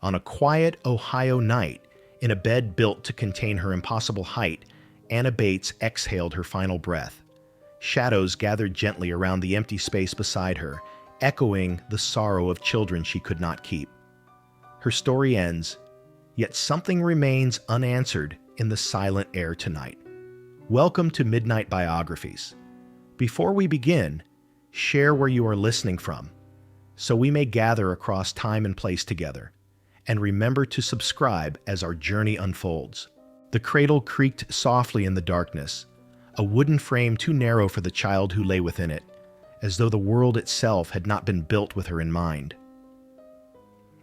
On a quiet Ohio night, in a bed built to contain her impossible height, Anna Bates exhaled her final breath. Shadows gathered gently around the empty space beside her, echoing the sorrow of children she could not keep. Her story ends, yet something remains unanswered in the silent air tonight. Welcome to Midnight Biographies. Before we begin, share where you are listening from, so we may gather across time and place together. And remember to subscribe as our journey unfolds. The cradle creaked softly in the darkness, a wooden frame too narrow for the child who lay within it, as though the world itself had not been built with her in mind.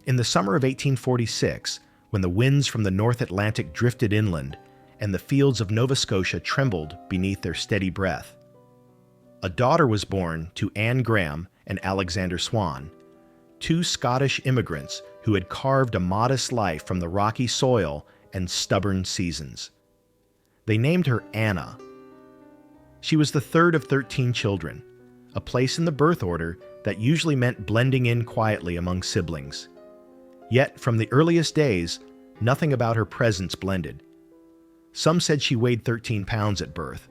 In the summer of 1846, when the winds from the North Atlantic drifted inland and the fields of Nova Scotia trembled beneath their steady breath, a daughter was born to Anne Graham and Alexander Swan, two Scottish immigrants who had carved a modest life from the rocky soil and stubborn seasons. They named her Anna. She was the third of 13 children, a place in the birth order that usually meant blending in quietly among siblings. Yet, from the earliest days, nothing about her presence blended. Some said she weighed 13 pounds at birth,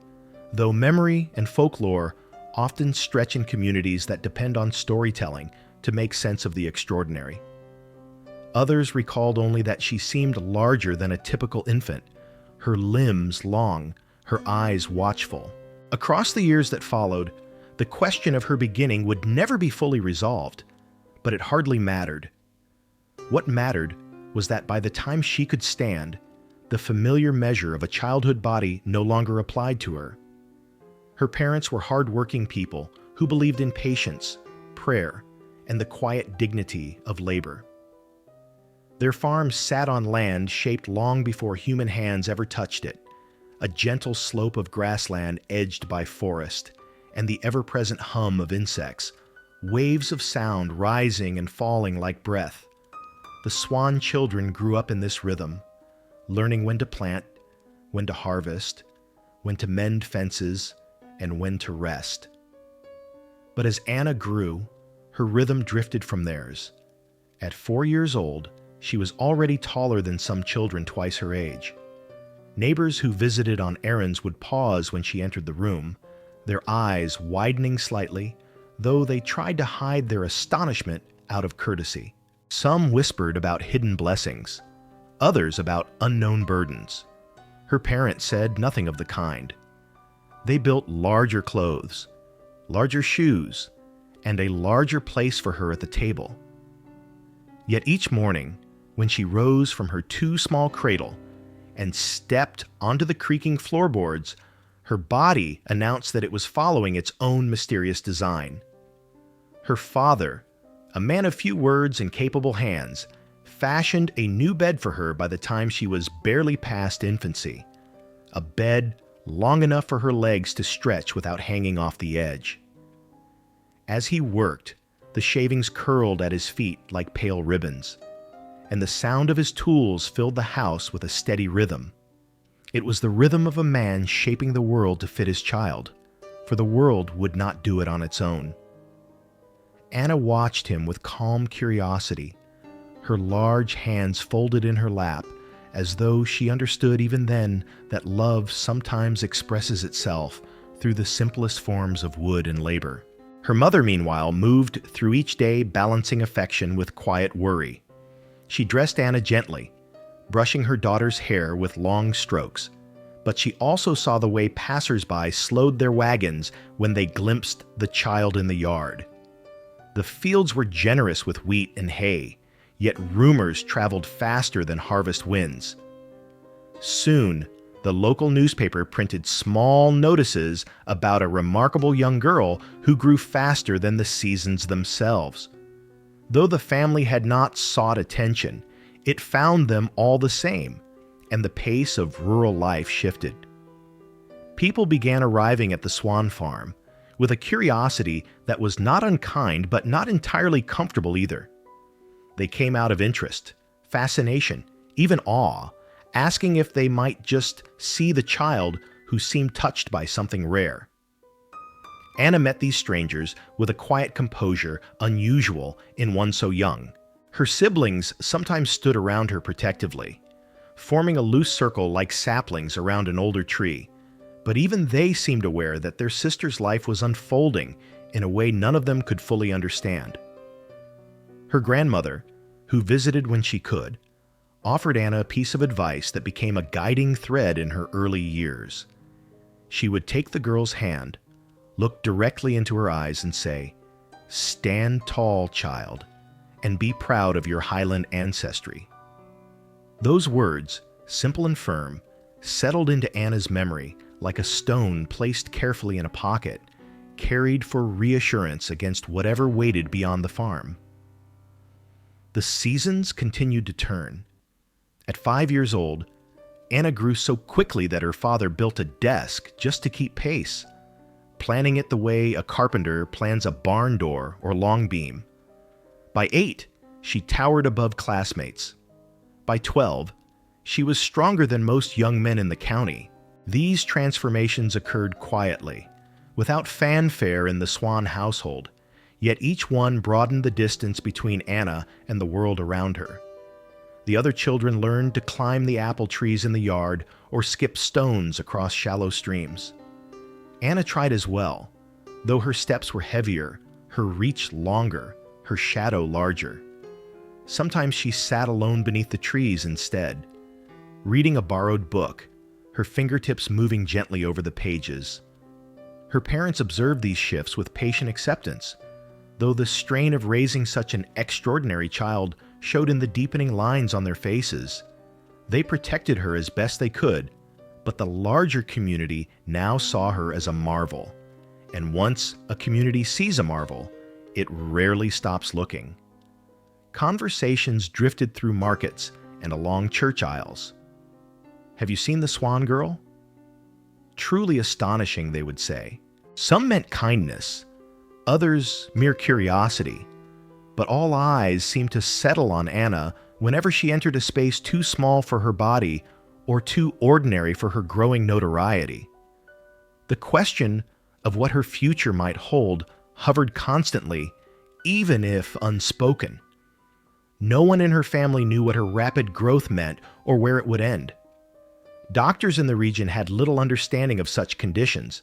though memory and folklore often stretch in communities that depend on storytelling to make sense of the extraordinary. Others recalled only that she seemed larger than a typical infant, her limbs long, her eyes watchful. Across the years that followed, the question of her beginning would never be fully resolved, but it hardly mattered. What mattered was that by the time she could stand, the familiar measure of a childhood body no longer applied to her. Her parents were hard-working people who believed in patience, prayer, and the quiet dignity of labor. Their farm sat on land shaped long before human hands ever touched it, a gentle slope of grassland edged by forest, and the ever-present hum of insects, waves of sound rising and falling like breath. The Swan children grew up in this rhythm, learning when to plant, when to harvest, when to mend fences, and when to rest. But as Anna grew, her rhythm drifted from theirs. At 4 years old, she was already taller than some children twice her age. Neighbors who visited on errands would pause when she entered the room, their eyes widening slightly, though they tried to hide their astonishment out of courtesy. Some whispered about hidden blessings, others about unknown burdens. Her parents said nothing of the kind. They built larger clothes, larger shoes, and a larger place for her at the table. Yet each morning, when she rose from her too small cradle and stepped onto the creaking floorboards, her body announced that it was following its own mysterious design. Her father, a man of few words and capable hands, fashioned a new bed for her by the time she was barely past infancy, a bed long enough for her legs to stretch without hanging off the edge. As he worked, the shavings curled at his feet like pale ribbons, and the sound of his tools filled the house with a steady rhythm. It was the rhythm of a man shaping the world to fit his child, for the world would not do it on its own. Anna watched him with calm curiosity, her large hands folded in her lap, as though she understood even then that love sometimes expresses itself through the simplest forms of wood and labor. Her mother, meanwhile, moved through each day balancing affection with quiet worry. She dressed Anna gently, brushing her daughter's hair with long strokes, but she also saw the way passers-by slowed their wagons when they glimpsed the child in the yard. The fields were generous with wheat and hay, yet rumors traveled faster than harvest winds. Soon, the local newspaper printed small notices about a remarkable young girl who grew faster than the seasons themselves. Though the family had not sought attention, it found them all the same, and the pace of rural life shifted. People began arriving at the Swan farm with a curiosity that was not unkind but not entirely comfortable either. They came out of interest, fascination, even awe, asking if they might just see the child who seemed touched by something rare. Anna met these strangers with a quiet composure unusual in one so young. Her siblings sometimes stood around her protectively, forming a loose circle like saplings around an older tree, but even they seemed aware that their sister's life was unfolding in a way none of them could fully understand. Her grandmother, who visited when she could, offered Anna a piece of advice that became a guiding thread in her early years. She would take the girl's hand, look directly into her eyes and say, "Stand tall, child, and be proud of your Highland ancestry." Those words, simple and firm, settled into Anna's memory like a stone placed carefully in a pocket, carried for reassurance against whatever waited beyond the farm. The seasons continued to turn. At 5 years old, Anna grew so quickly that her father built a desk just to keep pace, planning it the way a carpenter plans a barn door or long beam. By 8, she towered above classmates. By 12, she was stronger than most young men in the county. These transformations occurred quietly, without fanfare in the Swan household, yet each one broadened the distance between Anna and the world around her. The other children learned to climb the apple trees in the yard or skip stones across shallow streams. Anna tried as well, though her steps were heavier, her reach longer, her shadow larger. Sometimes she sat alone beneath the trees instead, reading a borrowed book, her fingertips moving gently over the pages. Her parents observed these shifts with patient acceptance, though the strain of raising such an extraordinary child showed in the deepening lines on their faces. They protected her as best they could, but the larger community now saw her as a marvel. And once a community sees a marvel, it rarely stops looking. Conversations drifted through markets and along church aisles. "Have you seen the Swan girl?" Truly astonishing, they would say. Some meant kindness, others mere curiosity, but all eyes seemed to settle on Anna whenever she entered a space too small for her body or too ordinary for her growing notoriety. The question of what her future might hold hovered constantly, even if unspoken. No one in her family knew what her rapid growth meant or where it would end. Doctors in the region had little understanding of such conditions,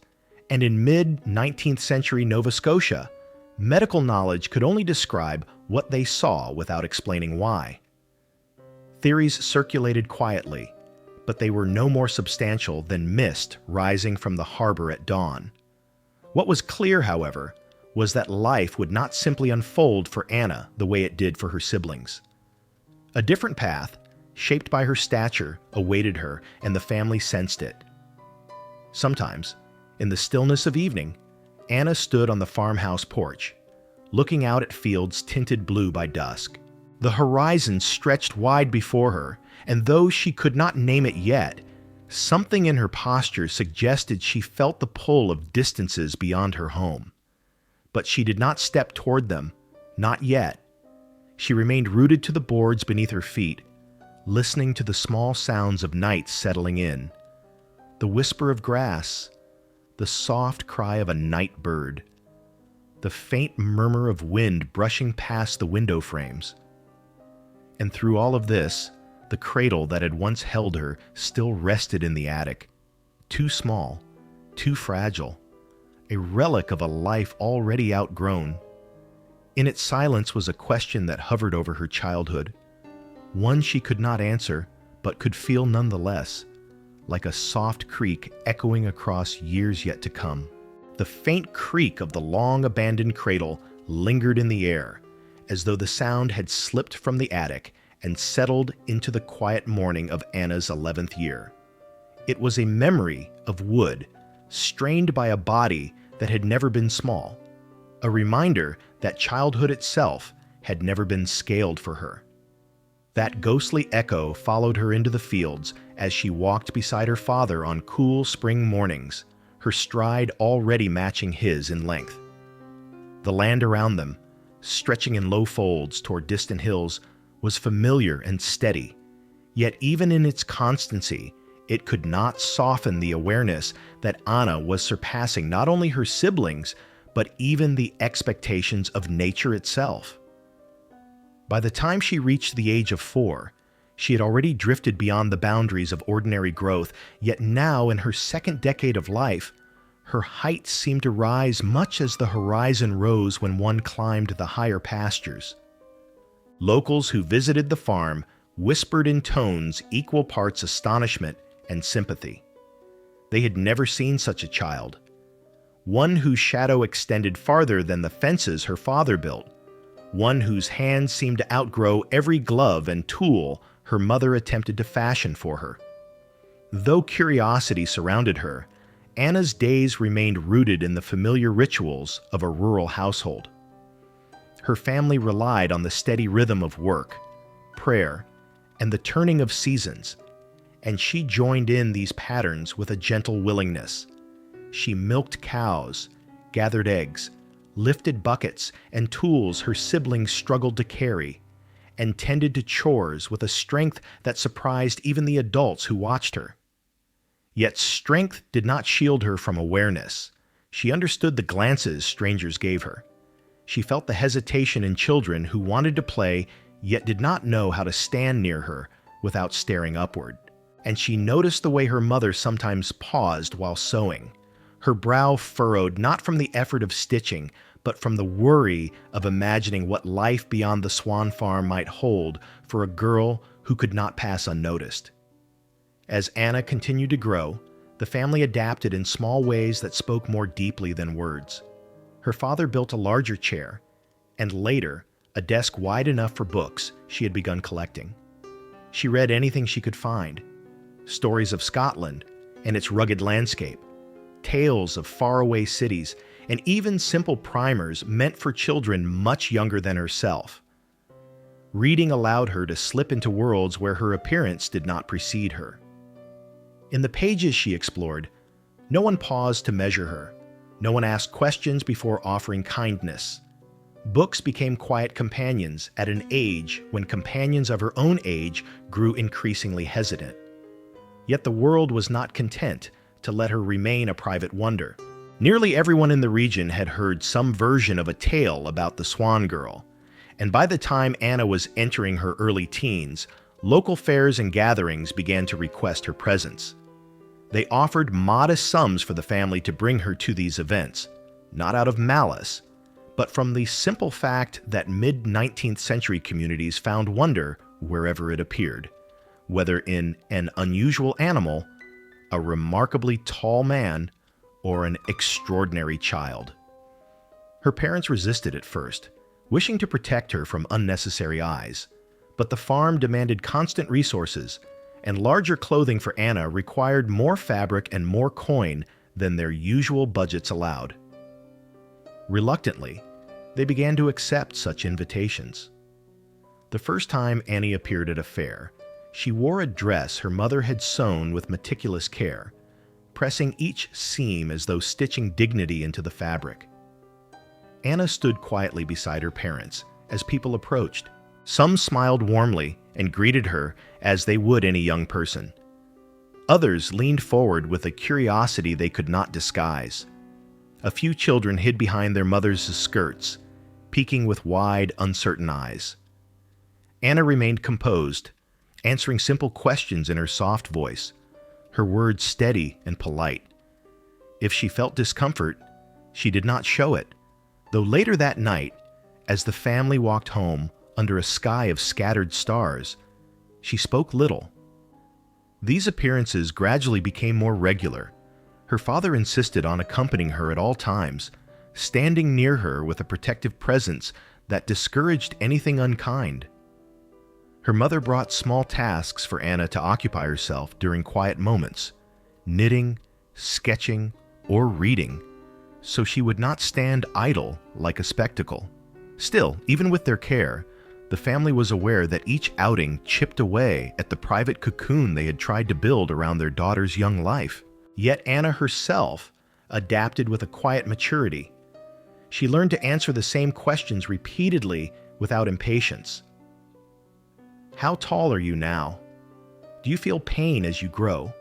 and in mid-19th century Nova Scotia, medical knowledge could only describe what they saw without explaining why. Theories circulated quietly, but they were no more substantial than mist rising from the harbor at dawn. What was clear, however, was that life would not simply unfold for Anna the way it did for her siblings. A different path, shaped by her stature, awaited her, and the family sensed it. Sometimes, in the stillness of evening, Anna stood on the farmhouse porch, looking out at fields tinted blue by dusk. The horizon stretched wide before her, and though she could not name it yet, something in her posture suggested she felt the pull of distances beyond her home. But she did not step toward them, not yet. She remained rooted to the boards beneath her feet, listening to the small sounds of night settling in, the whisper of grass, the soft cry of a night bird, the faint murmur of wind brushing past the window frames. And through all of this, the cradle that had once held her still rested in the attic, too small, too fragile, a relic of a life already outgrown. In its silence was a question that hovered over her childhood, one she could not answer, but could feel nonetheless, like a soft creak echoing across years yet to come. The faint creak of the long-abandoned cradle lingered in the air, as though the sound had slipped from the attic and settled into the quiet morning of Anna's 11th year. It was a memory of wood, strained by a body that had never been small, a reminder that childhood itself had never been scaled for her. That ghostly echo followed her into the fields as she walked beside her father on cool spring mornings, her stride already matching his in length. The land around them, stretching in low folds toward distant hills, was familiar and steady, yet even in its constancy, it could not soften the awareness that Anna was surpassing not only her siblings, but even the expectations of nature itself. By the time she reached the age of 4, she had already drifted beyond the boundaries of ordinary growth, yet now, in her second decade of life, her height seemed to rise much as the horizon rose when one climbed the higher pastures. Locals who visited the farm whispered in tones equal parts astonishment and sympathy. They had never seen such a child, one whose shadow extended farther than the fences her father built, one whose hands seemed to outgrow every glove and tool her mother attempted to fashion for her. Though curiosity surrounded her, Anna's days remained rooted in the familiar rituals of a rural household. Her family relied on the steady rhythm of work, prayer, and the turning of seasons, and she joined in these patterns with a gentle willingness. She milked cows, gathered eggs, lifted buckets and tools her siblings struggled to carry, and tended to chores with a strength that surprised even the adults who watched her. Yet strength did not shield her from awareness. She understood the glances strangers gave her. She felt the hesitation in children who wanted to play yet did not know how to stand near her without staring upward. And she noticed the way her mother sometimes paused while sewing, her brow furrowed not from the effort of stitching, but from the worry of imagining what life beyond the swan farm might hold for a girl who could not pass unnoticed. As Anna continued to grow, the family adapted in small ways that spoke more deeply than words. Her father built a larger chair, and later, a desk wide enough for books she had begun collecting. She read anything she could find: stories of Scotland and its rugged landscape, tales of faraway cities, and even simple primers meant for children much younger than herself. Reading allowed her to slip into worlds where her appearance did not precede her. In the pages she explored, no one paused to measure her. No one asked questions before offering kindness. Books became quiet companions at an age when companions of her own age grew increasingly hesitant. Yet the world was not content to let her remain a private wonder. Nearly everyone in the region had heard some version of a tale about the Swan Girl, and by the time Anna was entering her early teens, local fairs and gatherings began to request her presence. They offered modest sums for the family to bring her to these events, not out of malice, but from the simple fact that mid-19th century communities found wonder wherever it appeared, whether in an unusual animal, a remarkably tall man, or an extraordinary child. Her parents resisted at first, wishing to protect her from unnecessary eyes, but the farm demanded constant resources, and larger clothing for Anna required more fabric and more coin than their usual budgets allowed. Reluctantly, they began to accept such invitations. The first time Annie appeared at a fair, she wore a dress her mother had sewn with meticulous care, pressing each seam as though stitching dignity into the fabric. Anna stood quietly beside her parents as people approached. Some smiled warmly and greeted her as they would any young person. Others leaned forward with a curiosity they could not disguise. A few children hid behind their mothers' skirts, peeking with wide, uncertain eyes. Anna remained composed, answering simple questions in her soft voice, her words steady and polite. If she felt discomfort, she did not show it, though later that night, as the family walked home under a sky of scattered stars, she spoke little. These appearances gradually became more regular. Her father insisted on accompanying her at all times, standing near her with a protective presence that discouraged anything unkind. Her mother brought small tasks for Anna to occupy herself during quiet moments, knitting, sketching, or reading, so she would not stand idle like a spectacle. Still, even with their care, the family was aware that each outing chipped away at the private cocoon they had tried to build around their daughter's young life. Yet Anna herself adapted with a quiet maturity. She learned to answer the same questions repeatedly without impatience. How tall are you now? Do you feel pain as you grow?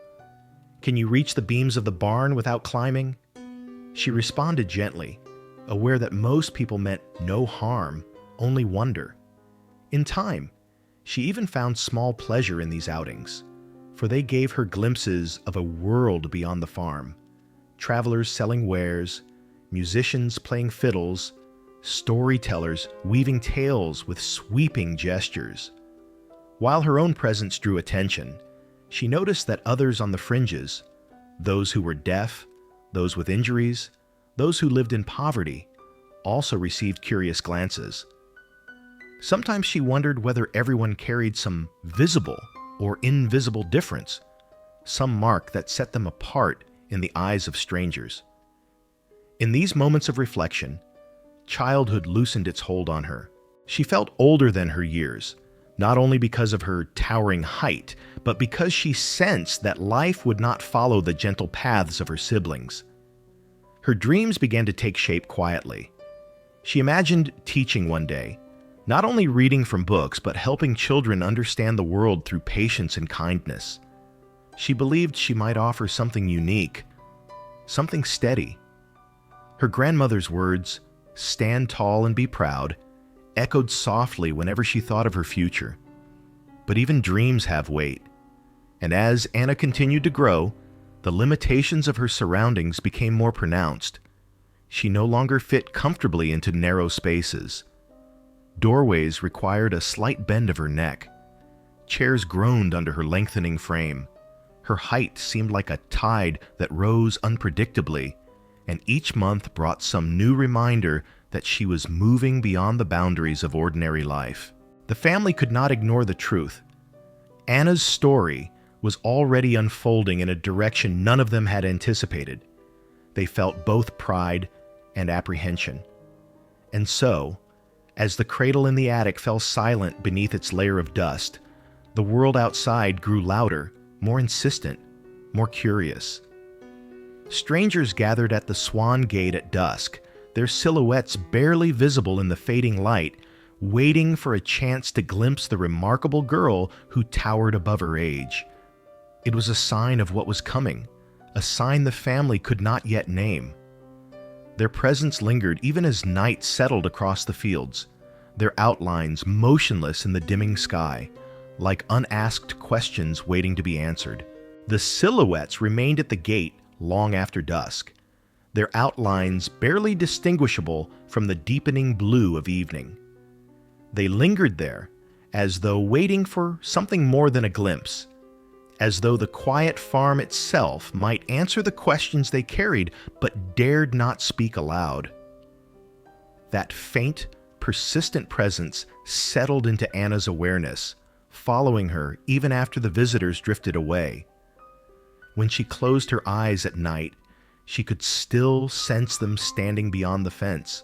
Can you reach the beams of the barn without climbing? She responded gently, aware that most people meant no harm, only wonder. In time, she even found small pleasure in these outings, for they gave her glimpses of a world beyond the farm. Travelers selling wares, musicians playing fiddles, storytellers weaving tales with sweeping gestures. While her own presence drew attention, she noticed that others on the fringes, those who were deaf, those with injuries, those who lived in poverty, also received curious glances. Sometimes she wondered whether everyone carried some visible or invisible difference, some mark that set them apart in the eyes of strangers. In these moments of reflection, childhood loosened its hold on her. She felt older than her years, not only because of her towering height, but because she sensed that life would not follow the gentle paths of her siblings. Her dreams began to take shape quietly. She imagined teaching one day, not only reading from books, but helping children understand the world through patience and kindness. She believed she might offer something unique, something steady. Her grandmother's words, "Stand tall and be proud," echoed softly whenever she thought of her future. But even dreams have weight. And as Anna continued to grow, the limitations of her surroundings became more pronounced. She no longer fit comfortably into narrow spaces. Doorways required a slight bend of her neck. Chairs groaned under her lengthening frame. Her height seemed like a tide that rose unpredictably, and each month brought some new reminder that she was moving beyond the boundaries of ordinary life. The family could not ignore the truth. Anna's story was already unfolding in a direction none of them had anticipated. They felt both pride and apprehension. And so, as the cradle in the attic fell silent beneath its layer of dust, the world outside grew louder, more insistent, more curious. Strangers gathered at the Swan Gate at dusk, their silhouettes barely visible in the fading light, waiting for a chance to glimpse the remarkable girl who towered above her age. It was a sign of what was coming, a sign the family could not yet name. Their presence lingered even as night settled across the fields, their outlines motionless in the dimming sky, like unasked questions waiting to be answered. The silhouettes remained at the gate long after dusk, their outlines barely distinguishable from the deepening blue of evening. They lingered there, as though waiting for something more than a glimpse, as though the quiet farm itself might answer the questions they carried but dared not speak aloud. That faint, persistent presence settled into Anna's awareness, following her even after the visitors drifted away. When she closed her eyes at night, she could still sense them standing beyond the fence,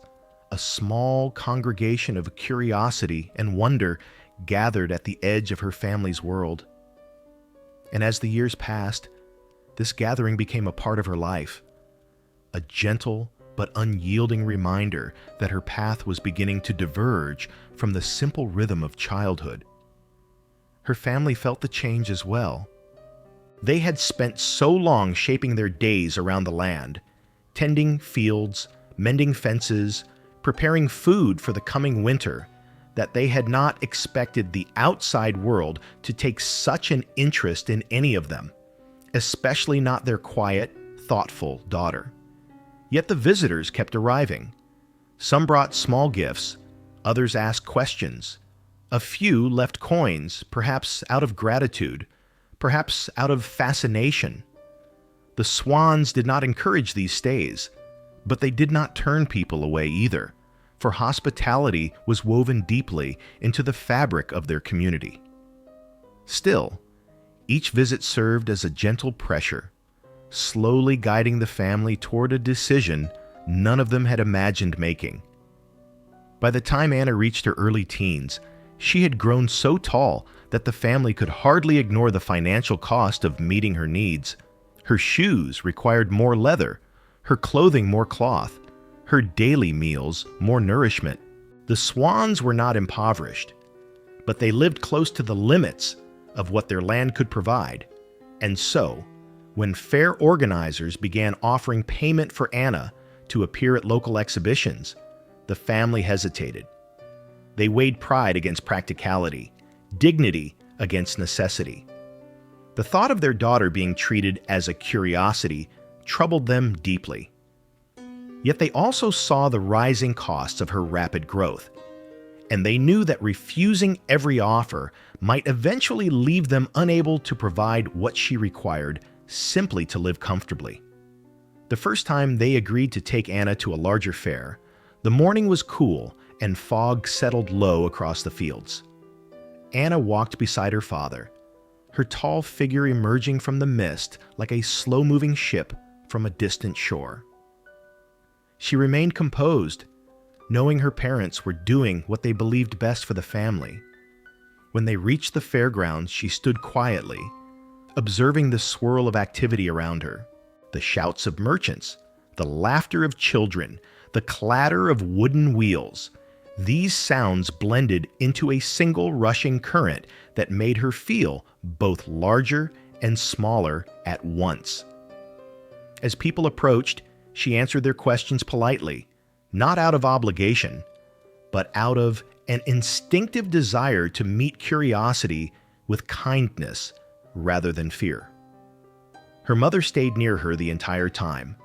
a small congregation of curiosity and wonder gathered at the edge of her family's world. And as the years passed, this gathering became a part of her life, a gentle but unyielding reminder that her path was beginning to diverge from the simple rhythm of childhood. Her family felt the change as well. They had spent so long shaping their days around the land, tending fields, mending fences, preparing food for the coming winter, that they had not expected the outside world to take such an interest in any of them, especially not their quiet, thoughtful daughter. Yet the visitors kept arriving. Some brought small gifts, others asked questions. A few left coins, perhaps out of gratitude, perhaps out of fascination. The Swans did not encourage these stays, but they did not turn people away either, for hospitality was woven deeply into the fabric of their community. Still, each visit served as a gentle pressure, slowly guiding the family toward a decision none of them had imagined making. By the time Anna reached her early teens, she had grown so tall that the family could hardly ignore the financial cost of meeting her needs. Her shoes required more leather, her clothing more cloth, her daily meals more nourishment. The Swans were not impoverished, but they lived close to the limits of what their land could provide. And so, when fair organizers began offering payment for Anna to appear at local exhibitions, the family hesitated. They weighed pride against practicality, dignity against necessity. The thought of their daughter being treated as a curiosity troubled them deeply. Yet they also saw the rising costs of her rapid growth, and they knew that refusing every offer might eventually leave them unable to provide what she required simply to live comfortably. The first time they agreed to take Anna to a larger fair, the morning was cool and fog settled low across the fields. Anna walked beside her father, her tall figure emerging from the mist like a slow-moving ship from a distant shore. She remained composed, knowing her parents were doing what they believed best for the family. When they reached the fairgrounds, she stood quietly, observing the swirl of activity around her, the shouts of merchants, the laughter of children, the clatter of wooden wheels. These sounds blended into a single rushing current that made her feel both larger and smaller at once. As people approached, she answered their questions politely, not out of obligation, but out of an instinctive desire to meet curiosity with kindness rather than fear. Her mother stayed near her the entire time,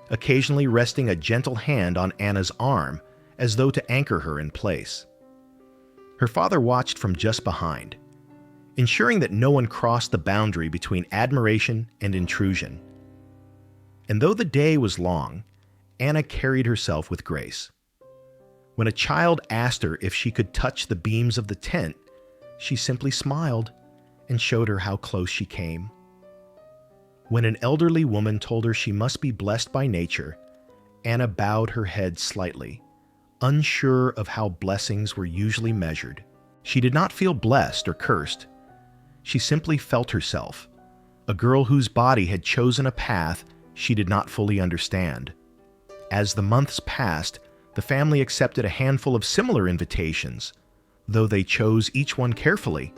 occasionally resting a gentle hand on Anna's arm as though to anchor her in place. Her father watched from just behind, ensuring that no one crossed the boundary between admiration and intrusion. And though the day was long, Anna carried herself with grace. When a child asked her if she could touch the beams of the tent, she simply smiled and showed her how close she came. When an elderly woman told her she must be blessed by nature, Anna bowed her head slightly, unsure of how blessings were usually measured. She did not feel blessed or cursed. She simply felt herself, a girl whose body had chosen a path she did not fully understand. As the months passed, the family accepted a handful of similar invitations, though they chose each one carefully.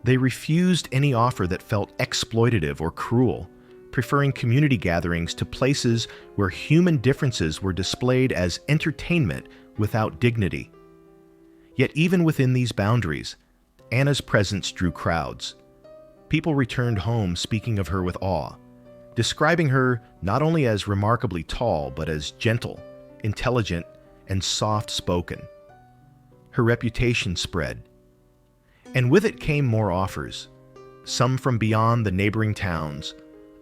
They refused any offer that felt exploitative or cruel, preferring community gatherings to places where human differences were displayed as entertainment without dignity. Yet even within these boundaries, Anna's presence drew crowds. People returned home speaking of her with awe, describing her not only as remarkably tall, but as gentle, intelligent, and soft-spoken. Her reputation spread, and with it came more offers, some from beyond the neighboring towns,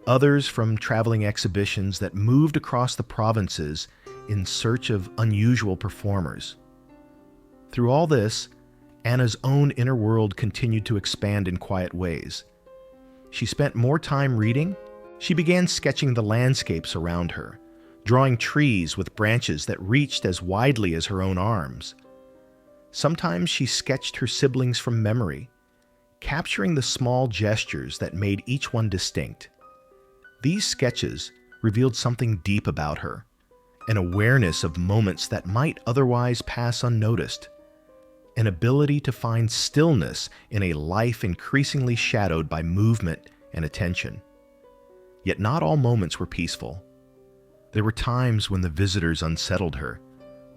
others from traveling exhibitions that moved across the provinces in search of unusual performers. Through all this, Anna's own inner world continued to expand in quiet ways. She spent more time reading. She began sketching the landscapes around her, drawing trees with branches that reached as widely as her own arms. Sometimes she sketched her siblings from memory, capturing the small gestures that made each one distinct. These sketches revealed something deep about her, an awareness of moments that might otherwise pass unnoticed, an ability to find stillness in a life increasingly shadowed by movement and attention. Yet not all moments were peaceful. There were times when the visitors unsettled her,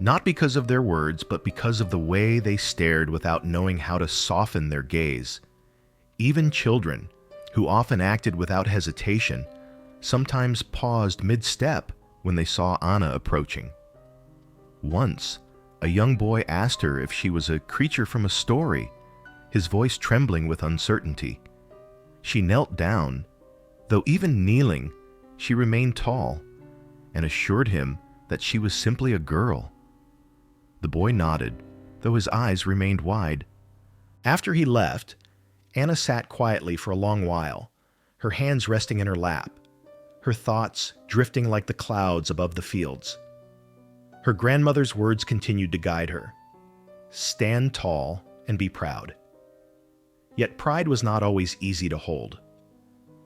not because of their words, but because of the way they stared without knowing how to soften their gaze. Even children, who often acted without hesitation, sometimes paused mid-step when they saw Anna approaching. Once, a young boy asked her if she was a creature from a story, his voice trembling with uncertainty. She knelt down, though even kneeling, she remained tall, and assured him that she was simply a girl. The boy nodded, though his eyes remained wide. After he left, Anna sat quietly for a long while, her hands resting in her lap, her thoughts drifting like the clouds above the fields. Her grandmother's words continued to guide her. Stand tall and be proud. Yet pride was not always easy to hold.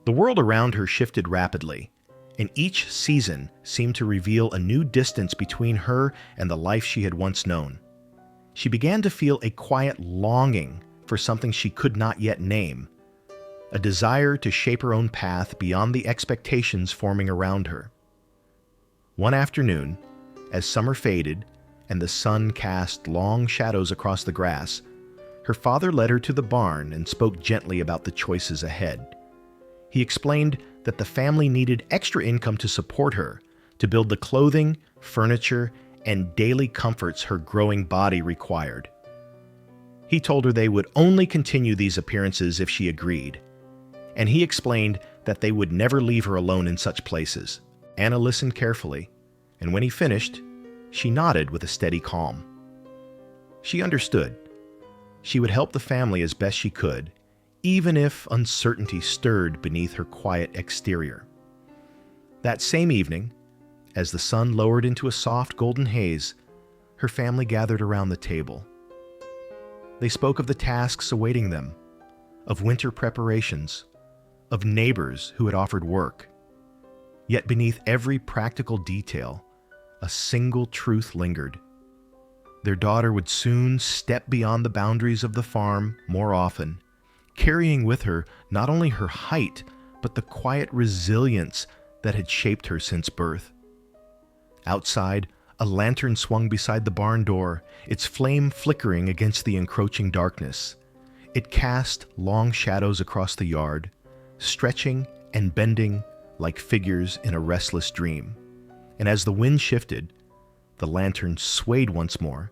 The world around her shifted rapidly, and each season seemed to reveal a new distance between her and the life she had once known. She began to feel a quiet longing for something she could not yet name, a desire to shape her own path beyond the expectations forming around her. One afternoon, as summer faded and the sun cast long shadows across the grass, her father led her to the barn and spoke gently about the choices ahead. He explained that the family needed extra income to support her, to build the clothing, furniture, and daily comforts her growing body required. He told her they would only continue these appearances if she agreed, and he explained that they would never leave her alone in such places. Anna listened carefully, and when he finished, she nodded with a steady calm. She understood. She would help the family as best she could, even if uncertainty stirred beneath her quiet exterior. That same evening, as the sun lowered into a soft golden haze, her family gathered around the table. They spoke of the tasks awaiting them, of winter preparations, of neighbors who had offered work. Yet beneath every practical detail, a single truth lingered. Their daughter would soon step beyond the boundaries of the farm more often, carrying with her not only her height, but the quiet resilience that had shaped her since birth. Outside, a lantern swung beside the barn door, its flame flickering against the encroaching darkness. It cast long shadows across the yard, stretching and bending like figures in a restless dream. And as the wind shifted, the lantern swayed once more,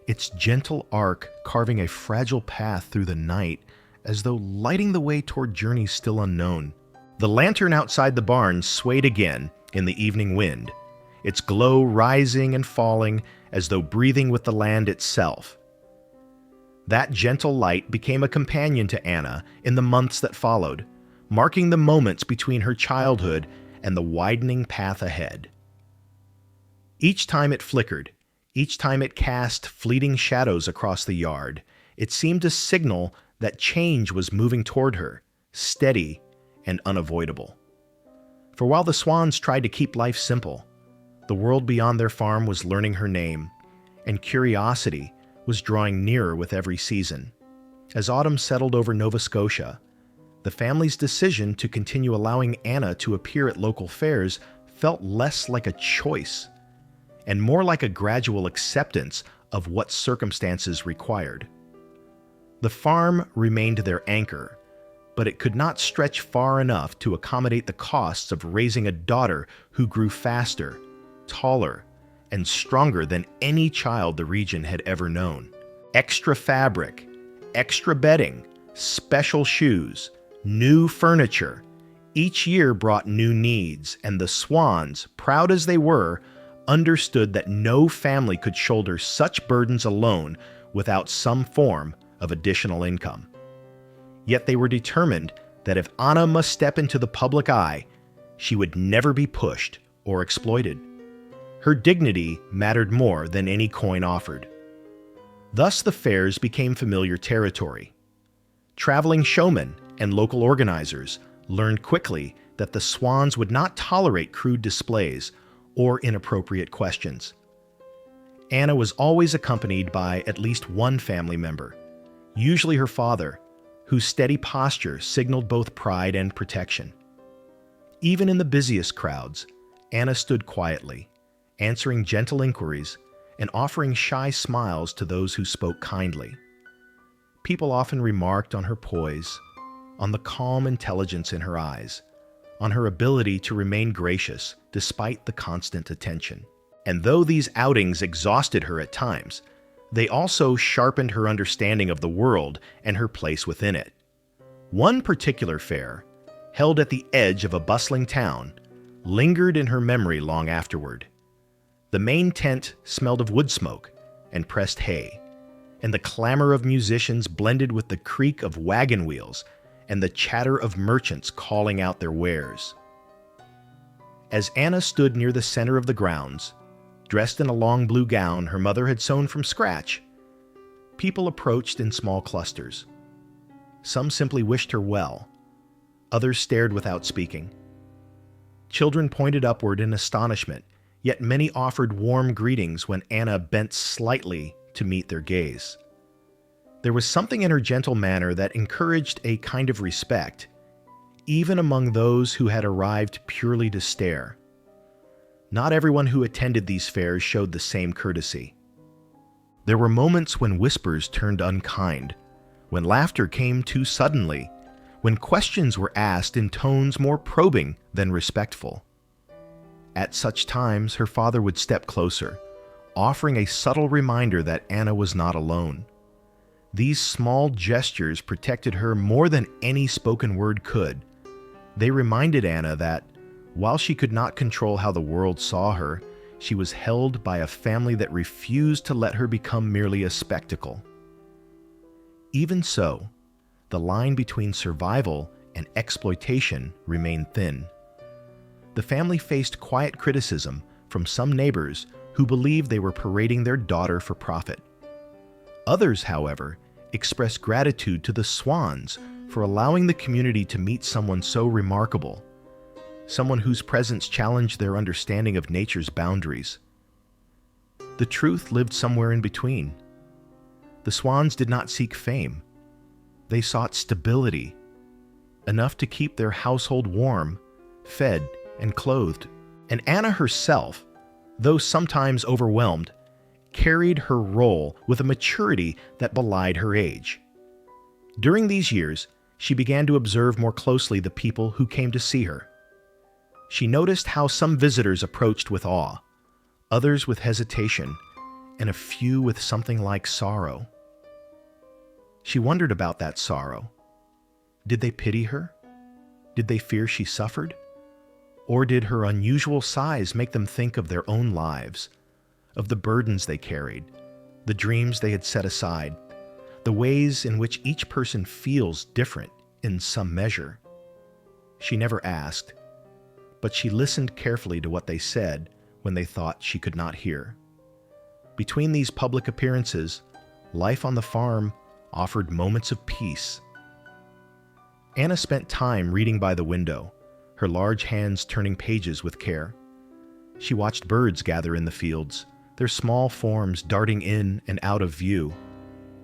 its gentle arc carving a fragile path through the night as though lighting the way toward journeys still unknown. The lantern outside the barn swayed again in the evening wind, its glow rising and falling as though breathing with the land itself. That gentle light became a companion to Anna in the months that followed, marking the moments between her childhood and the widening path ahead. Each time it flickered, each time it cast fleeting shadows across the yard, it seemed to signal that change was moving toward her, steady and unavoidable. For while the swans tried to keep life simple, the world beyond their farm was learning her name, and curiosity was drawing nearer with every season. As autumn settled over Nova Scotia, the family's decision to continue allowing Anna to appear at local fairs felt less like a choice and more like a gradual acceptance of what circumstances required. The farm remained their anchor, but it could not stretch far enough to accommodate the costs of raising a daughter who grew faster, taller, and stronger than any child the region had ever known. Extra fabric, extra bedding, special shoes, new furniture. Each year brought new needs, and the swans, proud as they were, understood that no family could shoulder such burdens alone without some form of additional income. Yet they were determined that if Anna must step into the public eye, she would never be pushed or exploited. Her dignity mattered more than any coin offered. Thus the fairs became familiar territory. Traveling showmen and local organizers learned quickly that the swans would not tolerate crude displays or inappropriate questions. Anna was always accompanied by at least one family member, usually her father, whose steady posture signaled both pride and protection. Even in the busiest crowds, Anna stood quietly, answering gentle inquiries and offering shy smiles to those who spoke kindly. People often remarked on her poise, on the calm intelligence in her eyes, on her ability to remain gracious despite the constant attention. And though these outings exhausted her at times, they also sharpened her understanding of the world and her place within it. One particular fair, held at the edge of a bustling town, lingered in her memory long afterward. The main tent smelled of wood smoke and pressed hay, and the clamor of musicians blended with the creak of wagon wheels and the chatter of merchants calling out their wares. As Anna stood near the center of the grounds, dressed in a long blue gown her mother had sewn from scratch, people approached in small clusters. Some simply wished her well. Others stared without speaking. Children pointed upward in astonishment, yet many offered warm greetings when Anna bent slightly to meet their gaze. There was something in her gentle manner that encouraged a kind of respect, even among those who had arrived purely to stare. Not everyone who attended these fairs showed the same courtesy. There were moments when whispers turned unkind, when laughter came too suddenly, when questions were asked in tones more probing than respectful. At such times, her father would step closer, offering a subtle reminder that Anna was not alone. These small gestures protected her more than any spoken word could. They reminded Anna that, while she could not control how the world saw her, she was held by a family that refused to let her become merely a spectacle. Even so, the line between survival and exploitation remained thin. The family faced quiet criticism from some neighbors who believed they were parading their daughter for profit. Others, however, expressed gratitude to the Swans for allowing the community to meet someone so remarkable, someone whose presence challenged their understanding of nature's boundaries. The truth lived somewhere in between. The Swans did not seek fame. They sought stability, enough to keep their household warm, fed, and clothed. And Anna herself, though sometimes overwhelmed, carried her role with a maturity that belied her age. During these years, she began to observe more closely the people who came to see her. She noticed how some visitors approached with awe, others with hesitation, and a few with something like sorrow. She wondered about that sorrow. Did they pity her? Did they fear she suffered? Or did her unusual size make them think of their own lives, of the burdens they carried, the dreams they had set aside, the ways in which each person feels different in some measure? She never asked, but she listened carefully to what they said when they thought she could not hear. Between these public appearances, life on the farm offered moments of peace. Anna spent time reading by the window, her large hands turning pages with care. She watched birds gather in the fields, their small forms darting in and out of view,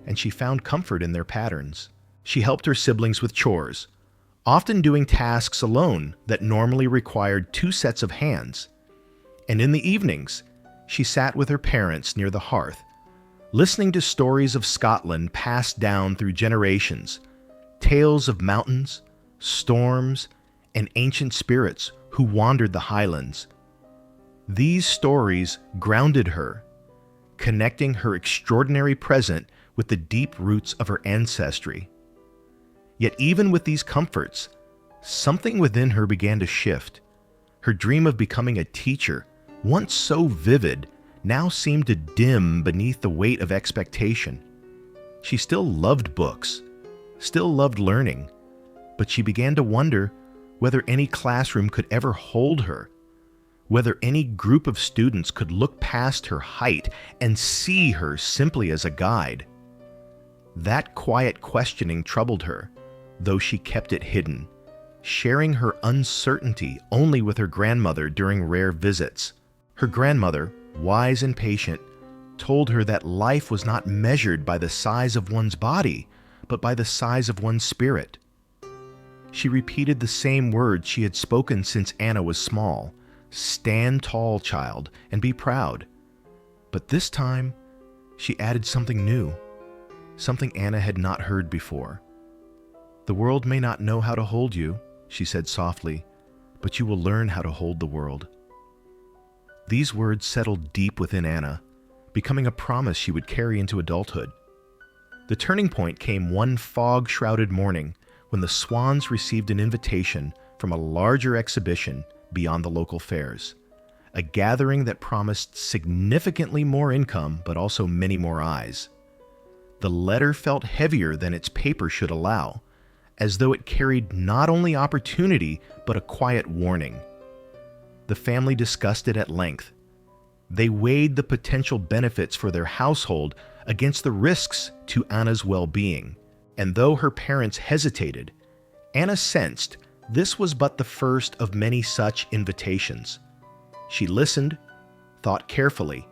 and she found comfort in their patterns. She helped her siblings with chores, often doing tasks alone that normally required two sets of hands. And in the evenings, she sat with her parents near the hearth, listening to stories of Scotland passed down through generations, tales of mountains, storms, and ancient spirits who wandered the highlands. These stories grounded her, connecting her extraordinary present with the deep roots of her ancestry. Yet even with these comforts, something within her began to shift. Her dream of becoming a teacher, once so vivid, now seemed to dim beneath the weight of expectation. She still loved books, still loved learning, but she began to wonder whether any classroom could ever hold her, whether any group of students could look past her height and see her simply as a guide. That quiet questioning troubled her, though she kept it hidden, sharing her uncertainty only with her grandmother during rare visits. Her grandmother, wise and patient, told her that life was not measured by the size of one's body, but by the size of one's spirit. She repeated the same words she had spoken since Anna was small: "Stand tall, child, and be proud." But this time, she added something new, something Anna had not heard before. "The world may not know how to hold you," she said softly, "but you will learn how to hold the world." These words settled deep within Anna, becoming a promise she would carry into adulthood. The turning point came one fog-shrouded morning when the Swans received an invitation from a larger exhibition beyond the local fairs, a gathering that promised significantly more income but also many more eyes. The letter felt heavier than its paper should allow, as though it carried not only opportunity but a quiet warning. The family discussed it at length. They weighed the potential benefits for their household against the risks to Anna's well-being. And though her parents hesitated, Anna sensed this was but the first of many such invitations. She listened, thought carefully,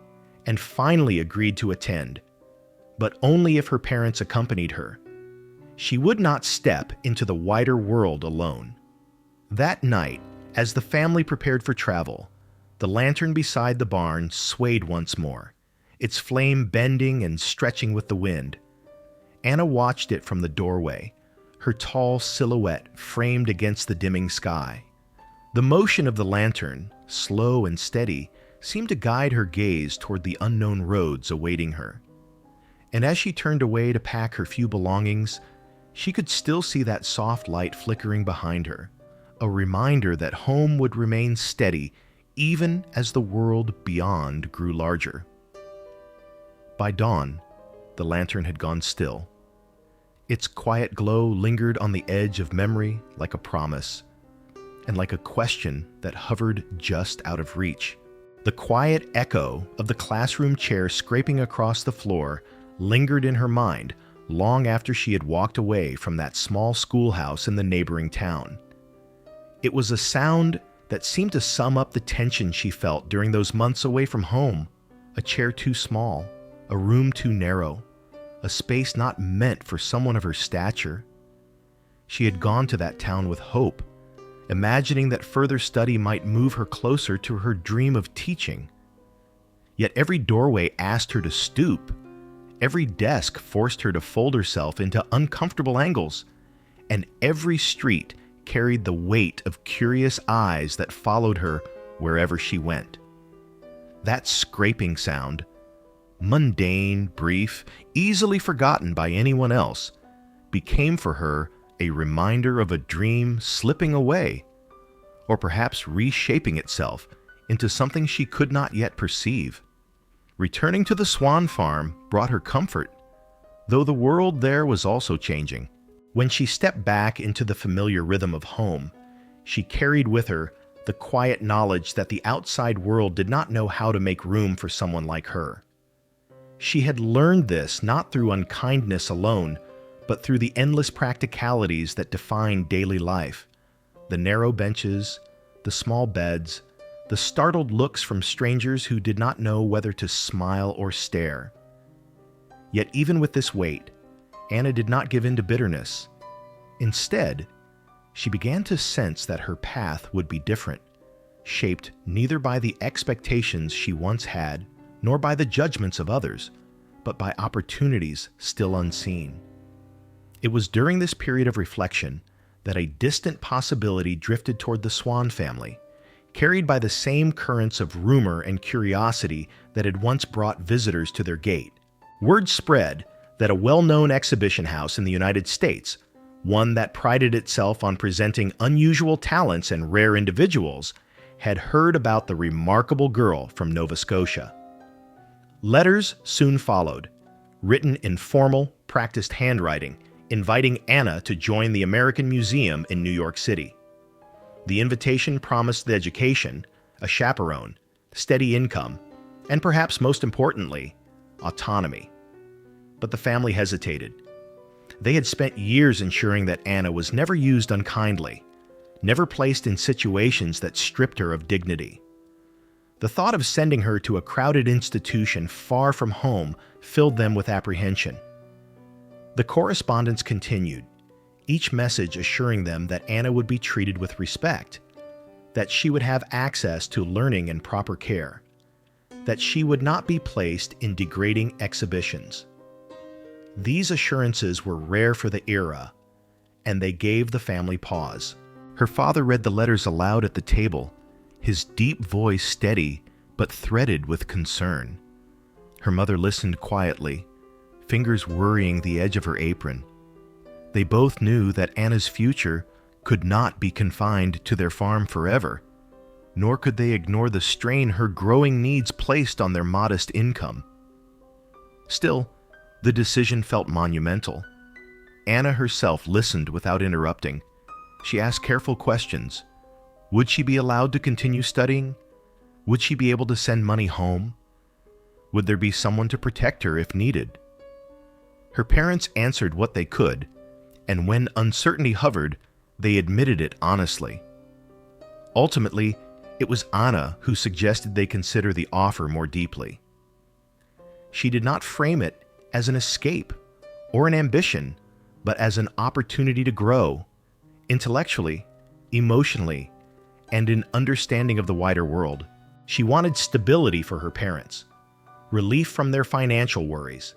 and finally agreed to attend, but only if her parents accompanied her. She would not step into the wider world alone. That night, as the family prepared for travel, The lantern beside the barn swayed once more, its flame bending and stretching with the wind. Anna watched it from the doorway, her tall silhouette framed against the dimming sky. The motion of the lantern, slow and steady, seemed to guide her gaze toward the unknown roads awaiting her. And as she turned away to pack her few belongings, she could still see that soft light flickering behind her, a reminder that home would remain steady even as the world beyond grew larger. By dawn, the lantern had gone still. Its quiet glow lingered on the edge of memory like a promise, and like a question that hovered just out of reach. The quiet echo of the classroom chair scraping across the floor lingered in her mind long after she had walked away from that small schoolhouse in the neighboring town. It was a sound that seemed to sum up the tension she felt during those months away from home. A chair too small, a room too narrow, a space not meant for someone of her stature. She had gone to that town with hope, imagining that further study might move her closer to her dream of teaching. Yet every doorway asked her to stoop. Every desk forced her to fold herself into uncomfortable angles, and every street carried the weight of curious eyes that followed her wherever she went. That scraping sound, mundane, brief, easily forgotten by anyone else, became for her a reminder of a dream slipping away, or perhaps reshaping itself into something she could not yet perceive. Returning to the Swan Farm brought her comfort, though the world there was also changing. When she stepped back into the familiar rhythm of home, she carried with her the quiet knowledge that the outside world did not know how to make room for someone like her. She had learned this not through unkindness alone, but through the endless practicalities that define daily life. The narrow benches, the small beds, the startled looks from strangers who did not know whether to smile or stare. Yet even with this weight, Anna did not give in to bitterness. Instead, she began to sense that her path would be different, shaped neither by the expectations she once had, nor by the judgments of others, but by opportunities still unseen. It was during this period of reflection that a distant possibility drifted toward the Swan family, carried by the same currents of rumor and curiosity that had once brought visitors to their gate. Word spread that a well-known exhibition house in the United States, one that prided itself on presenting unusual talents and rare individuals, had heard about the remarkable girl from Nova Scotia. Letters soon followed, written in formal, practiced handwriting, inviting Anna to join the American Museum in New York City. The invitation promised the education, a chaperone, steady income, and perhaps most importantly, autonomy. But the family hesitated. They had spent years ensuring that Anna was never used unkindly, never placed in situations that stripped her of dignity. The thought of sending her to a crowded institution far from home filled them with apprehension. The correspondence continued, each message assuring them that Anna would be treated with respect, that she would have access to learning and proper care, that she would not be placed in degrading exhibitions. These assurances were rare for the era, and they gave the family pause. Her father read the letters aloud at the table, his deep voice steady but threaded with concern. Her mother listened quietly, fingers worrying the edge of her apron. They both knew that Anna's future could not be confined to their farm forever, nor could they ignore the strain her growing needs placed on their modest income. Still, the decision felt monumental. Anna herself listened without interrupting. She asked careful questions. Would she be allowed to continue studying? Would she be able to send money home? Would there be someone to protect her if needed? Her parents answered what they could, and when uncertainty hovered, they admitted it honestly. Ultimately, it was Anna who suggested they consider the offer more deeply. She did not frame it as an escape or an ambition, but as an opportunity to grow, intellectually, emotionally, and in understanding of the wider world. She wanted stability for her parents, relief from their financial worries,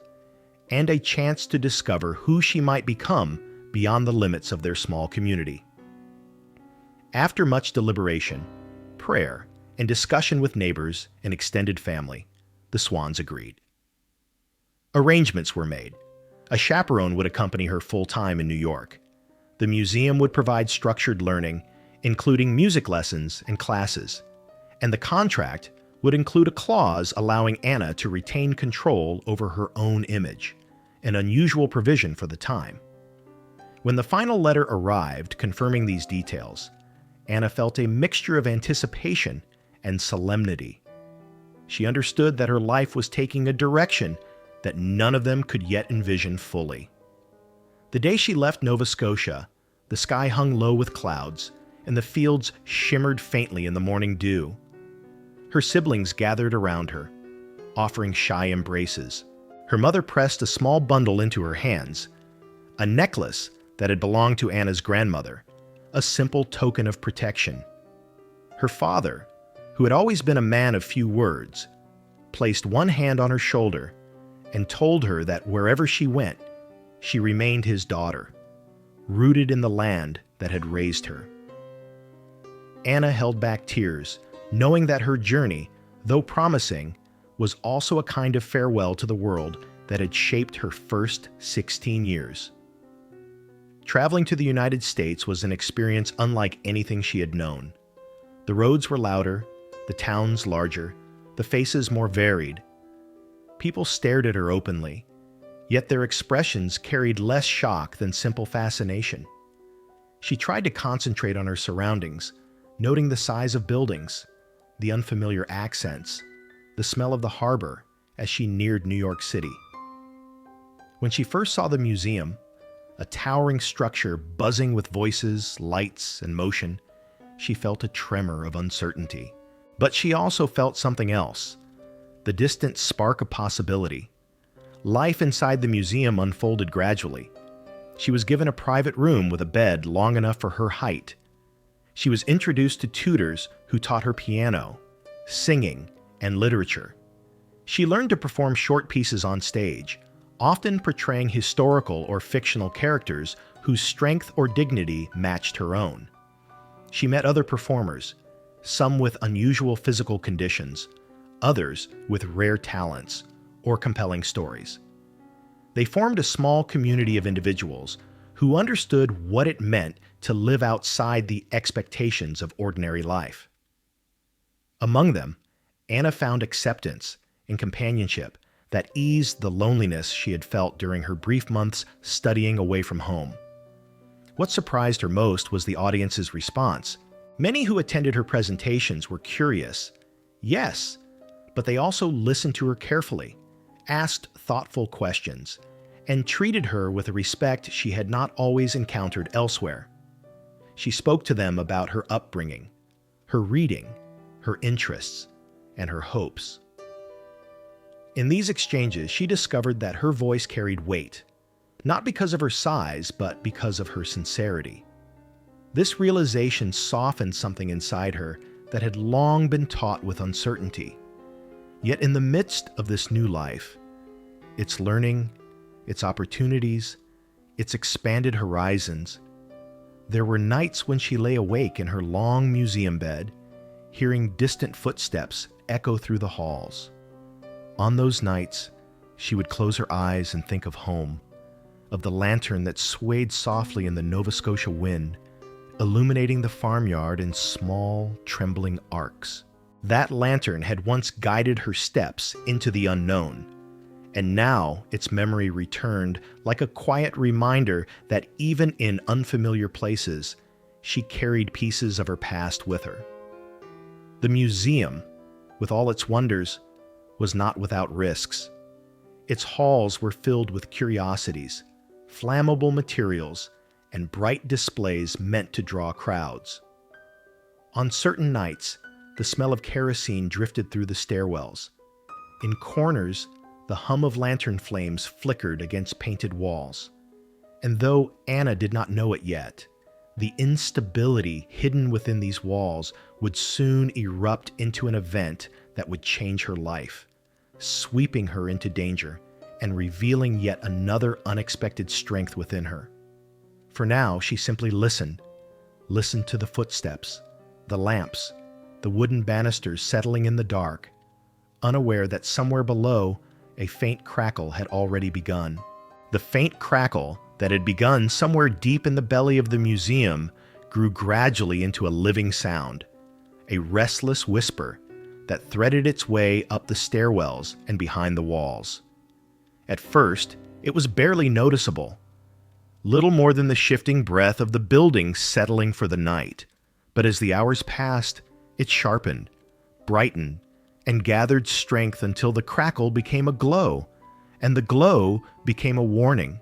and a chance to discover who she might become beyond the limits of their small community. After much deliberation, prayer, and discussion with neighbors and extended family, the Swans agreed. Arrangements were made. A chaperone would accompany her full-time in New York. The museum would provide structured learning, including music lessons and classes, and the contract would include a clause allowing Anna to retain control over her own image, an unusual provision for the time. When the final letter arrived confirming these details, Anna felt a mixture of anticipation and solemnity. She understood that her life was taking a direction that none of them could yet envision fully. The day she left Nova Scotia, the sky hung low with clouds, and the fields shimmered faintly in the morning dew. Her siblings gathered around her, offering shy embraces. Her mother pressed a small bundle into her hands, a necklace that had belonged to Anna's grandmother, a simple token of protection. Her father, who had always been a man of few words, placed one hand on her shoulder and told her that wherever she went, she remained his daughter, rooted in the land that had raised her. Anna held back tears, knowing that her journey, though promising, was also a kind of farewell to the world that had shaped her first 16 years. Traveling to the United States was an experience unlike anything she had known. The roads were louder, the towns larger, the faces more varied. People stared at her openly, yet their expressions carried less shock than simple fascination. She tried to concentrate on her surroundings, noting the size of buildings, the unfamiliar accents, the smell of the harbor as she neared New York City. When she first saw the museum, a towering structure buzzing with voices, lights, and motion, she felt a tremor of uncertainty. But she also felt something else, the distant spark of possibility. Life inside the museum unfolded gradually. She was given a private room with a bed long enough for her height. She was introduced to tutors who taught her piano, singing, and literature. She learned to perform short pieces on stage, often portraying historical or fictional characters whose strength or dignity matched her own. She met other performers, some with unusual physical conditions, others with rare talents or compelling stories. They formed a small community of individuals who understood what it meant to live outside the expectations of ordinary life. Among them, Anna found acceptance and companionship that eased the loneliness she had felt during her brief months studying away from home. What surprised her most was the audience's response. Many who attended her presentations were curious, yes, but they also listened to her carefully, asked thoughtful questions, and treated her with a respect she had not always encountered elsewhere. She spoke to them about her upbringing, her reading, her interests, and her hopes. In these exchanges, she discovered that her voice carried weight, not because of her size, but because of her sincerity. This realization softened something inside her that had long been taut with uncertainty. Yet in the midst of this new life, its learning, its opportunities, its expanded horizons, there were nights when she lay awake in her long museum bed, hearing distant footsteps echo through the halls. On those nights, she would close her eyes and think of home, of the lantern that swayed softly in the Nova Scotia wind, illuminating the farmyard in small, trembling arcs. That lantern had once guided her steps into the unknown, and now its memory returned like a quiet reminder that even in unfamiliar places, she carried pieces of her past with her. The museum, with all its wonders, was not without risks. Its halls were filled with curiosities, flammable materials, and bright displays meant to draw crowds. On certain nights, the smell of kerosene drifted through the stairwells. In corners, the hum of lantern flames flickered against painted walls. And though Anna did not know it yet, The instability hidden within these walls would soon erupt into an event that would change her life, sweeping her into danger and revealing yet another unexpected strength within her. For now, she simply listened to the footsteps, the lamps, the wooden banisters settling in the dark, unaware that somewhere below, a faint crackle had already begun. The faint crackle that had begun somewhere deep in the belly of the museum grew gradually into a living sound, a restless whisper that threaded its way up the stairwells and behind the walls. At first, it was barely noticeable, little more than the shifting breath of the building settling for the night. But as the hours passed, it sharpened, brightened, and gathered strength until the crackle became a glow, and the glow became a warning.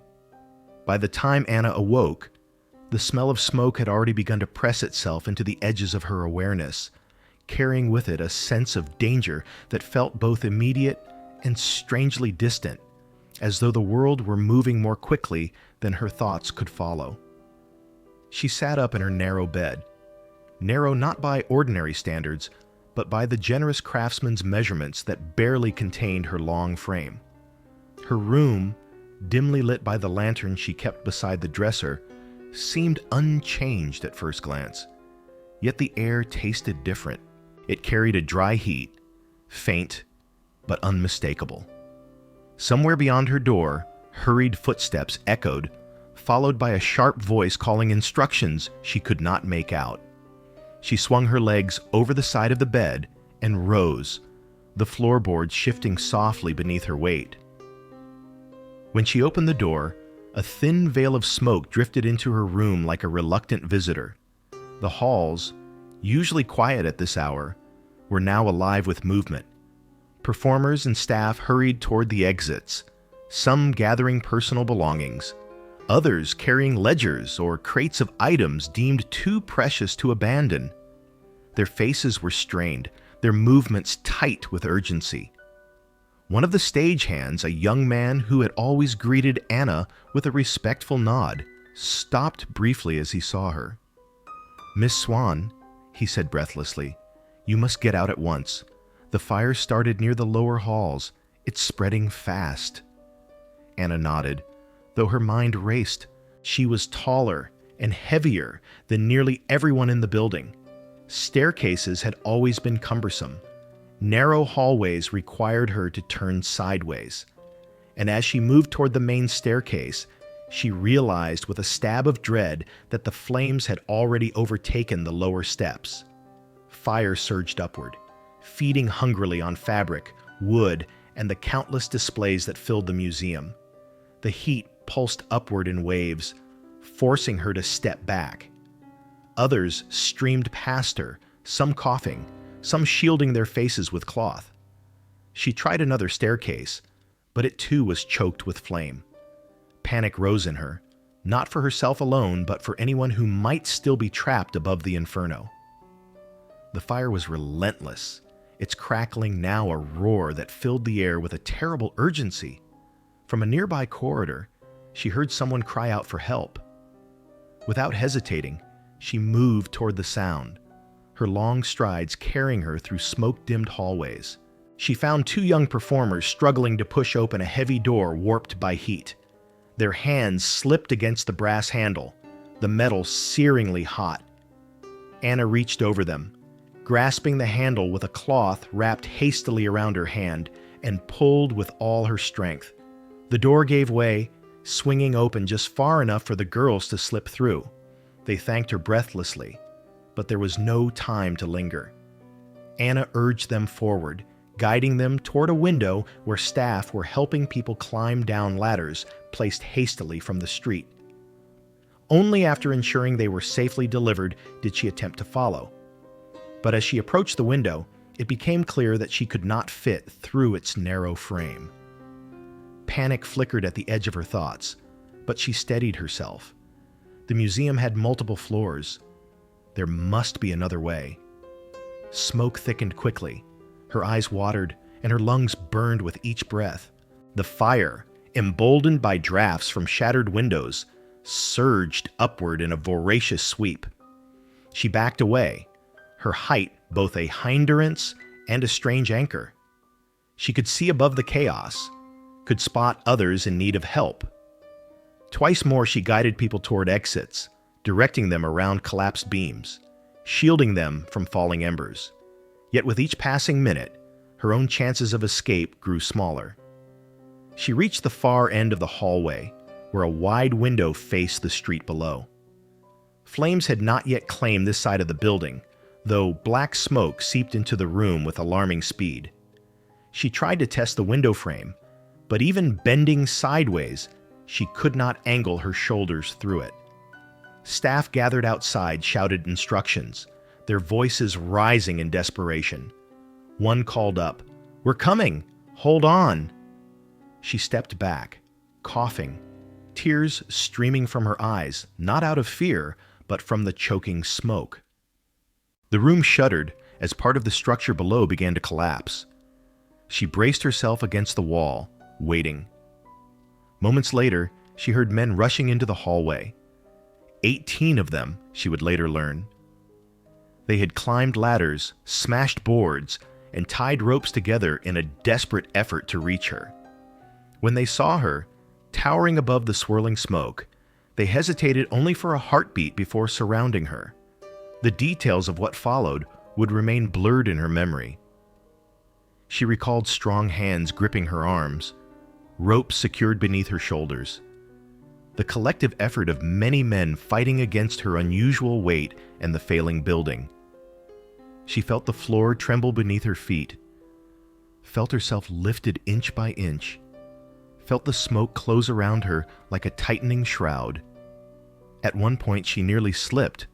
By the time Anna awoke, the smell of smoke had already begun to press itself into the edges of her awareness, carrying with it a sense of danger that felt both immediate and strangely distant, as though the world were moving more quickly than her thoughts could follow. She sat up in her narrow bed, narrow not by ordinary standards, but by the generous craftsman's measurements that barely contained her long frame. Her room, dimly lit by the lantern she kept beside the dresser, seemed unchanged at first glance. Yet the air tasted different. It carried a dry heat, faint but unmistakable. Somewhere beyond her door, hurried footsteps echoed, followed by a sharp voice calling instructions she could not make out. She swung her legs over the side of the bed and rose, the floorboards shifting softly beneath her weight. When she opened the door, a thin veil of smoke drifted into her room like a reluctant visitor. The halls, usually quiet at this hour, were now alive with movement. Performers and staff hurried toward the exits, some gathering personal belongings, others carrying ledgers or crates of items deemed too precious to abandon. Their faces were strained, their movements tight with urgency. One of the stagehands, a young man who had always greeted Anna with a respectful nod, stopped briefly as he saw her. "Miss Swan," he said breathlessly, "you must get out at once. The fire started near the lower halls. It's spreading fast." Anna nodded, though her mind raced. She was taller and heavier than nearly everyone in the building. Staircases had always been cumbersome. Narrow hallways required her to turn sideways. And as she moved toward the main staircase, she realized with a stab of dread that the flames had already overtaken the lower steps. Fire surged upward, feeding hungrily on fabric, wood, and the countless displays that filled the museum. The heat pulsed upward in waves, forcing her to step back. Others streamed past her, some coughing, some shielding their faces with cloth. She tried another staircase, but it too was choked with flame. Panic rose in her, not for herself alone, but for anyone who might still be trapped above the inferno. The fire was relentless, its crackling now a roar that filled the air with a terrible urgency. From a nearby corridor, she heard someone cry out for help. Without hesitating, she moved toward the sound, her long strides carrying her through smoke-dimmed hallways. She found two young performers struggling to push open a heavy door warped by heat. Their hands slipped against the brass handle, the metal searingly hot. Anna reached over them, grasping the handle with a cloth wrapped hastily around her hand, and pulled with all her strength. The door gave way, swinging open just far enough for the girls to slip through. They thanked her breathlessly, but there was no time to linger. Anna urged them forward, guiding them toward a window where staff were helping people climb down ladders placed hastily from the street. Only after ensuring they were safely delivered did she attempt to follow. But as she approached the window, it became clear that she could not fit through its narrow frame. Panic flickered at the edge of her thoughts, but she steadied herself. The museum had multiple floors. There must be another way. Smoke thickened quickly. Her eyes watered, and her lungs burned with each breath. The fire, emboldened by drafts from shattered windows, surged upward in a voracious sweep. She backed away, her height both a hindrance and a strange anchor. She could see above the chaos, could spot others in need of help. Twice more she guided people toward exits, directing them around collapsed beams, shielding them from falling embers. Yet with each passing minute, her own chances of escape grew smaller. She reached the far end of the hallway, where a wide window faced the street below. Flames had not yet claimed this side of the building, though black smoke seeped into the room with alarming speed. She tried to test the window frame, but even bending sideways, she could not angle her shoulders through it. Staff gathered outside shouted instructions, their voices rising in desperation. One called up, "We're coming! Hold on!" She stepped back, coughing, tears streaming from her eyes, not out of fear, but from the choking smoke. The room shuddered as part of the structure below began to collapse. She braced herself against the wall, waiting. Moments later, she heard men rushing into the hallway. 18 of them, she would later learn. They had climbed ladders, smashed boards, and tied ropes together in a desperate effort to reach her. When they saw her, towering above the swirling smoke, they hesitated only for a heartbeat before surrounding her. The details of what followed would remain blurred in her memory. She recalled strong hands gripping her arms, ropes secured beneath her shoulders. The collective effort of many men fighting against her unusual weight and the failing building. She felt the floor tremble beneath her feet, felt herself lifted inch by inch, felt the smoke close around her like a tightening shroud. At one point she nearly slipped,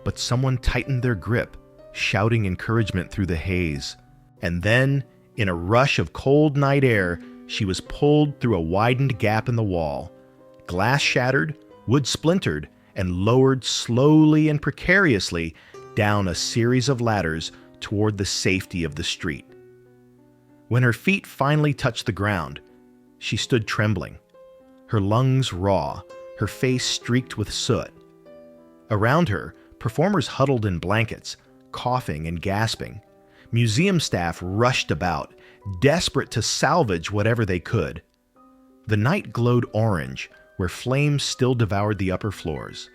but someone tightened their grip, shouting encouragement through the haze. And then, in a rush of cold night air, she was pulled through a widened gap in the wall. Glass shattered, wood splintered, and lowered slowly and precariously down a series of ladders toward the safety of the street. When her feet finally touched the ground, she stood trembling, her lungs raw, her face streaked with soot. Around her, performers huddled in blankets, coughing and gasping. Museum staff rushed about, desperate to salvage whatever they could. The night glowed orange, where flames still devoured the upper floors.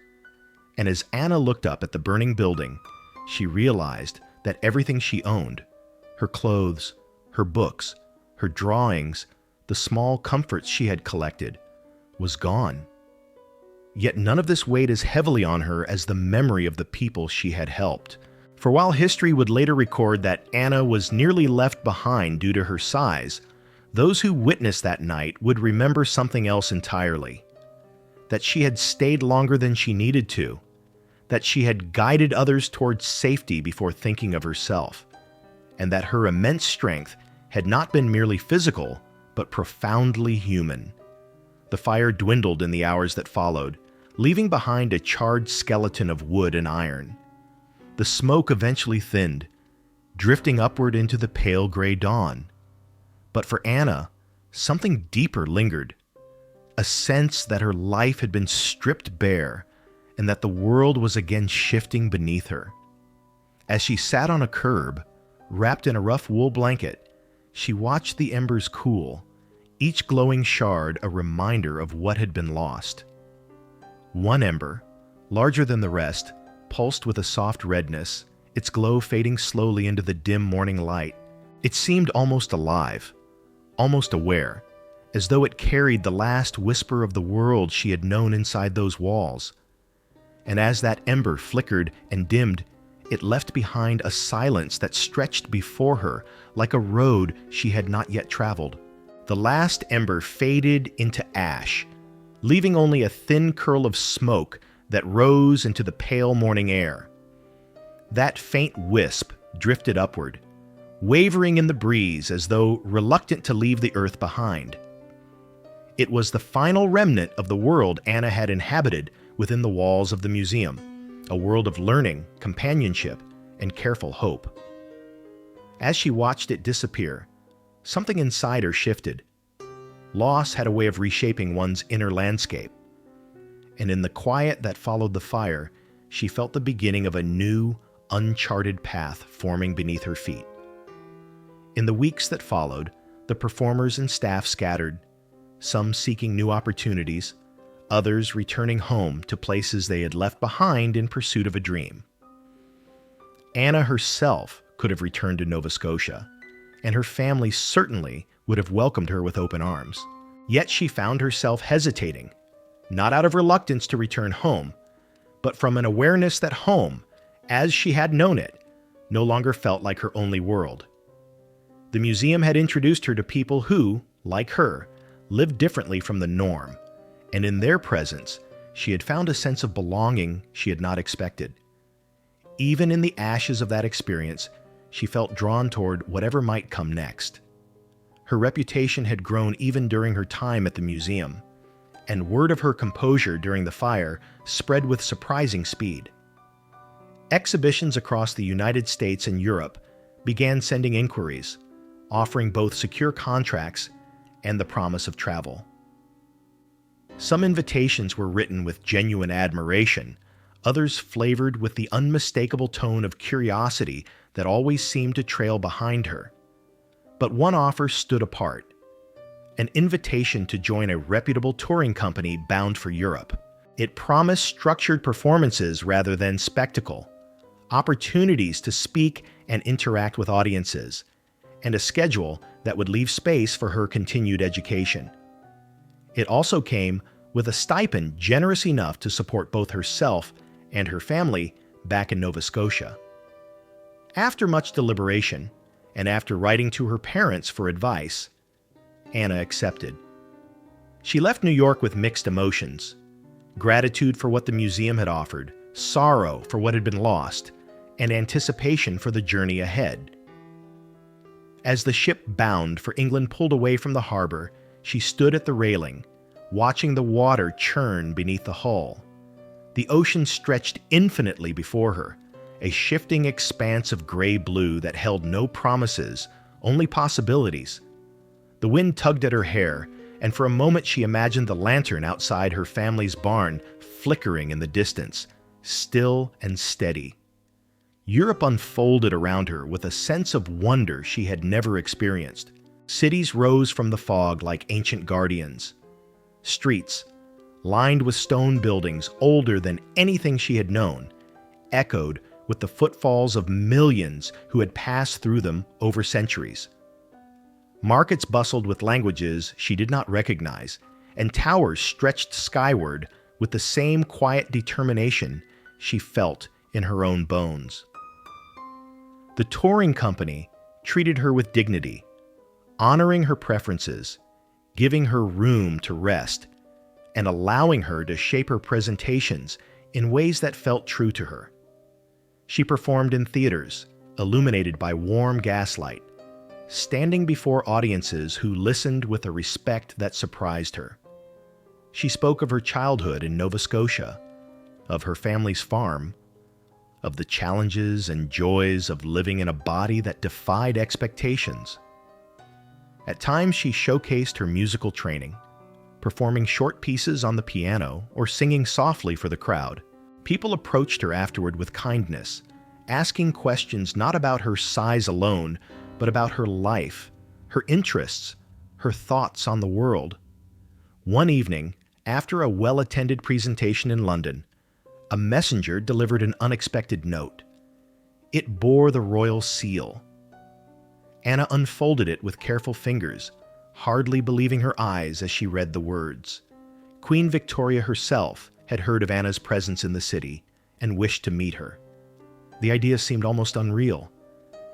And as Anna looked up at the burning building, she realized that everything she owned, her clothes, her books, her drawings, the small comforts she had collected, was gone. Yet none of this weighed as heavily on her as the memory of the people she had helped. For while history would later record that Anna was nearly left behind due to her size, those who witnessed that night would remember something else entirely. That she had stayed longer than she needed to, that she had guided others towards safety before thinking of herself, and that her immense strength had not been merely physical, but profoundly human. The fire dwindled in the hours that followed, leaving behind a charred skeleton of wood and iron. The smoke eventually thinned, drifting upward into the pale gray dawn. But for Anna, something deeper lingered, a sense that her life had been stripped bare and that the world was again shifting beneath her. As she sat on a curb, wrapped in a rough wool blanket, she watched the embers cool, each glowing shard a reminder of what had been lost. One ember, larger than the rest, pulsed with a soft redness, its glow fading slowly into the dim morning light. It seemed almost alive, almost aware, as though it carried the last whisper of the world she had known inside those walls. And as that ember flickered and dimmed, it left behind a silence that stretched before her like a road she had not yet traveled. The last ember faded into ash, leaving only a thin curl of smoke that rose into the pale morning air. That faint wisp drifted upward, wavering in the breeze as though reluctant to leave the earth behind. It was the final remnant of the world Anna had inhabited within the walls of the museum, a world of learning, companionship, and careful hope. As she watched it disappear, something inside her shifted. Loss had a way of reshaping one's inner landscape. and in the quiet that followed the fire, she felt the beginning of a new, uncharted path forming beneath her feet. In the weeks that followed, the performers and staff scattered, some seeking new opportunities, others returning home to places they had left behind in pursuit of a dream. Anna herself could have returned to Nova Scotia, and her family certainly would have welcomed her with open arms. Yet she found herself hesitating, not out of reluctance to return home, but from an awareness that home, as she had known it, no longer felt like her only world. The museum had introduced her to people who, like her, lived differently from the norm, and in their presence, she had found a sense of belonging she had not expected. Even in the ashes of that experience, she felt drawn toward whatever might come next. Her reputation had grown even during her time at the museum, and word of her composure during the fire spread with surprising speed. Exhibitions across the United States and Europe began sending inquiries, offering both secure contracts and the promise of travel. Some invitations were written with genuine admiration, others flavored with the unmistakable tone of curiosity that always seemed to trail behind her. But one offer stood apart: an invitation to join a reputable touring company bound for Europe. It promised structured performances rather than spectacle, opportunities to speak and interact with audiences, and a schedule that would leave space for her continued education. It also came with a stipend generous enough to support both herself and her family back in Nova Scotia. After much deliberation, and after writing to her parents for advice, Anna accepted. She left New York with mixed emotions: gratitude for what the museum had offered, sorrow for what had been lost, and anticipation for the journey ahead. As the ship bound for England pulled away from the harbor, she stood at the railing, watching the water churn beneath the hull. The ocean stretched infinitely before her, a shifting expanse of gray-blue that held no promises, only possibilities. The wind tugged at her hair, and for a moment she imagined the lantern outside her family's barn flickering in the distance, still and steady. Europe unfolded around her with a sense of wonder she had never experienced. Cities rose from the fog like ancient guardians. Streets, lined with stone buildings older than anything she had known, echoed with the footfalls of millions who had passed through them over centuries. Markets bustled with languages she did not recognize, and towers stretched skyward with the same quiet determination she felt in her own bones. The touring company treated her with dignity, honoring her preferences, giving her room to rest, and allowing her to shape her presentations in ways that felt true to her. She performed in theaters, illuminated by warm gaslight, standing before audiences who listened with a respect that surprised her. She spoke of her childhood in Nova Scotia, of her family's farm, of the challenges and joys of living in a body that defied expectations. At times she showcased her musical training, performing short pieces on the piano or singing softly for the crowd. People approached her afterward with kindness, asking questions not about her size alone, but about her life, her interests, her thoughts on the world. One evening, after a well-attended presentation in London, a messenger delivered an unexpected note. It bore the royal seal. Anna unfolded it with careful fingers, hardly believing her eyes as she read the words. Queen Victoria herself had heard of Anna's presence in the city and wished to meet her. The idea seemed almost unreal,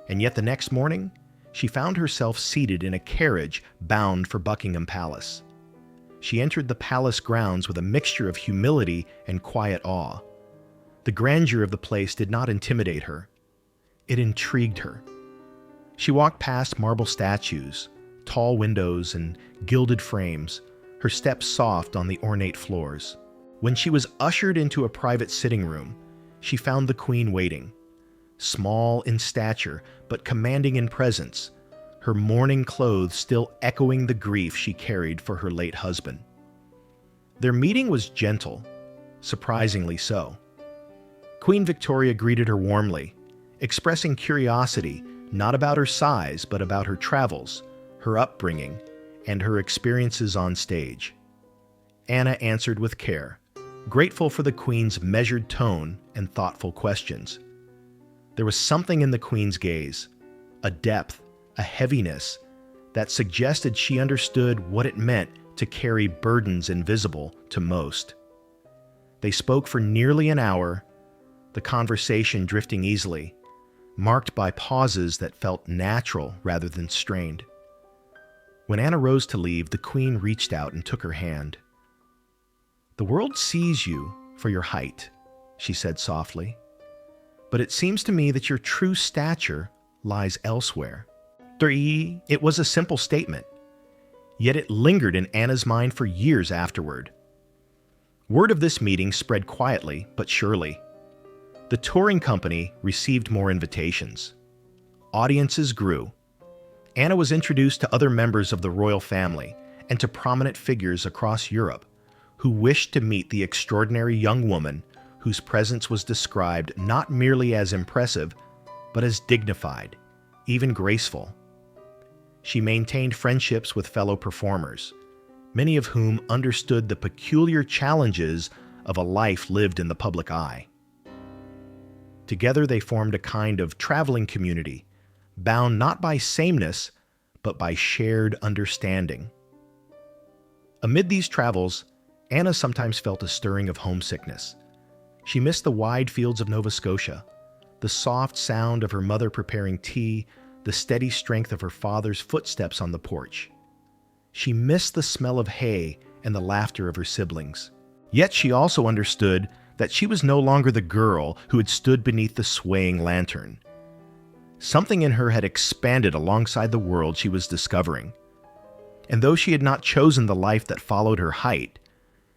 and yet the next morning, she found herself seated in a carriage bound for Buckingham Palace. She entered the palace grounds with a mixture of humility and quiet awe. The grandeur of the place did not intimidate her. It intrigued her. She walked past marble statues, tall windows, and gilded frames, her steps soft on the ornate floors. When she was ushered into a private sitting room, she found the Queen waiting. Small in stature, but commanding in presence, her mourning clothes still echoing the grief she carried for her late husband. Their meeting was gentle, surprisingly so. Queen Victoria greeted her warmly, expressing curiosity not about her size but about her travels, her upbringing, and her experiences on stage. Anna answered with care, grateful for the Queen's measured tone and thoughtful questions. There was something in the Queen's gaze, a depth, a heaviness, that suggested she understood what it meant to carry burdens invisible to most. They spoke for nearly an hour, the conversation drifting easily, marked by pauses that felt natural rather than strained. When Anna rose to leave, the Queen reached out and took her hand. "The world sees you for your height," she said softly, "but it seems to me that your true stature lies elsewhere." It was a simple statement, yet it lingered in Anna's mind for years afterward. Word of this meeting spread quietly but surely. The touring company received more invitations. Audiences grew. Anna was introduced to other members of the royal family and to prominent figures across Europe who wished to meet the extraordinary young woman whose presence was described not merely as impressive, but as dignified, even graceful. She maintained friendships with fellow performers, many of whom understood the peculiar challenges of a life lived in the public eye. Together they formed a kind of traveling community, bound not by sameness, but by shared understanding. Amid these travels, Anna sometimes felt a stirring of homesickness. She missed the wide fields of Nova Scotia, the soft sound of her mother preparing tea, the steady strength of her father's footsteps on the porch. She missed the smell of hay and the laughter of her siblings. Yet she also understood that she was no longer the girl who had stood beneath the swaying lantern. Something in her had expanded alongside the world she was discovering. And though she had not chosen the life that followed her height,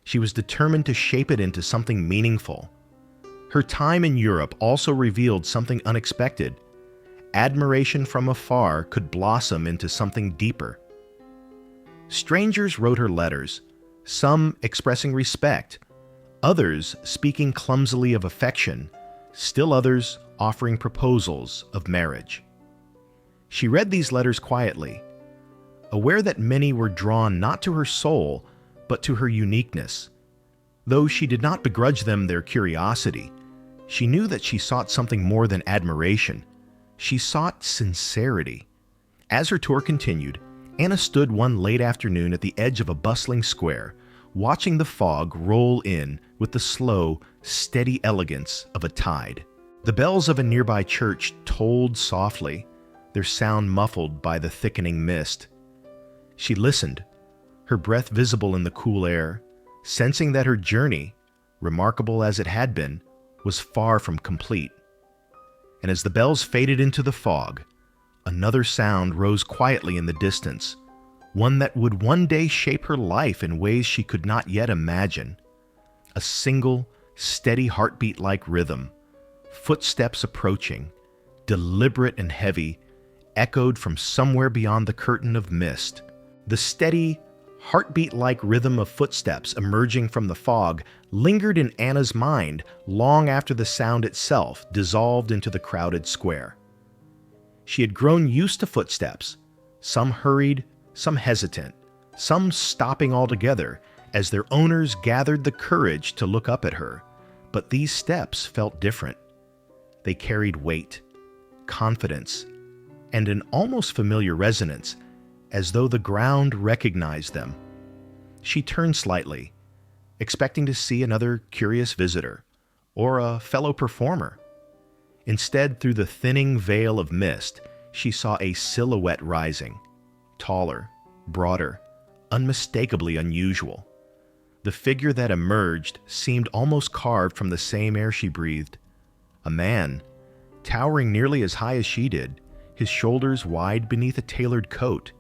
she was determined to shape it into something meaningful. Her time in Europe also revealed something unexpected. Admiration from afar could blossom into something deeper. Strangers wrote her letters, some expressing respect, others speaking clumsily of affection, still others offering proposals of marriage. She read these letters quietly, aware that many were drawn not to her soul, but to her uniqueness. Though she did not begrudge them their curiosity, she knew that she sought something more than admiration. She sought sincerity. As her tour continued, Anna stood one late afternoon at the edge of a bustling square, watching the fog roll in with the slow, steady elegance of a tide. The bells of a nearby church tolled softly, their sound muffled by the thickening mist. She listened, her breath visible in the cool air, sensing that her journey, remarkable as it had been, was far from complete. And as the bells faded into the fog, another sound rose quietly in the distance, one that would one day shape her life in ways she could not yet imagine. A single, steady heartbeat-like rhythm, footsteps approaching, deliberate and heavy, echoed from somewhere beyond the curtain of mist. The steady, heartbeat-like rhythm of footsteps emerging from the fog lingered in Anna's mind long after the sound itself dissolved into the crowded square. She had grown used to footsteps, some hurried, some hesitant, some stopping altogether as their owners gathered the courage to look up at her. But these steps felt different. They carried weight, confidence, and an almost familiar resonance, as though the ground recognized them. She turned slightly, expecting to see another curious visitor or a fellow performer. Instead, through the thinning veil of mist, she saw a silhouette rising, taller, broader, unmistakably unusual. The figure that emerged seemed almost carved from the same air she breathed. A man, towering nearly as high as she did, his shoulders wide beneath a tailored coat,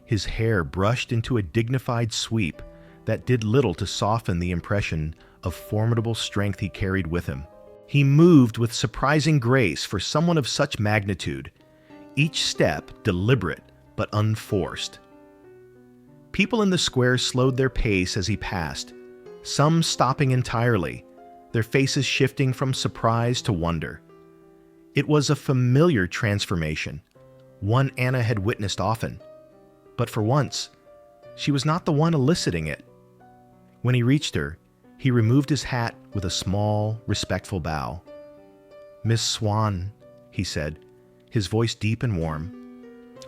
his hair brushed into a dignified sweep that did little to soften the impression of formidable strength he carried with him. He moved with surprising grace for someone of such magnitude, each step deliberate but unforced. People in the square slowed their pace as he passed, some stopping entirely, their faces shifting from surprise to wonder. It was a familiar transformation, one Anna had witnessed often. But for once, she was not the one eliciting it. When he reached her, he removed his hat with a small, respectful bow. "Miss Swan," he said, his voice deep and warm,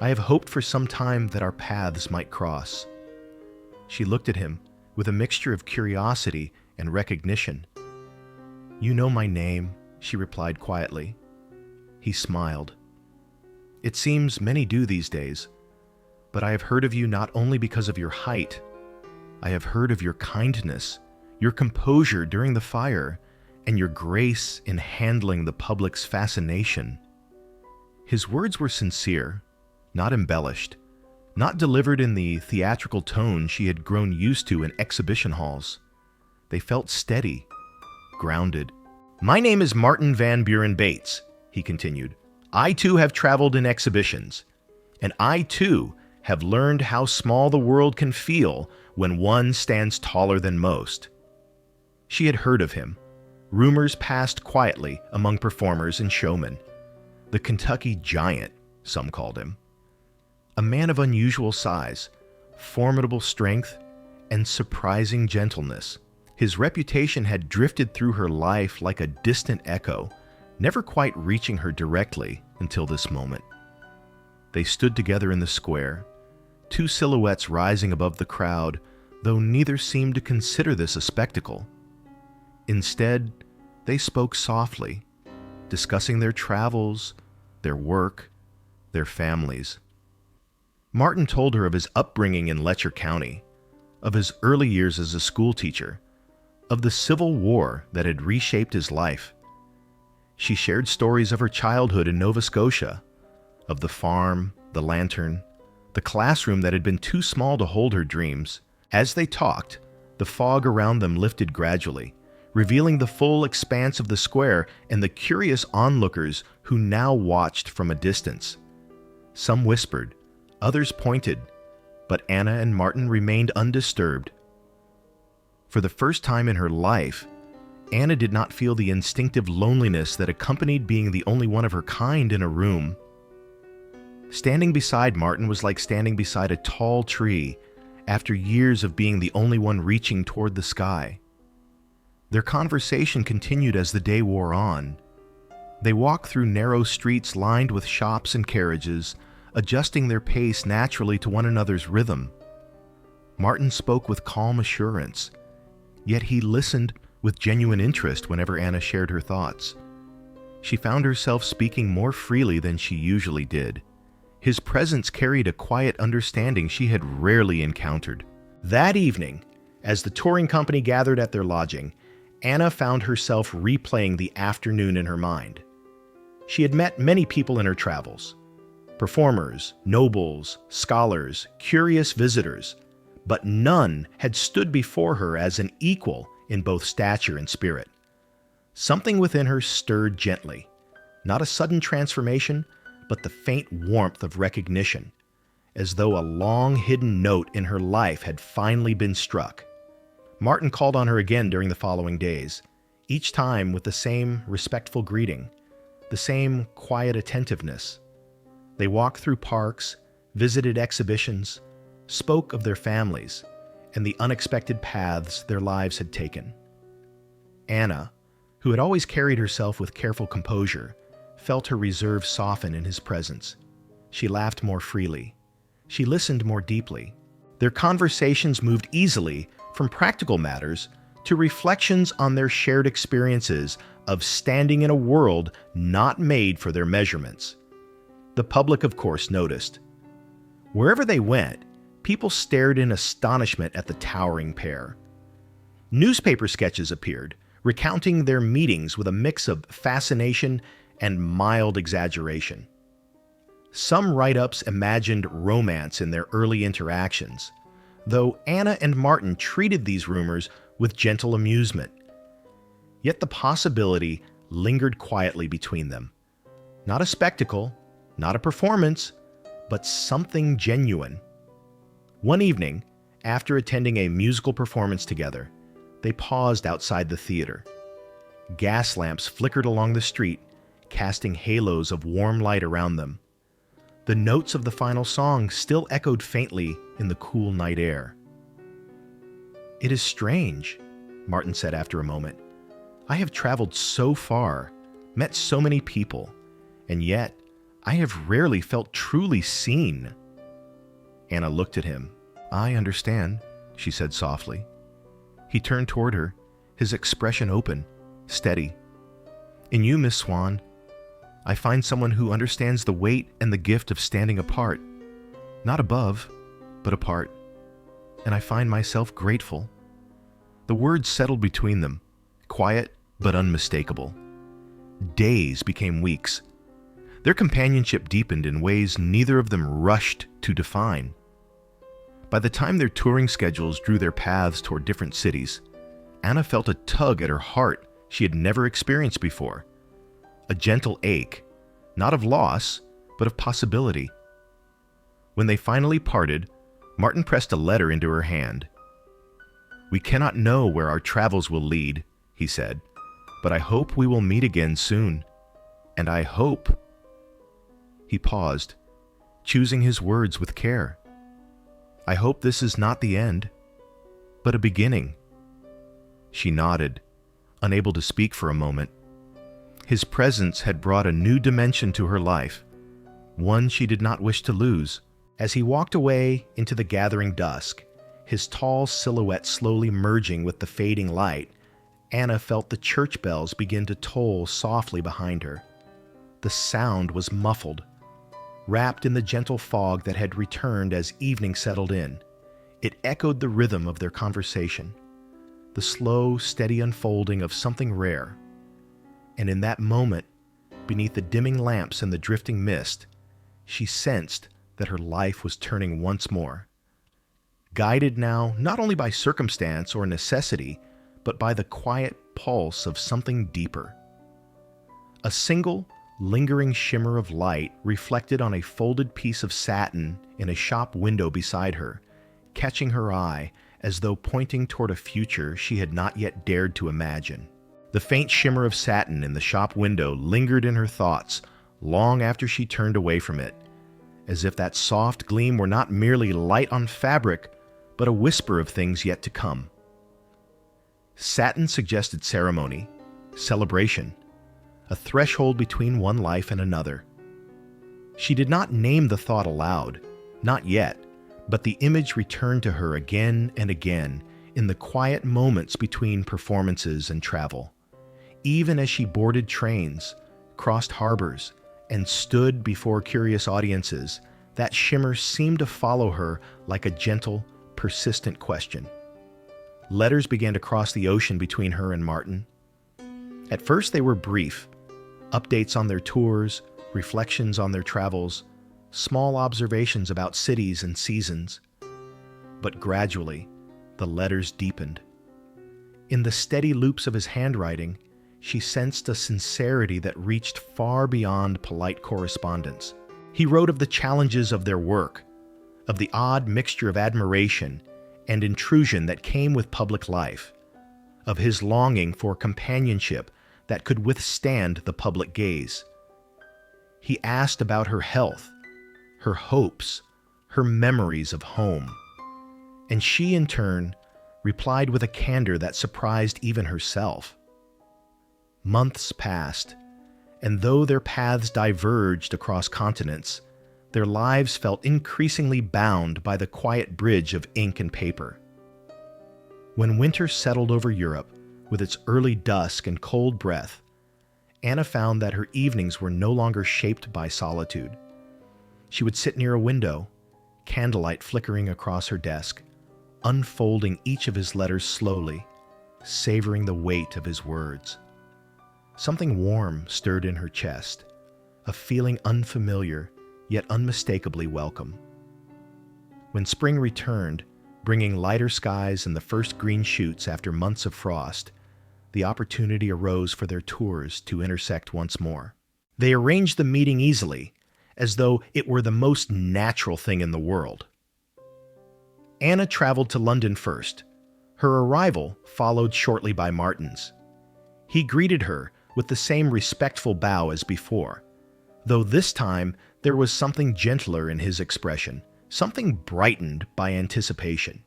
"I have hoped for some time that our paths might cross." She looked at him with a mixture of curiosity and recognition. "You know my name," she replied quietly. He smiled. "It seems many do these days, but I have heard of you not only because of your height. I have heard of your kindness, your composure during the fire, and your grace in handling the public's fascination." His words were sincere, not embellished, not delivered in the theatrical tone she had grown used to in exhibition halls. They felt steady, grounded. "My name is Martin Van Buren Bates," he continued. "I too have traveled in exhibitions, and I too have learned how small the world can feel when one stands taller than most." She had heard of him. Rumors passed quietly among performers and showmen. The Kentucky Giant, some called him. A man of unusual size, formidable strength, and surprising gentleness. His reputation had drifted through her life like a distant echo, never quite reaching her directly until this moment. They stood together in the square, two silhouettes rising above the crowd, though neither seemed to consider this a spectacle. Instead, they spoke softly, discussing their travels, their work, their families. Martin told her of his upbringing in Letcher County, of his early years as a schoolteacher, of the Civil War that had reshaped his life. She shared stories of her childhood in Nova Scotia, of the farm, the lantern, the classroom that had been too small to hold her dreams. As they talked, the fog around them lifted gradually, revealing the full expanse of the square and the curious onlookers who now watched from a distance. Some whispered, others pointed, but Anna and Martin remained undisturbed. For the first time in her life, Anna did not feel the instinctive loneliness that accompanied being the only one of her kind in a room. Standing beside Martin was like standing beside a tall tree after years of being the only one reaching toward the sky. Their conversation continued as the day wore on. They walked through narrow streets lined with shops and carriages, adjusting their pace naturally to one another's rhythm. Martin spoke with calm assurance, yet he listened with genuine interest whenever Anna shared her thoughts. She found herself speaking more freely than she usually did. His presence carried a quiet understanding she had rarely encountered. That evening, as the touring company gathered at their lodging, Anna found herself replaying the afternoon in her mind. She had met many people in her travels. Performers, nobles, scholars, curious visitors, but none had stood before her as an equal in both stature and spirit. Something within her stirred gently, not a sudden transformation, but the faint warmth of recognition, as though a long-hidden note in her life had finally been struck. Martin called on her again during the following days, each time with the same respectful greeting, the same quiet attentiveness. They walked through parks, visited exhibitions, spoke of their families, and the unexpected paths their lives had taken. Anna, who had always carried herself with careful composure, felt her reserve soften in his presence. She laughed more freely. She listened more deeply. Their conversations moved easily from practical matters to reflections on their shared experiences of standing in a world not made for their measurements. The public, of course, noticed. Wherever they went, people stared in astonishment at the towering pair. Newspaper sketches appeared, recounting their meetings with a mix of fascination and mild exaggeration. Some write-ups imagined romance in their early interactions, though Anna and Martin treated these rumors with gentle amusement. Yet the possibility lingered quietly between them. Not a spectacle, not a performance, but something genuine. One evening, after attending a musical performance together, they paused outside the theater. Gas lamps flickered along the street, casting halos of warm light around them. The notes of the final song still echoed faintly in the cool night air. "It is strange," Martin said after a moment. "I have traveled so far, met so many people, and yet I have rarely felt truly seen." Anna looked at him. "I understand," she said softly. He turned toward her, his expression open, steady. "In you, Miss Swan, I find someone who understands the weight and the gift of standing apart. Not above, but apart. And I find myself grateful." The words settled between them, quiet but unmistakable. Days became weeks. Their companionship deepened in ways neither of them rushed to define. By the time their touring schedules drew their paths toward different cities, Anna felt a tug at her heart she had never experienced before. A gentle ache, not of loss, but of possibility. When they finally parted, Martin pressed a letter into her hand. "We cannot know where our travels will lead," he said, "but I hope we will meet again soon. And I hope—" He paused, choosing his words with care. "I hope this is not the end, but a beginning." She nodded, unable to speak for a moment. His presence had brought a new dimension to her life, one she did not wish to lose. As he walked away into the gathering dusk, his tall silhouette slowly merging with the fading light, Anna felt the church bells begin to toll softly behind her. The sound was muffled, wrapped in the gentle fog that had returned as evening settled in. It echoed the rhythm of their conversation, the slow, steady unfolding of something rare. And in that moment, beneath the dimming lamps and the drifting mist, she sensed that her life was turning once more. Guided now not only by circumstance or necessity, but by the quiet pulse of something deeper. A single, lingering shimmer of light reflected on a folded piece of satin in a shop window beside her, catching her eye as though pointing toward a future she had not yet dared to imagine. The faint shimmer of satin in the shop window lingered in her thoughts long after she turned away from it, as if that soft gleam were not merely light on fabric, but a whisper of things yet to come. Satin suggested ceremony, celebration, a threshold between one life and another. She did not name the thought aloud, not yet, but the image returned to her again and again in the quiet moments between performances and travel. Even as she boarded trains, crossed harbors, and stood before curious audiences, that shimmer seemed to follow her like a gentle, persistent question. Letters began to cross the ocean between her and Martin. At first they were brief, updates on their tours, reflections on their travels, small observations about cities and seasons. But gradually, the letters deepened. In the steady loops of his handwriting, she sensed a sincerity that reached far beyond polite correspondence. He wrote of the challenges of their work, of the odd mixture of admiration and intrusion that came with public life, of his longing for companionship that could withstand the public gaze. He asked about her health, her hopes, her memories of home. And she, in turn, replied with a candor that surprised even herself. Months passed, and though their paths diverged across continents, their lives felt increasingly bound by the quiet bridge of ink and paper. When winter settled over Europe, with its early dusk and cold breath, Anna found that her evenings were no longer shaped by solitude. She would sit near a window, candlelight flickering across her desk, unfolding each of his letters slowly, savoring the weight of his words. Something warm stirred in her chest, a feeling unfamiliar, yet unmistakably welcome. When spring returned, bringing lighter skies and the first green shoots after months of frost, the opportunity arose for their tours to intersect once more. They arranged the meeting easily, as though it were the most natural thing in the world. Anna traveled to London first. Her arrival followed shortly by Martin's. He greeted her with the same respectful bow as before, though this time there was something gentler in his expression, something brightened by anticipation.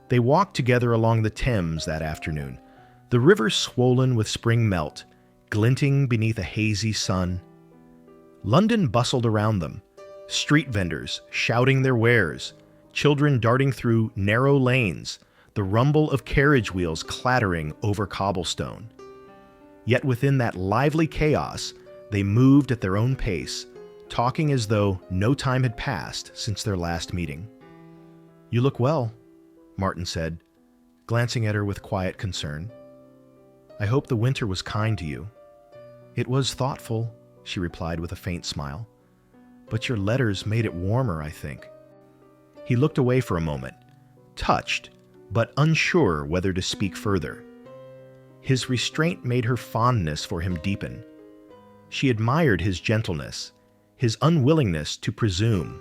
They walked together along the Thames that afternoon, the river swollen with spring melt, glinting beneath a hazy sun. London bustled around them, street vendors shouting their wares, children darting through narrow lanes, the rumble of carriage wheels clattering over cobblestone. Yet within that lively chaos, they moved at their own pace, talking as though no time had passed since their last meeting. "You look well," Martin said, glancing at her with quiet concern. "I hope the winter was kind to you." "It was thoughtful," she replied with a faint smile. "But your letters made it warmer, I think." He looked away for a moment, touched, but unsure whether to speak further. His restraint made her fondness for him deepen. She admired his gentleness, his unwillingness to presume,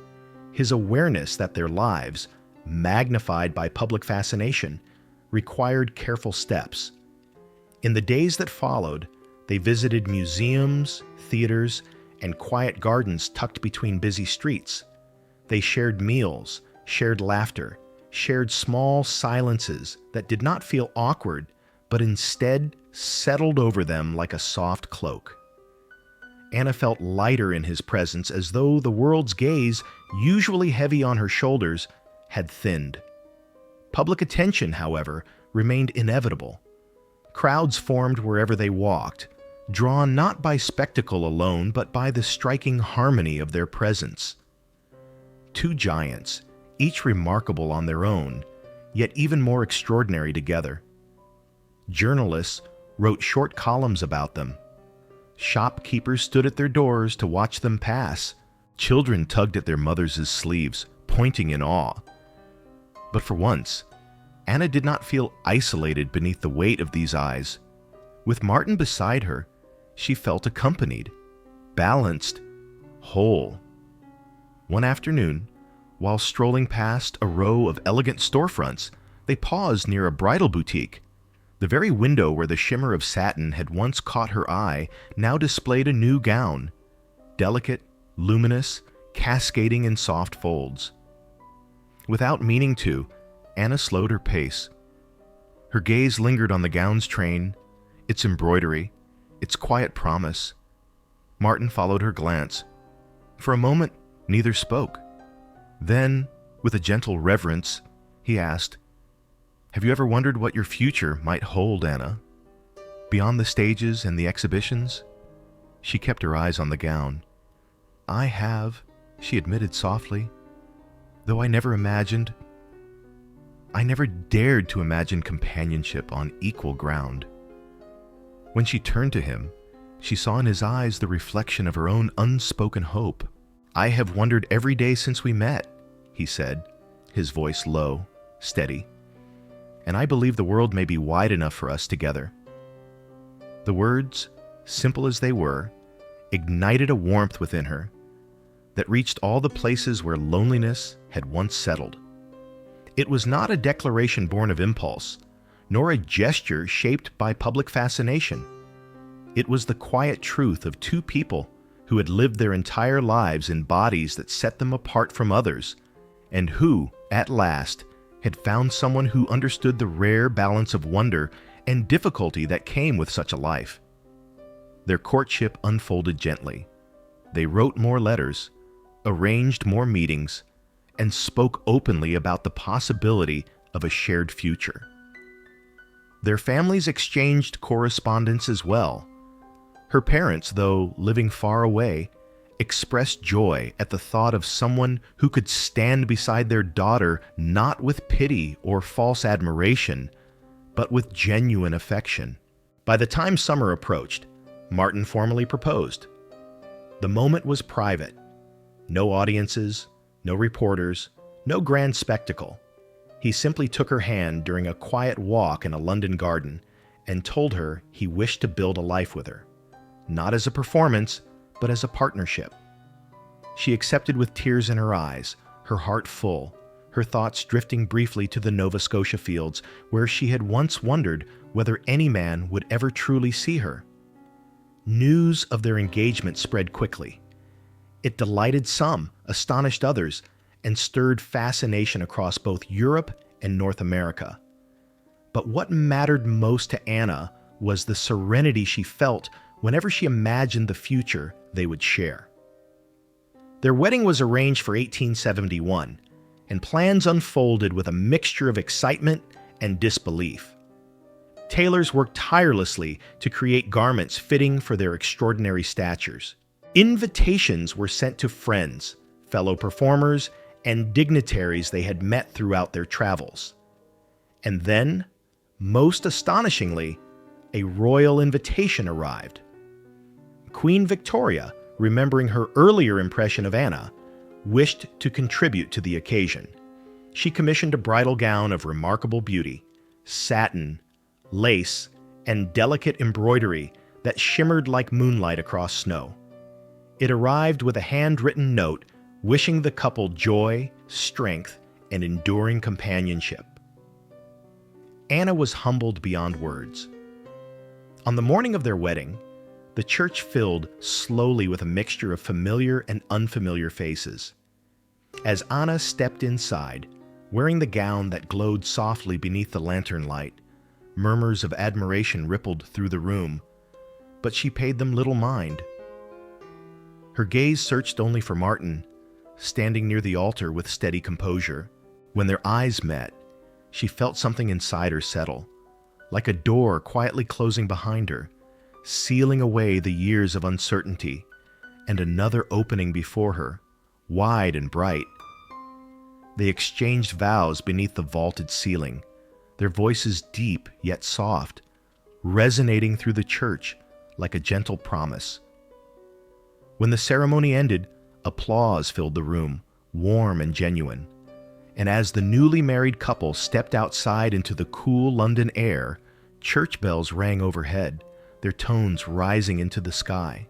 his awareness that their lives, magnified by public fascination, required careful steps. In the days that followed, they visited museums, theaters, and quiet gardens tucked between busy streets. They shared meals, shared laughter, shared small silences that did not feel awkward, but instead settled over them like a soft cloak. Anna felt lighter in his presence, as though the world's gaze, usually heavy on her shoulders, had thinned. Public attention, however, remained inevitable. Crowds formed wherever they walked, drawn not by spectacle alone, but by the striking harmony of their presence. Two giants, each remarkable on their own, yet even more extraordinary together. Journalists wrote short columns about them. Shopkeepers stood at their doors to watch them pass. Children tugged at their mothers' sleeves, pointing in awe. But for once, Anna did not feel isolated beneath the weight of these eyes. With Martin beside her, she felt accompanied, balanced, whole. One afternoon, while strolling past a row of elegant storefronts, they paused near a bridal boutique. The very window where the shimmer of satin had once caught her eye now displayed a new gown, delicate, luminous, cascading in soft folds. Without meaning to, Anna slowed her pace. Her gaze lingered on the gown's train, its embroidery, its quiet promise. Martin followed her glance. For a moment, neither spoke. Then, with a gentle reverence, he asked, "Have you ever wondered what your future might hold, Anna? Beyond the stages and the exhibitions?" She kept her eyes on the gown. "I have," she admitted softly, "though I never dared to imagine companionship on equal ground." When she turned to him, she saw in his eyes the reflection of her own unspoken hope. "I have wondered every day since we met," he said, his voice low, steady. "And I believe the world may be wide enough for us together." The words, simple as they were, ignited a warmth within her that reached all the places where loneliness had once settled. It was not a declaration born of impulse, nor a gesture shaped by public fascination. It was the quiet truth of two people who had lived their entire lives in bodies that set them apart from others, and who, at last, had found someone who understood the rare balance of wonder and difficulty that came with such a life. Their courtship unfolded gently. They wrote more letters, arranged more meetings, and spoke openly about the possibility of a shared future. Their families exchanged correspondence as well. Her parents, though living far away, expressed joy at the thought of someone who could stand beside their daughter not with pity or false admiration, but with genuine affection. By the time summer approached, Martin formally proposed. The moment was private. No audiences, no reporters, no grand spectacle. He simply took her hand during a quiet walk in a London garden and told her he wished to build a life with her, not as a performance, but as a partnership. She accepted with tears in her eyes, her heart full, her thoughts drifting briefly to the Nova Scotia fields where she had once wondered whether any man would ever truly see her. News of their engagement spread quickly. It delighted some, astonished others, and stirred fascination across both Europe and North America. But what mattered most to Anna was the serenity she felt whenever she imagined the future they would share. Their wedding was arranged for 1871, and plans unfolded with a mixture of excitement and disbelief. Tailors worked tirelessly to create garments fitting for their extraordinary statures. Invitations were sent to friends, fellow performers, and dignitaries they had met throughout their travels. And then, most astonishingly, a royal invitation arrived. Queen Victoria, remembering her earlier impression of Anna, wished to contribute to the occasion. She commissioned a bridal gown of remarkable beauty, satin, lace, and delicate embroidery that shimmered like moonlight across snow. It arrived with a handwritten note wishing the couple joy, strength, and enduring companionship. Anna was humbled beyond words. On the morning of their wedding, the church filled slowly with a mixture of familiar and unfamiliar faces. As Anna stepped inside, wearing the gown that glowed softly beneath the lantern light, murmurs of admiration rippled through the room, but she paid them little mind. Her gaze searched only for Martin, standing near the altar with steady composure. When their eyes met, she felt something inside her settle, like a door quietly closing behind her, sealing away the years of uncertainty, and another opening before her, wide and bright. They exchanged vows beneath the vaulted ceiling, their voices deep yet soft, resonating through the church like a gentle promise. When the ceremony ended, applause filled the room, warm and genuine. And as the newly married couple stepped outside into the cool London air, church bells rang overhead, their tones rising into the sky.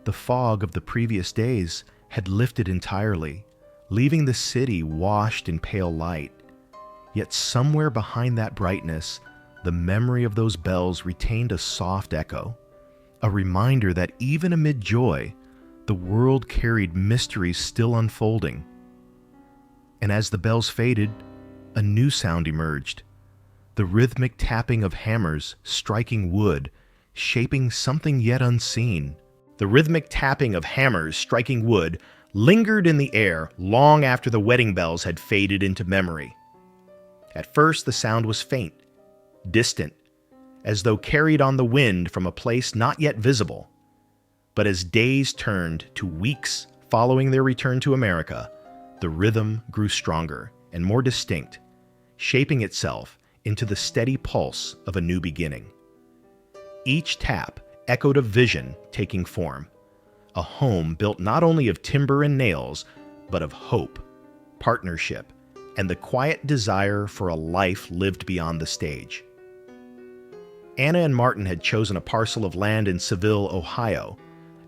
The fog of the previous days had lifted entirely, leaving the city washed in pale light. Yet somewhere behind that brightness, the memory of those bells retained a soft echo, a reminder that even amid joy, the world carried mysteries still unfolding. And as the bells faded, a new sound emerged, the rhythmic tapping of hammers striking wood, shaping something yet unseen. The rhythmic tapping of hammers striking wood lingered in the air long after the wedding bells had faded into memory. At first, the sound was faint, distant, as though carried on the wind from a place not yet visible. But as days turned to weeks following their return to America, the rhythm grew stronger and more distinct, shaping itself into the steady pulse of a new beginning. Each tap echoed a vision taking form, a home built not only of timber and nails, but of hope, partnership, and the quiet desire for a life lived beyond the stage. Anna and Martin had chosen a parcel of land in Seville, Ohio,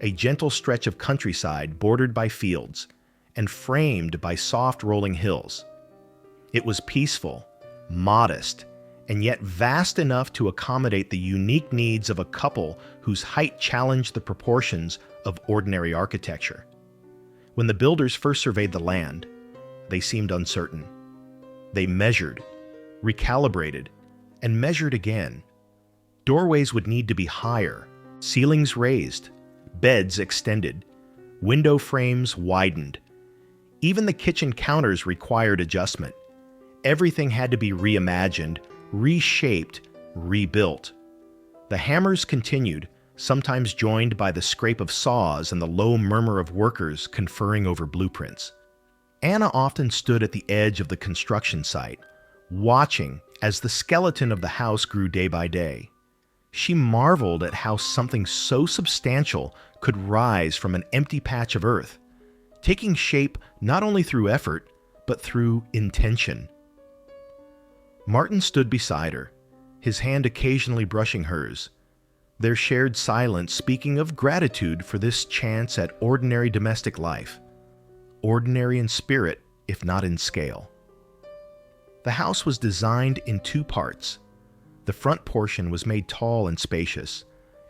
a gentle stretch of countryside bordered by fields and framed by soft rolling hills. It was peaceful, modest, and yet vast enough to accommodate the unique needs of a couple whose height challenged the proportions of ordinary architecture. When the builders first surveyed the land, they seemed uncertain. They measured, recalibrated, and measured again. Doorways would need to be higher, ceilings raised, beds extended, window frames widened. Even the kitchen counters required adjustment. Everything had to be reimagined, reshaped, rebuilt. The hammers continued, sometimes joined by the scrape of saws and the low murmur of workers conferring over blueprints. Anna often stood at the edge of the construction site, watching as the skeleton of the house grew day by day. She marveled at how something so substantial could rise from an empty patch of earth, taking shape not only through effort, but through intention. Martin stood beside her, his hand occasionally brushing hers, their shared silence speaking of gratitude for this chance at ordinary domestic life, ordinary in spirit if not in scale. The house was designed in two parts. The front portion was made tall and spacious,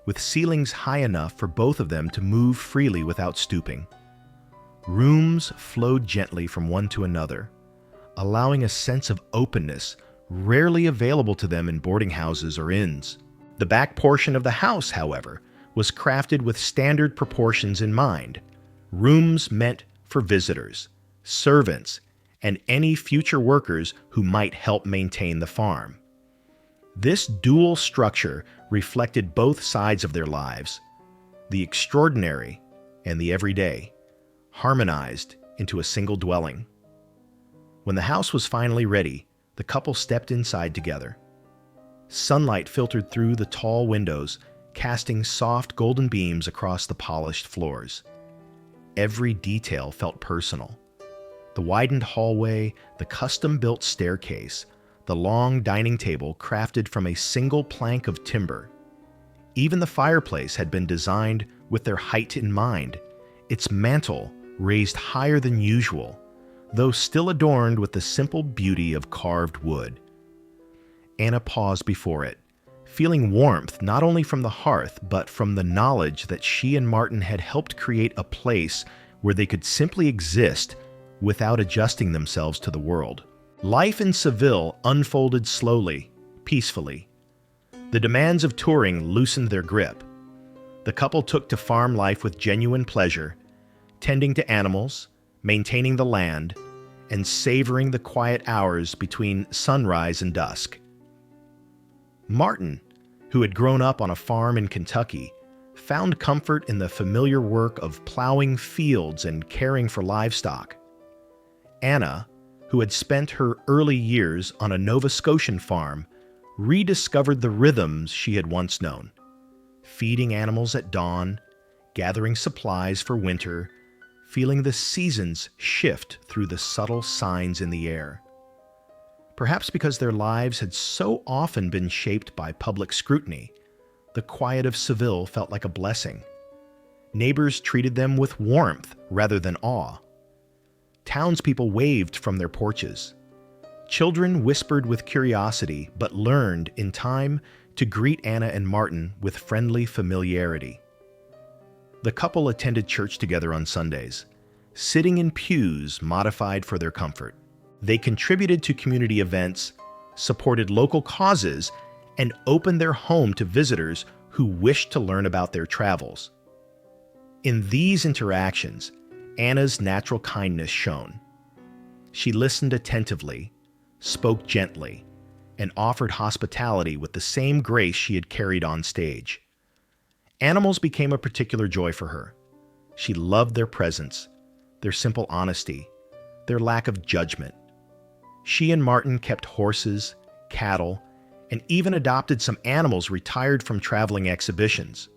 with ceilings high enough for both of them to move freely without stooping. Rooms flowed gently from one to another, allowing a sense of openness rarely available to them in boarding houses or inns. The back portion of the house, however, was crafted with standard proportions in mind. Rooms meant for visitors, servants, and any future workers who might help maintain the farm. This dual structure reflected both sides of their lives, the extraordinary and the everyday, harmonized into a single dwelling. When the house was finally ready, the couple stepped inside together. Sunlight filtered through the tall windows, casting soft golden beams across the polished floors. Every detail felt personal. The widened hallway, the custom-built staircase, the long dining table crafted from a single plank of timber. Even the fireplace had been designed with their height in mind, its mantel raised higher than usual, though still adorned with the simple beauty of carved wood. Anna paused before it, feeling warmth not only from the hearth, but from the knowledge that she and Martin had helped create a place where they could simply exist without adjusting themselves to the world. Life in Seville unfolded slowly, peacefully. The demands of touring loosened their grip. The couple took to farm life with genuine pleasure, tending to animals, maintaining the land, and savoring the quiet hours between sunrise and dusk. Martin, who had grown up on a farm in Kentucky, found comfort in the familiar work of plowing fields and caring for livestock. Anna, who had spent her early years on a Nova Scotian farm, rediscovered the rhythms she had once known: feeding animals at dawn, gathering supplies for winter, feeling the seasons shift through the subtle signs in the air. Perhaps because their lives had so often been shaped by public scrutiny, the quiet of Seville felt like a blessing. Neighbors treated them with warmth rather than awe. Townspeople waved from their porches. Children whispered with curiosity, but learned in time to greet Anna and Martin with friendly familiarity. The couple attended church together on Sundays, sitting in pews modified for their comfort. They contributed to community events, supported local causes, and opened their home to visitors who wished to learn about their travels. In these interactions, Anna's natural kindness shone. She listened attentively, spoke gently, and offered hospitality with the same grace she had carried on stage. Animals became a particular joy for her. She loved their presence, their simple honesty, their lack of judgment. She and Martin kept horses, cattle, and even adopted some animals retired from traveling exhibitions.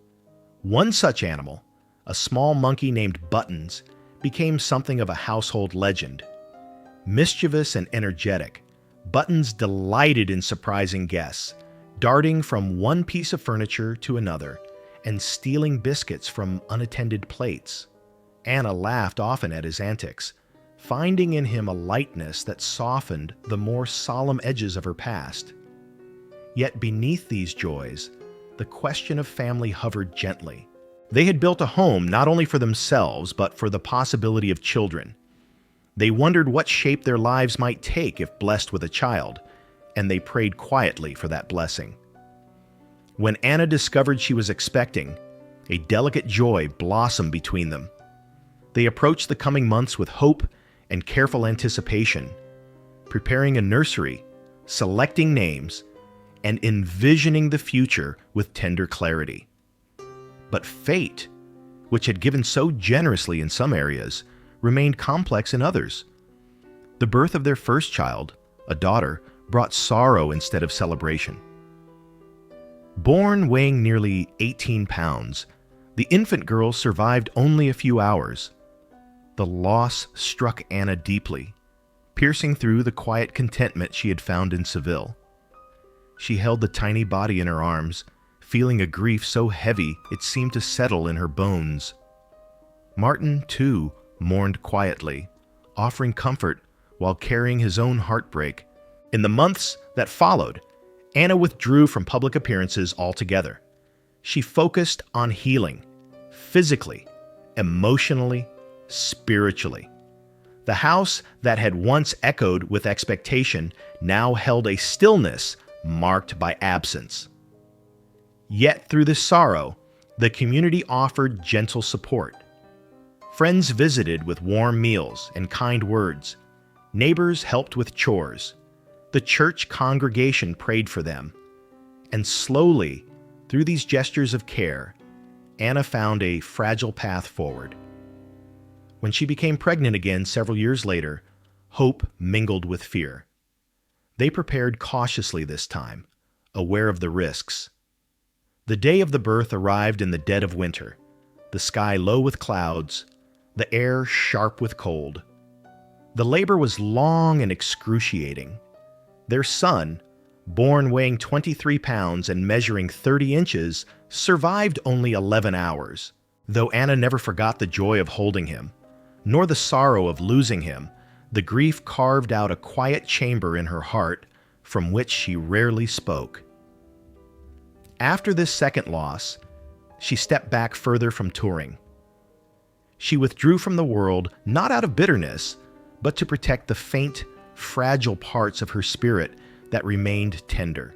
One such animal, a small monkey named Buttons, became something of a household legend. Mischievous and energetic, Buttons delighted in surprising guests, darting from one piece of furniture to another and stealing biscuits from unattended plates. Anna laughed often at his antics, finding in him a lightness that softened the more solemn edges of her past. Yet beneath these joys, the question of family hovered gently. They had built a home not only for themselves, but for the possibility of children. They wondered what shape their lives might take if blessed with a child, and they prayed quietly for that blessing. When Anna discovered she was expecting, a delicate joy blossomed between them. They approached the coming months with hope and careful anticipation, preparing a nursery, selecting names, and envisioning the future with tender clarity. But fate, which had given so generously in some areas, remained complex in others. The birth of their first child, a daughter, brought sorrow instead of celebration. Born weighing nearly 18 pounds, the infant girl survived only a few hours. The loss struck Anna deeply, piercing through the quiet contentment she had found in Seville. She held the tiny body in her arms, feeling a grief so heavy it seemed to settle in her bones. Martin, too, mourned quietly, offering comfort while carrying his own heartbreak. In the months that followed, Anna withdrew from public appearances altogether. She focused on healing, physically, emotionally, spiritually. The house that had once echoed with expectation now held a stillness marked by absence. Yet through this sorrow, the community offered gentle support. Friends visited with warm meals and kind words. Neighbors helped with chores. The church congregation prayed for them. And slowly, through these gestures of care, Anna found a fragile path forward. When she became pregnant again several years later, hope mingled with fear. They prepared cautiously this time, aware of the risks. The day of the birth arrived in the dead of winter, the sky low with clouds, the air sharp with cold. The labor was long and excruciating. Their son, born weighing 23 pounds and measuring 30 inches, survived only 11 hours, though Anna never forgot the joy of holding him, nor the sorrow of losing him. The grief carved out a quiet chamber in her heart from which she rarely spoke. After this second loss, she stepped back further from touring. She withdrew from the world not out of bitterness, but to protect the faint, fragile parts of her spirit that remained tender.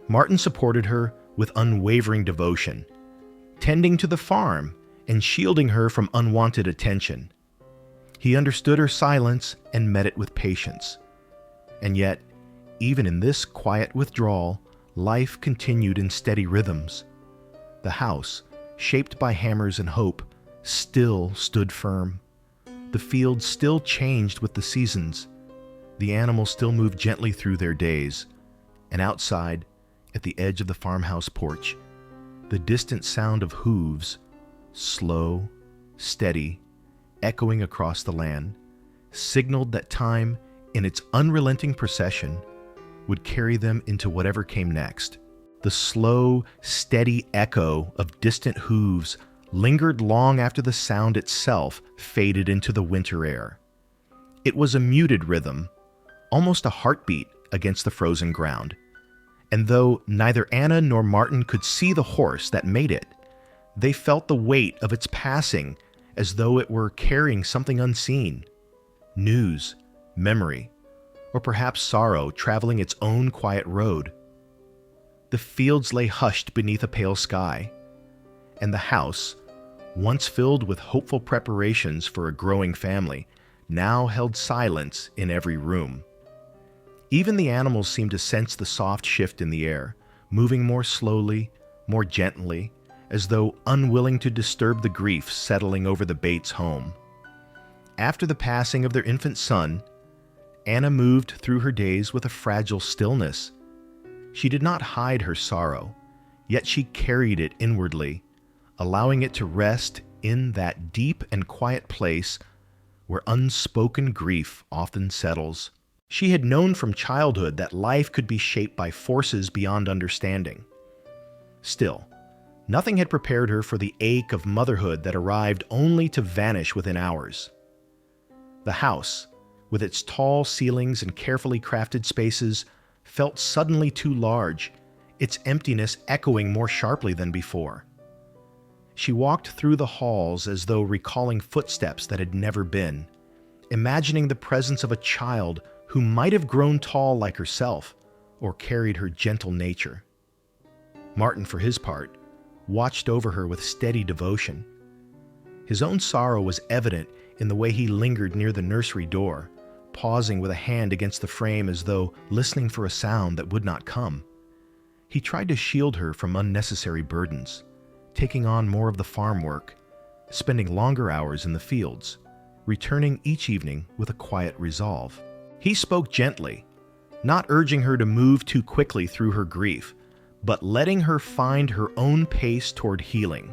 Martin supported her with unwavering devotion, tending to the farm and shielding her from unwanted attention. He understood her silence and met it with patience. And yet, even in this quiet withdrawal, life continued in steady rhythms. The house, shaped by hammers and hope, still stood firm. The fields still changed with the seasons. The animals still moved gently through their days. And outside, at the edge of the farmhouse porch, the distant sound of hooves, slow, steady, echoing across the land, signaled that time, in its unrelenting procession, would carry them into whatever came next. The slow, steady echo of distant hooves lingered long after the sound itself faded into the winter air. It was a muted rhythm, almost a heartbeat against the frozen ground. And though neither Anna nor Martin could see the horse that made it, they felt the weight of its passing as though it were carrying something unseen. News, memory, or perhaps sorrow traveling its own quiet road. The fields lay hushed beneath a pale sky, and the house, once filled with hopeful preparations for a growing family, now held silence in every room. Even the animals seemed to sense the soft shift in the air, moving more slowly, more gently, as though unwilling to disturb the grief settling over the Bates home. After the passing of their infant son, Anna moved through her days with a fragile stillness. She did not hide her sorrow, yet she carried it inwardly, allowing it to rest in that deep and quiet place where unspoken grief often settles. She had known from childhood that life could be shaped by forces beyond understanding. Still, nothing had prepared her for the ache of motherhood that arrived only to vanish within hours. The house, with its tall ceilings and carefully crafted spaces, felt suddenly too large, its emptiness echoing more sharply than before. She walked through the halls as though recalling footsteps that had never been, imagining the presence of a child who might have grown tall like herself or carried her gentle nature. Martin, for his part, watched over her with steady devotion. His own sorrow was evident in the way he lingered near the nursery door, pausing with a hand against the frame as though listening for a sound that would not come. He tried to shield her from unnecessary burdens, taking on more of the farm work, spending longer hours in the fields, returning each evening with a quiet resolve. He spoke gently, not urging her to move too quickly through her grief, but letting her find her own pace toward healing.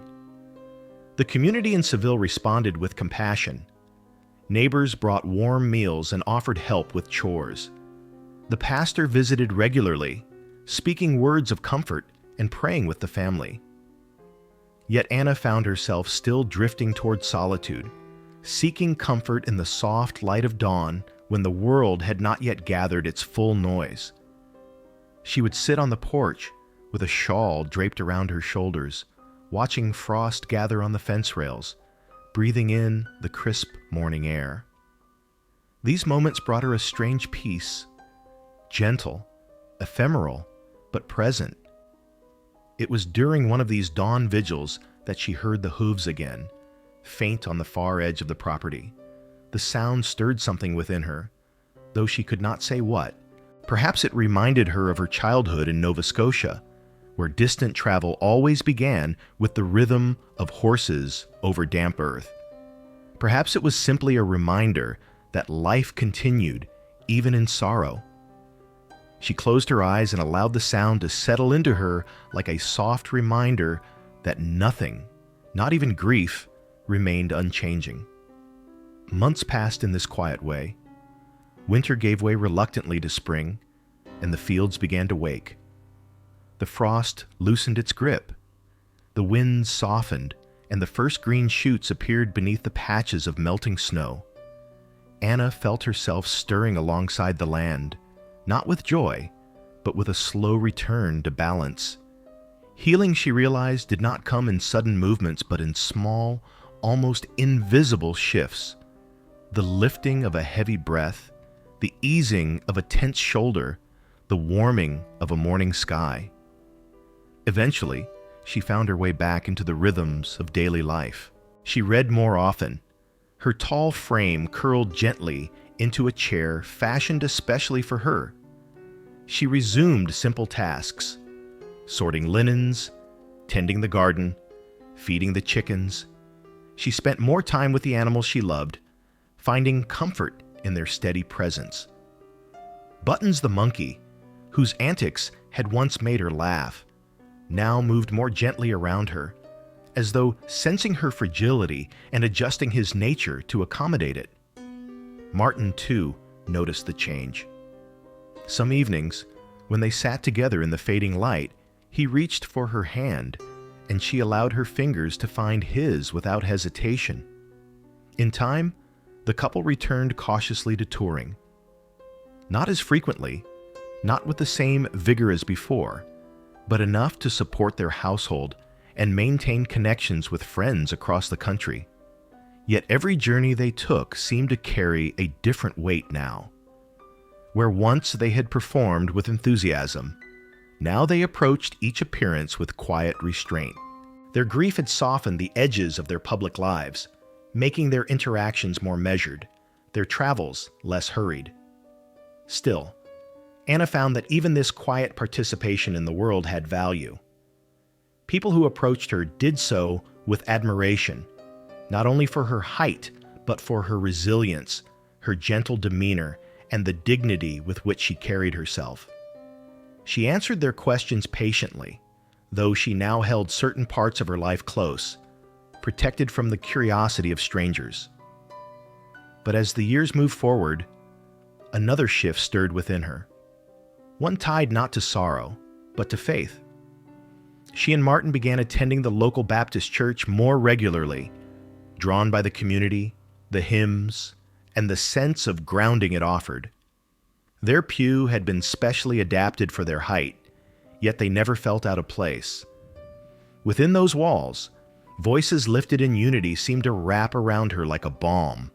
The community in Seville responded with compassion. Neighbors brought warm meals and offered help with chores. The pastor visited regularly, speaking words of comfort and praying with the family. Yet Anna found herself still drifting toward solitude, seeking comfort in the soft light of dawn when the world had not yet gathered its full noise. She would sit on the porch with a shawl draped around her shoulders, watching frost gather on the fence rails, breathing in the crisp morning air. These moments brought her a strange peace, gentle, ephemeral, but present. It was during one of these dawn vigils that she heard the hooves again, faint on the far edge of the property. The sound stirred something within her, though she could not say what. Perhaps it reminded her of her childhood in Nova Scotia, where distant travel always began with the rhythm of horses over damp earth. Perhaps it was simply a reminder that life continued, even in sorrow. She closed her eyes and allowed the sound to settle into her like a soft reminder that nothing, not even grief, remained unchanging. Months passed in this quiet way. Winter gave way reluctantly to spring, and the fields began to wake. The frost loosened its grip. The winds softened, and the first green shoots appeared beneath the patches of melting snow. Anna felt herself stirring alongside the land, not with joy, but with a slow return to balance. Healing, she realized, did not come in sudden movements, but in small, almost invisible shifts. The lifting of a heavy breath, the easing of a tense shoulder, the warming of a morning sky. Eventually, she found her way back into the rhythms of daily life. She read more often. Her tall frame curled gently into a chair fashioned especially for her. She resumed simple tasks, sorting linens, tending the garden, feeding the chickens. She spent more time with the animals she loved, finding comfort in their steady presence. Buttons the monkey, whose antics had once made her laugh, now moved more gently around her, as though sensing her fragility and adjusting his nature to accommodate it. Martin, too, noticed the change. Some evenings, when they sat together in the fading light, he reached for her hand, and she allowed her fingers to find his without hesitation. In time, the couple returned cautiously to touring. Not as frequently, not with the same vigor as before, but enough to support their household and maintain connections with friends across the country. Yet every journey they took seemed to carry a different weight now. Where once they had performed with enthusiasm, now they approached each appearance with quiet restraint. Their grief had softened the edges of their public lives, making their interactions more measured, their travels less hurried. Still, Anna found that even this quiet participation in the world had value. People who approached her did so with admiration, not only for her height, but for her resilience, her gentle demeanor, and the dignity with which she carried herself. She answered their questions patiently, though she now held certain parts of her life close, protected from the curiosity of strangers. But as the years moved forward, another shift stirred within her, one tied not to sorrow, but to faith. She and Martin began attending the local Baptist church more regularly, drawn by the community, the hymns, and the sense of grounding it offered. Their pew had been specially adapted for their height, yet they never felt out of place. Within those walls, voices lifted in unity seemed to wrap around her like a balm.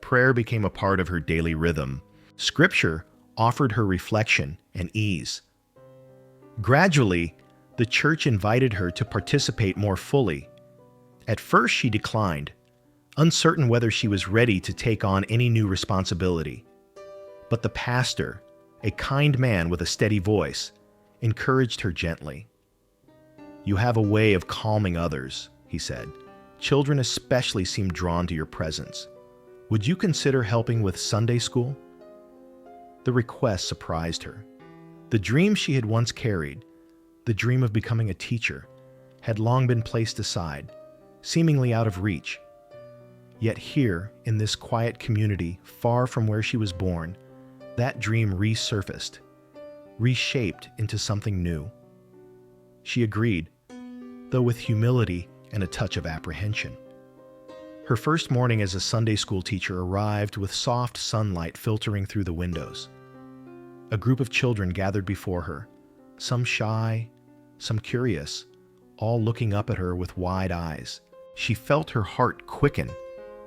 Prayer became a part of her daily rhythm. Scripture offered her reflection and ease. Gradually, the church invited her to participate more fully. At first, she declined, uncertain whether she was ready to take on any new responsibility. But the pastor, a kind man with a steady voice, encouraged her gently. "You have a way of calming others," he said. "Children especially seem drawn to your presence. Would you consider helping with Sunday school?" The request surprised her. The dream she had once carried, the dream of becoming a teacher, had long been placed aside, seemingly out of reach. Yet here, in this quiet community, far from where she was born, that dream resurfaced, reshaped into something new. She agreed, though with humility and a touch of apprehension. Her first morning as a Sunday school teacher arrived with soft sunlight filtering through the windows. A group of children gathered before her, some shy, some curious, all looking up at her with wide eyes. She felt her heart quicken,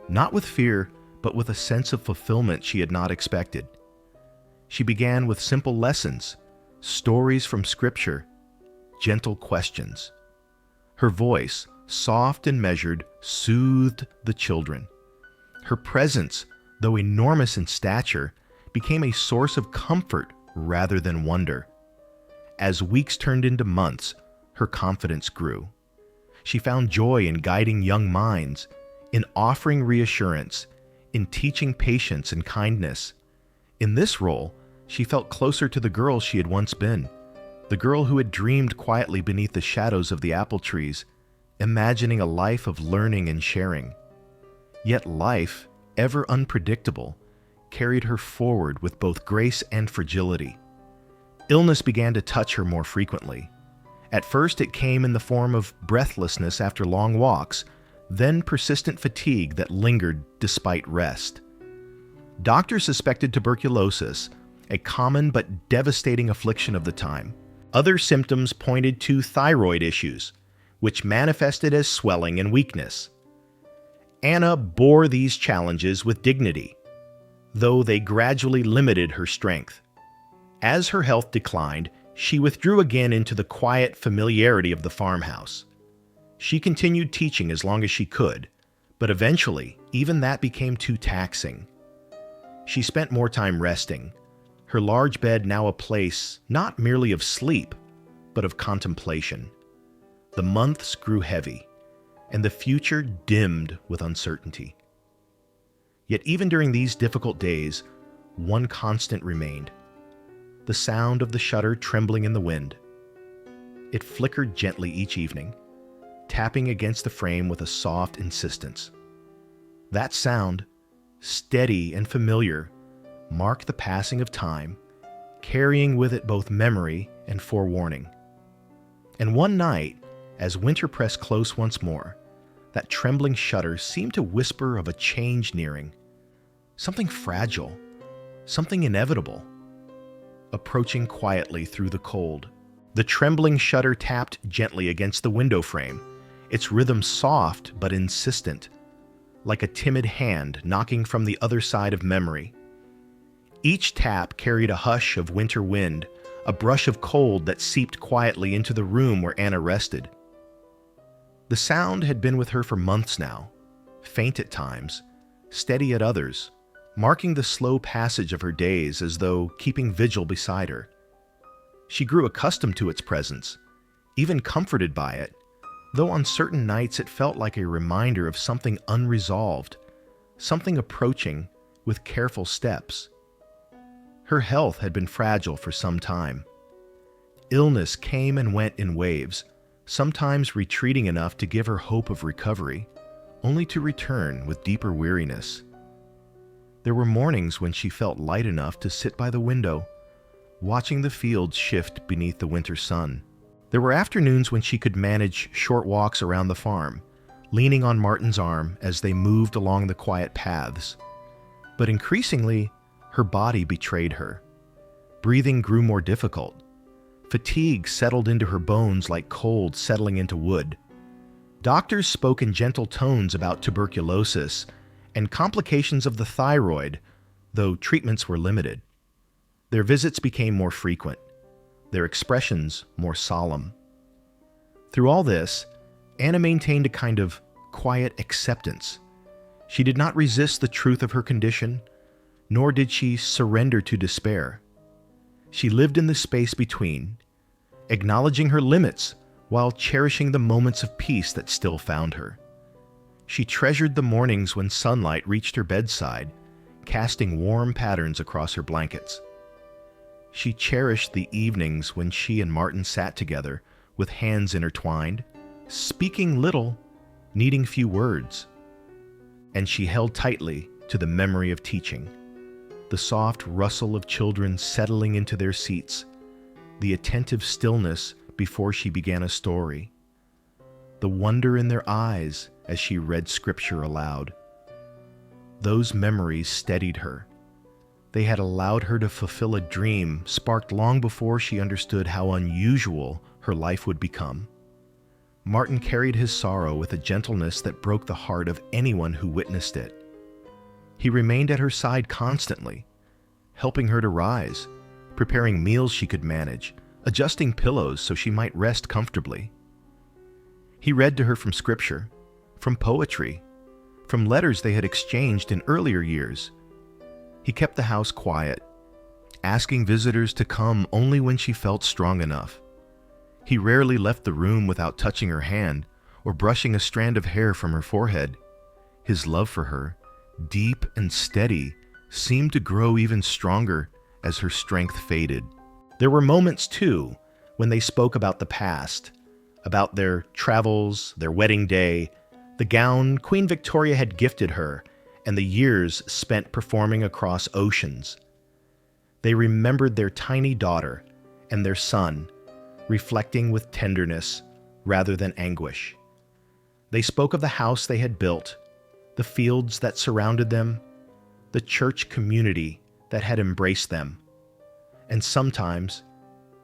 not with fear, but with a sense of fulfillment she had not expected. She began with simple lessons, stories from Scripture, gentle questions. Her voice, soft and measured, soothed the children. Her presence, though enormous in stature, became a source of comfort rather than wonder. As weeks turned into months, her confidence grew. She found joy in guiding young minds, in offering reassurance, in teaching patience and kindness. In this role, she felt closer to the girl she had once been, the girl who had dreamed quietly beneath the shadows of the apple trees, imagining a life of learning and sharing. Yet life, ever unpredictable, carried her forward with both grace and fragility. Illness began to touch her more frequently. At first, it came in the form of breathlessness after long walks, then persistent fatigue that lingered despite rest. Doctors suspected tuberculosis, a common but devastating affliction of the time. Other symptoms pointed to thyroid issues, which manifested as swelling and weakness. Anna bore these challenges with dignity, though they gradually limited her strength. As her health declined, she withdrew again into the quiet familiarity of the farmhouse. She continued teaching as long as she could, but eventually, even that became too taxing. She spent more time resting, her large bed now a place not merely of sleep, but of contemplation. The months grew heavy, and the future dimmed with uncertainty. Yet even during these difficult days, one constant remained: the sound of the shutter trembling in the wind. It flickered gently each evening, tapping against the frame with a soft insistence. That sound, steady and familiar, marked the passing of time, carrying with it both memory and forewarning. And one night, as winter pressed close once more, that trembling shutter seemed to whisper of a change nearing, something fragile, something inevitable, approaching quietly through the cold. The trembling shutter tapped gently against the window frame, its rhythm soft but insistent, like a timid hand knocking from the other side of memory. Each tap carried a hush of winter wind, a brush of cold that seeped quietly into the room where Anna rested. The sound had been with her for months now, faint at times, steady at others, marking the slow passage of her days as though keeping vigil beside her. She grew accustomed to its presence, even comforted by it, though on certain nights it felt like a reminder of something unresolved, something approaching with careful steps. Her health had been fragile for some time. Illness came and went in waves, sometimes retreating enough to give her hope of recovery, only to return with deeper weariness. There were mornings when she felt light enough to sit by the window, watching the fields shift beneath the winter sun. There were afternoons when she could manage short walks around the farm, leaning on Martin's arm as they moved along the quiet paths. But increasingly, her body betrayed her. Breathing grew more difficult. Fatigue settled into her bones like cold settling into wood. Doctors spoke in gentle tones about tuberculosis and complications of the thyroid, though treatments were limited. Their visits became more frequent, their expressions more solemn. Through all this, Anna maintained a kind of quiet acceptance. She did not resist the truth of her condition, nor did she surrender to despair. She lived in the space between, acknowledging her limits while cherishing the moments of peace that still found her. She treasured the mornings when sunlight reached her bedside, casting warm patterns across her blankets. She cherished the evenings when she and Martin sat together with hands intertwined, speaking little, needing few words. And she held tightly to the memory of teaching, the soft rustle of children settling into their seats, the attentive stillness before she began a story. the wonder in their eyes as she read scripture aloud. Those memories steadied her. They had allowed her to fulfill a dream sparked long before she understood how unusual her life would become. Martin carried his sorrow with a gentleness that broke the heart of anyone who witnessed it. He remained at her side constantly, helping her to rise, preparing meals she could manage, adjusting pillows so she might rest comfortably. He read to her from scripture, from poetry, from letters they had exchanged in earlier years. He kept the house quiet, asking visitors to come only when she felt strong enough. He rarely left the room without touching her hand or brushing a strand of hair from her forehead. His love for her, deep and steady, seemed to grow even stronger as her strength faded. There were moments, too, when they spoke about the past, about their travels, their wedding day, the gown Queen Victoria had gifted her, and the years spent performing across oceans. They remembered their tiny daughter and their son, reflecting with tenderness rather than anguish. They spoke of the house they had built, the fields that surrounded them, the church community that had embraced them. And sometimes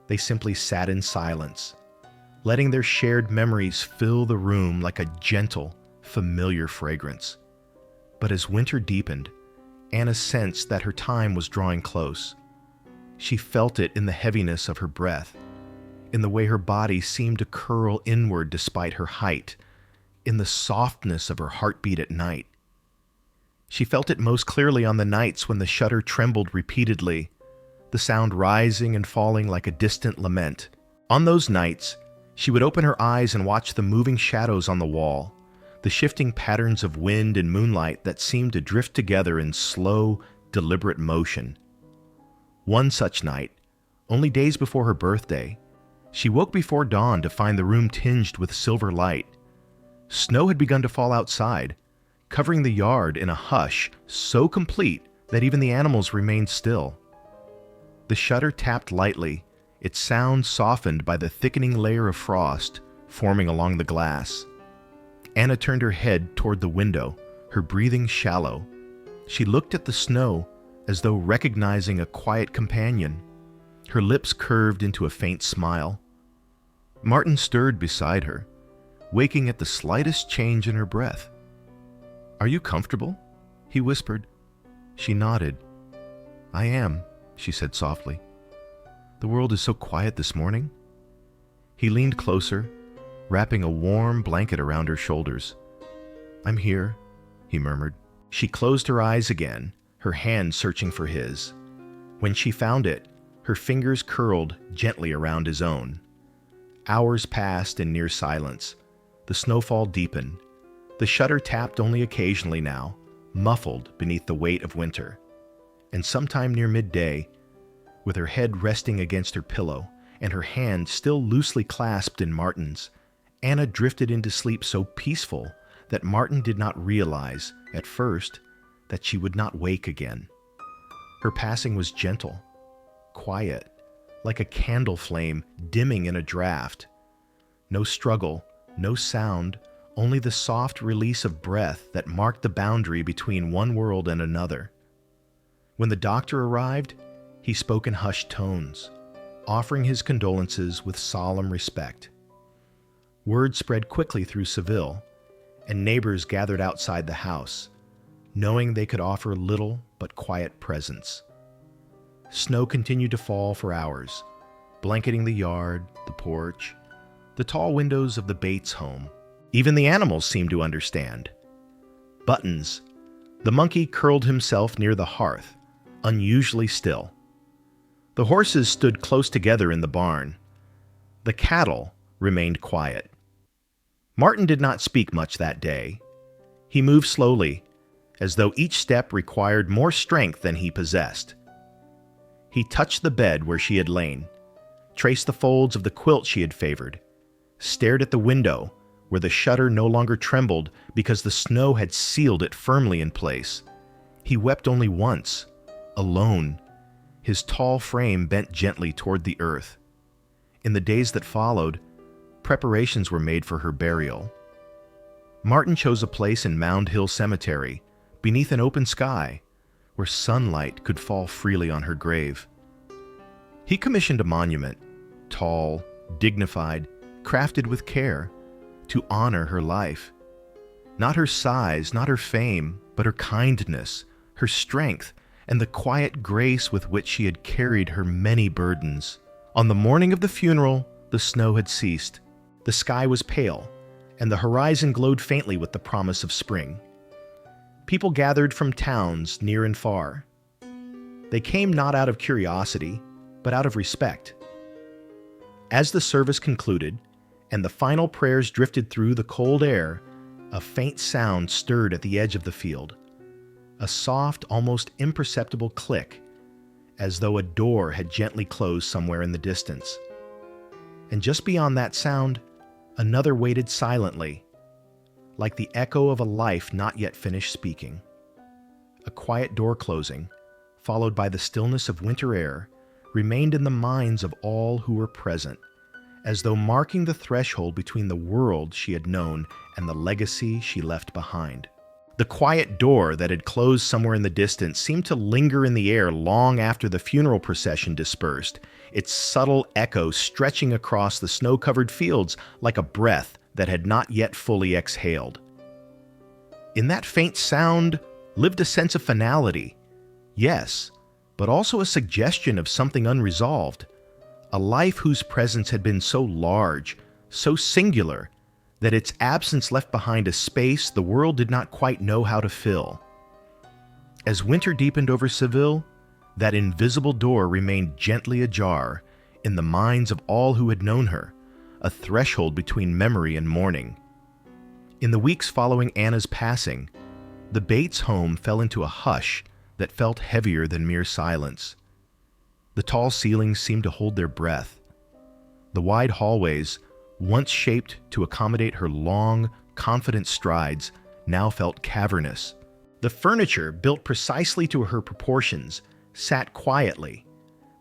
they simply sat in silence, letting their shared memories fill the room like a gentle, familiar fragrance. But as winter deepened, Anna sensed that her time was drawing close. She felt it in the heaviness of her breath, in the way her body seemed to curl inward despite her height, in the softness of her heartbeat at night. She felt it most clearly on the nights when the shutter trembled repeatedly, the sound rising and falling like a distant lament. On those nights, she would open her eyes and watch the moving shadows on the wall, the shifting patterns of wind and moonlight that seemed to drift together in slow, deliberate motion. One such night, only days before her birthday, she woke before dawn to find the room tinged with silver light. Snow had begun to fall outside, covering the yard in a hush so complete that even the animals remained still. The shutter tapped lightly, its sound softened by the thickening layer of frost forming along the glass. Anna turned her head toward the window, her breathing shallow. She looked at the snow as though recognizing a quiet companion. Her lips curved into a faint smile. Martin stirred beside her, waking at the slightest change in her breath. "Are you comfortable?" he whispered. She nodded. "I am," she said softly. "The world is so quiet this morning." He leaned closer, wrapping a warm blanket around her shoulders. "I'm here," he murmured. She closed her eyes again, her hand searching for his. When she found it, her fingers curled gently around his own. Hours passed in near silence. The snowfall deepened. The shutter tapped only occasionally now, muffled beneath the weight of winter. And sometime near midday, with her head resting against her pillow and her hand still loosely clasped in Martin's, Anna drifted into sleep so peaceful that Martin did not realize, at first, that she would not wake again. Her passing was gentle, quiet, like a candle flame dimming in a draught. No struggle, no sound, only the soft release of breath that marked the boundary between one world and another. When the doctor arrived, he spoke in hushed tones, offering his condolences with solemn respect. Word spread quickly through Seville, and neighbors gathered outside the house, knowing they could offer little but quiet presence. Snow continued to fall for hours, blanketing the yard, the porch, the tall windows of the Bates home. Even the animals seemed to understand. Buttons, the monkey, curled himself near the hearth, unusually still. The horses stood close together in the barn. The cattle remained quiet. Martin did not speak much that day. He moved slowly, as though each step required more strength than he possessed. He touched the bed where she had lain, traced the folds of the quilt she had favored, stared at the window where the shutter no longer trembled because the snow had sealed it firmly in place. He wept only once, alone, his tall frame bent gently toward the earth. In the days that followed, preparations were made for her burial. Martin chose a place in Mound Hill Cemetery, beneath an open sky, where sunlight could fall freely on her grave. He commissioned a monument, tall, dignified, crafted with care, to honor her life. Not her size, not her fame, but her kindness, her strength, and the quiet grace with which she had carried her many burdens. On the morning of the funeral, the snow had ceased. The sky was pale, and the horizon glowed faintly with the promise of spring. People gathered from towns near and far. They came not out of curiosity, but out of respect. As the service concluded, and the final prayers drifted through the cold air, a faint sound stirred at the edge of the field. A soft, almost imperceptible click, as though a door had gently closed somewhere in the distance. And just beyond that sound, another waited silently, like the echo of a life not yet finished speaking. A quiet door closing, followed by the stillness of winter air, remained in the minds of all who were present, as though marking the threshold between the world she had known and the legacy she left behind. The quiet door that had closed somewhere in the distance seemed to linger in the air long after the funeral procession dispersed, its subtle echo stretching across the snow-covered fields like a breath that had not yet fully exhaled. In that faint sound lived a sense of finality, yes, but also a suggestion of something unresolved, a life whose presence had been so large, so singular, that its absence left behind a space the world did not quite know how to fill. As winter deepened over Seville, that invisible door remained gently ajar in the minds of all who had known her, a threshold between memory and mourning. In the weeks following Anna's passing, the Bates home fell into a hush that felt heavier than mere silence. The tall ceilings seemed to hold their breath. The wide hallways, once shaped to accommodate her long, confident strides, now felt cavernous. The furniture, built precisely to her proportions, sat quietly,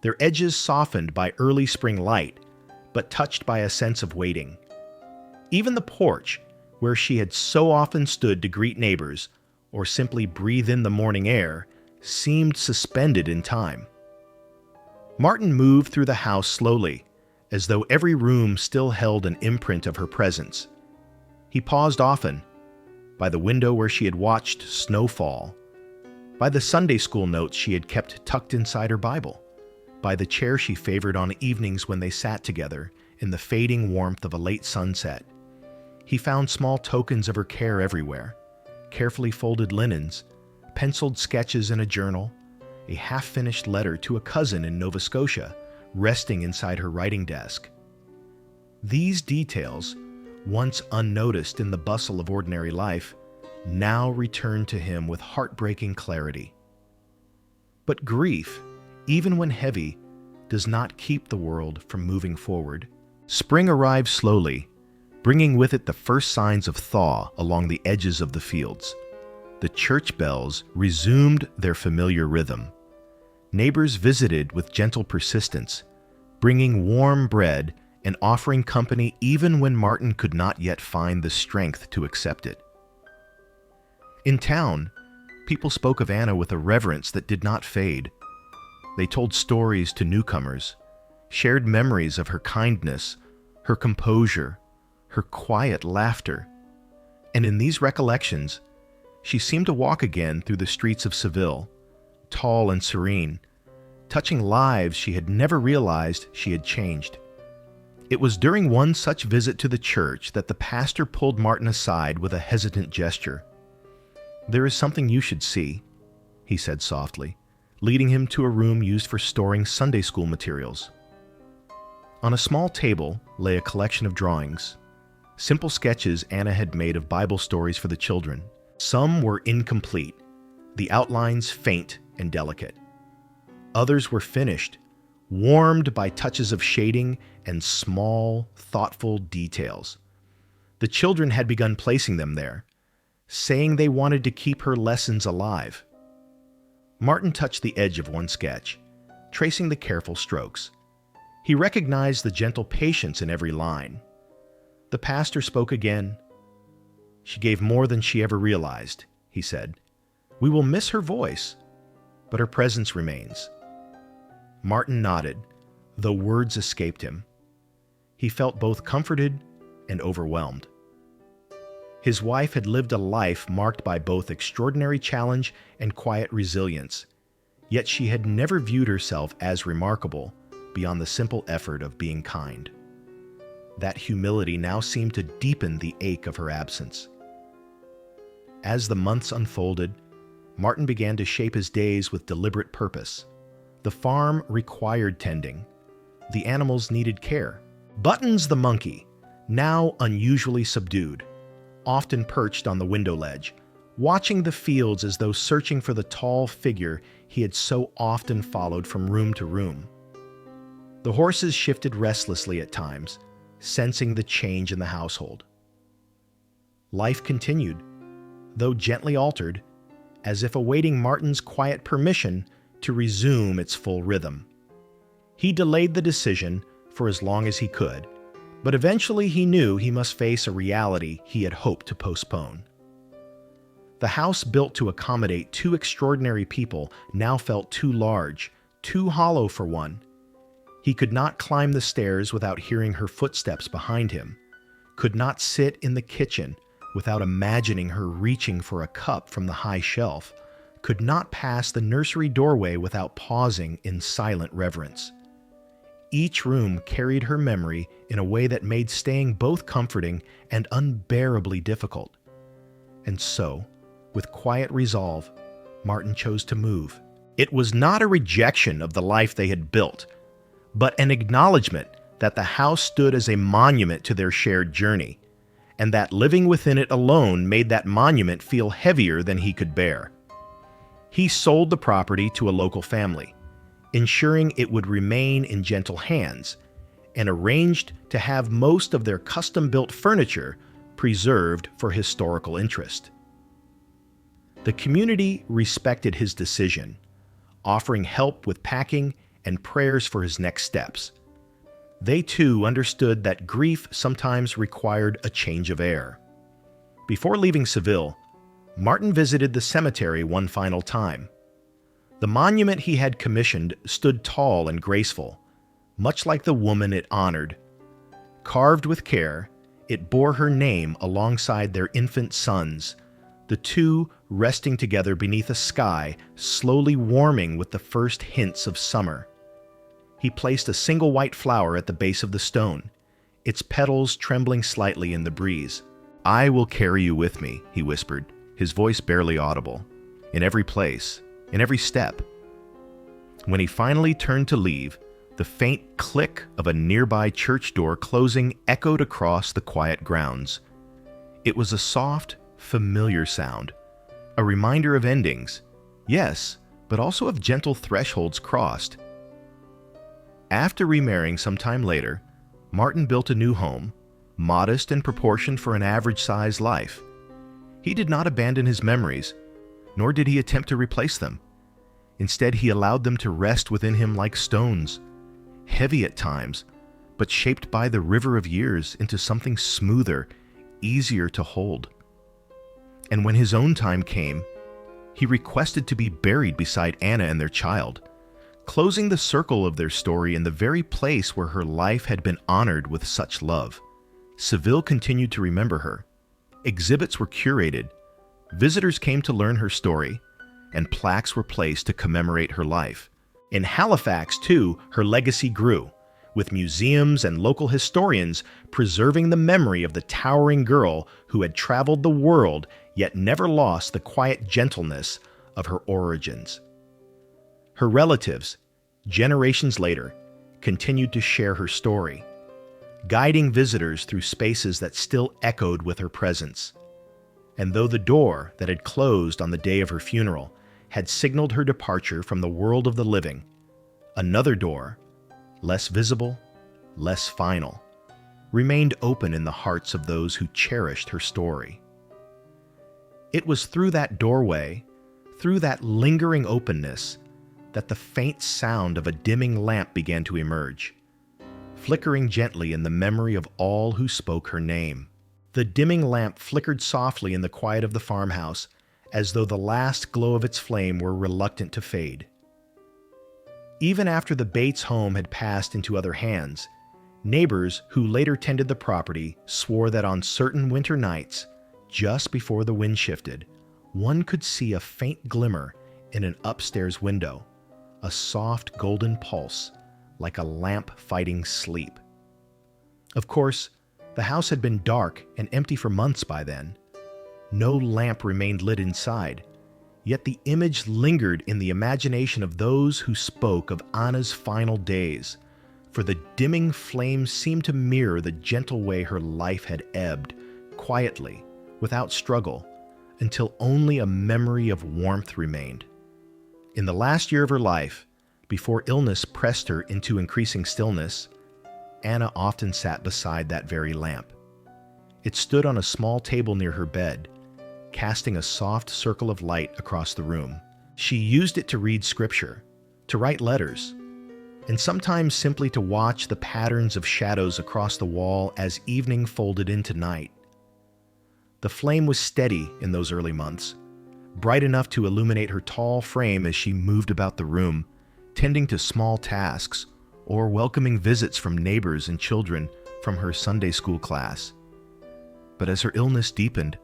their edges softened by early spring light, but touched by a sense of waiting. Even the porch, where she had so often stood to greet neighbors or simply breathe in the morning air, seemed suspended in time. Martin moved through the house slowly, as though every room still held an imprint of her presence. He paused often, by the window where she had watched snowfall, by the Sunday school notes she had kept tucked inside her Bible, by the chair she favored on evenings when they sat together in the fading warmth of a late sunset. He found small tokens of her care everywhere, carefully folded linens, penciled sketches in a journal, a half-finished letter to a cousin in Nova Scotia, resting inside her writing desk. These details, once unnoticed in the bustle of ordinary life, now returned to him with heartbreaking clarity. But grief, even when heavy, does not keep the world from moving forward. Spring arrived slowly, bringing with it the first signs of thaw along the edges of the fields. The church bells resumed their familiar rhythm. Neighbors visited with gentle persistence, bringing warm bread and offering company even when Martin could not yet find the strength to accept it. In town, people spoke of Anna with a reverence that did not fade. They told stories to newcomers, shared memories of her kindness, her composure, her quiet laughter. And in these recollections, she seemed to walk again through the streets of Seville, tall and serene, touching lives she had never realized she had changed. It was during one such visit to the church that the pastor pulled Martin aside with a hesitant gesture. "There is something you should see," he said softly, leading him to a room used for storing Sunday school materials. On a small table lay a collection of drawings, simple sketches Anna had made of Bible stories for the children. Some were incomplete, the outlines faint and delicate. Others were finished, warmed by touches of shading and small, thoughtful details. The children had begun placing them there, saying they wanted to keep her lessons alive. Martin touched the edge of one sketch, tracing the careful strokes. He recognized the gentle patience in every line. The pastor spoke again. "She gave more than she ever realized," he said. "We will miss her voice, but her presence remains." Martin nodded, though words escaped him. He felt both comforted and overwhelmed. His wife had lived a life marked by both extraordinary challenge and quiet resilience, yet she had never viewed herself as remarkable beyond the simple effort of being kind. That humility now seemed to deepen the ache of her absence. As the months unfolded, Martin began to shape his days with deliberate purpose. The farm required tending. The animals needed care. Buttons the monkey, now unusually subdued, often perched on the window ledge, watching the fields as though searching for the tall figure he had so often followed from room to room. The horses shifted restlessly at times, sensing the change in the household. Life continued, though gently altered, as if awaiting Martin's quiet permission to resume its full rhythm. He delayed the decision for as long as he could, but eventually he knew he must face a reality he had hoped to postpone. The house built to accommodate two extraordinary people now felt too large, too hollow for one. He could not climb the stairs without hearing her footsteps behind him, could not sit in the kitchen without imagining her reaching for a cup from the high shelf, could not pass the nursery doorway without pausing in silent reverence. Each room carried her memory in a way that made staying both comforting and unbearably difficult. And so, with quiet resolve, Martin chose to move. It was not a rejection of the life they had built, but an acknowledgement that the house stood as a monument to their shared journey, and that living within it alone made that monument feel heavier than he could bear. He sold the property to a local family, ensuring it would remain in gentle hands, and arranged to have most of their custom-built furniture preserved for historical interest. The community respected his decision, offering help with packing and prayers for his next steps. They too understood that grief sometimes required a change of air. Before leaving Seville, Martin visited the cemetery one final time. The monument he had commissioned stood tall and graceful, much like the woman it honored. Carved with care, it bore her name alongside their infant sons, the two resting together beneath a sky slowly warming with the first hints of summer. He placed a single white flower at the base of the stone, its petals trembling slightly in the breeze. "I will carry you with me," he whispered, his voice barely audible, "in every place, in every step." When he finally turned to leave, the faint click of a nearby church door closing echoed across the quiet grounds. It was a soft, familiar sound, a reminder of endings, yes, but also of gentle thresholds crossed. After remarrying some time later, Martin built a new home, modest and proportioned for an average-sized life. He did not abandon his memories, nor did he attempt to replace them. Instead, he allowed them to rest within him like stones, heavy at times, but shaped by the river of years into something smoother, easier to hold. And when his own time came, he requested to be buried beside Anna and their child, closing the circle of their story in the very place where her life had been honored with such love. Seville continued to remember her. Exhibits were curated, visitors came to learn her story, and plaques were placed to commemorate her life. In Halifax, too, her legacy grew, with museums and local historians preserving the memory of the towering girl who had traveled the world yet never lost the quiet gentleness of her origins. Her relatives, generations later, continued to share her story, guiding visitors through spaces that still echoed with her presence. And though the door that had closed on the day of her funeral had signaled her departure from the world of the living, another door, less visible, less final, remained open in the hearts of those who cherished her story. It was through that doorway, through that lingering openness, that the faint sound of a dimming lamp began to emerge. flickering gently in the memory of all who spoke her name. The dimming lamp flickered softly in the quiet of the farmhouse, as though the last glow of its flame were reluctant to fade. Even after the Bates home had passed into other hands, neighbors who later tended the property swore that on certain winter nights, just before the wind shifted, one could see a faint glimmer in an upstairs window, a soft golden pulse, like a lamp fighting sleep. Of course, the house had been dark and empty for months by then. No lamp remained lit inside, yet the image lingered in the imagination of those who spoke of Anna's final days, for the dimming flame seemed to mirror the gentle way her life had ebbed, quietly, without struggle, until only a memory of warmth remained. In the last year of her life, before illness pressed her into increasing stillness, Anna often sat beside that very lamp. It stood on a small table near her bed, casting a soft circle of light across the room. She used it to read scripture, to write letters, and sometimes simply to watch the patterns of shadows across the wall as evening folded into night. The flame was steady in those early months, bright enough to illuminate her tall frame as she moved about the room, tending to small tasks or welcoming visits from neighbors and children from her Sunday school class. But as her illness deepened,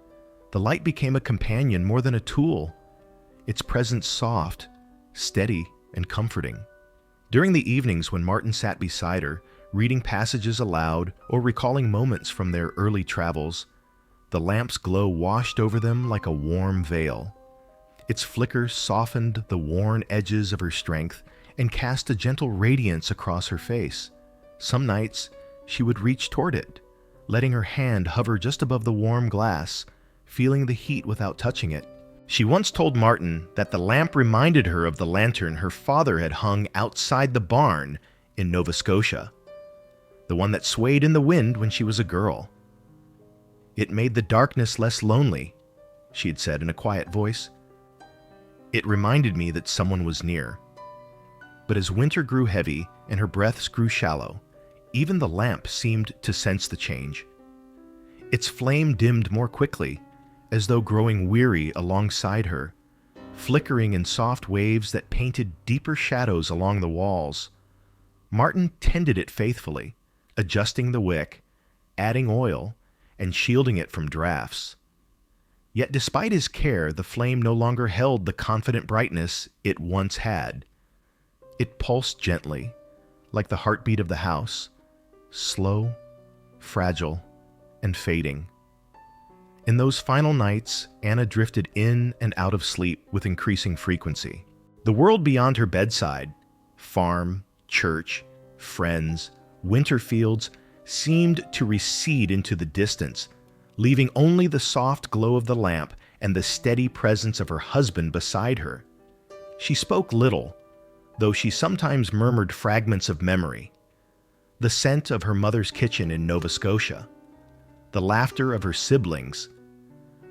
the light became a companion more than a tool, its presence soft, steady, and comforting. During the evenings when Martin sat beside her, reading passages aloud or recalling moments from their early travels, the lamp's glow washed over them like a warm veil. Its flicker softened the worn edges of her strength and cast a gentle radiance across her face. Some nights, she would reach toward it, letting her hand hover just above the warm glass, feeling the heat without touching it. She once told Martin that the lamp reminded her of the lantern her father had hung outside the barn in Nova Scotia, the one that swayed in the wind when she was a girl. "It made the darkness less lonely," she had said in a quiet voice. "It reminded me that someone was near." But as winter grew heavy and her breaths grew shallow, even the lamp seemed to sense the change. Its flame dimmed more quickly, as though growing weary alongside her, flickering in soft waves that painted deeper shadows along the walls. Martin tended it faithfully, adjusting the wick, adding oil, and shielding it from drafts. Yet despite his care, the flame no longer held the confident brightness it once had. It pulsed gently, like the heartbeat of the house, slow, fragile, and fading. In those final nights, Anna drifted in and out of sleep with increasing frequency. The world beyond her bedside, farm, church, friends, winter fields, seemed to recede into the distance, leaving only the soft glow of the lamp and the steady presence of her husband beside her. She spoke little, though she sometimes murmured fragments of memory. The scent of her mother's kitchen in Nova Scotia, the laughter of her siblings,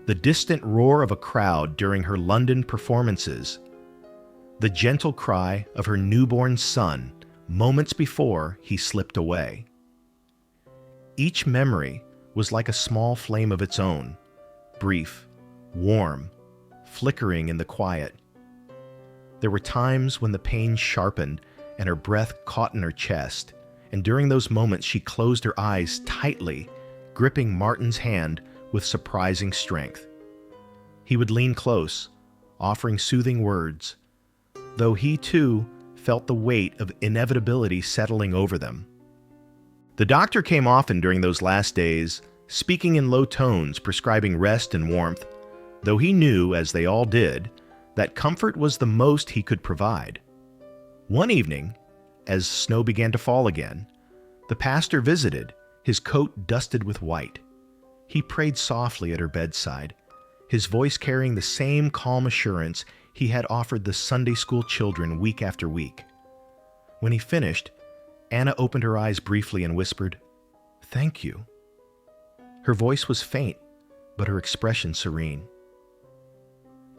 the distant roar of a crowd during her London performances, the gentle cry of her newborn son moments before he slipped away. Each memory was like a small flame of its own, brief, warm, flickering in the quiet. There were times when the pain sharpened and her breath caught in her chest, and during those moments she closed her eyes tightly, gripping Martin's hand with surprising strength. He would lean close, offering soothing words, though he too felt the weight of inevitability settling over them. The doctor came often during those last days, speaking in low tones, prescribing rest and warmth, though he knew, as they all did, that comfort was the most he could provide. One evening, as snow began to fall again, the pastor visited, his coat dusted with white. He prayed softly at her bedside, his voice carrying the same calm assurance he had offered the Sunday school children week after week. When he finished, Anna opened her eyes briefly and whispered, "Thank you." Her voice was faint, but her expression serene.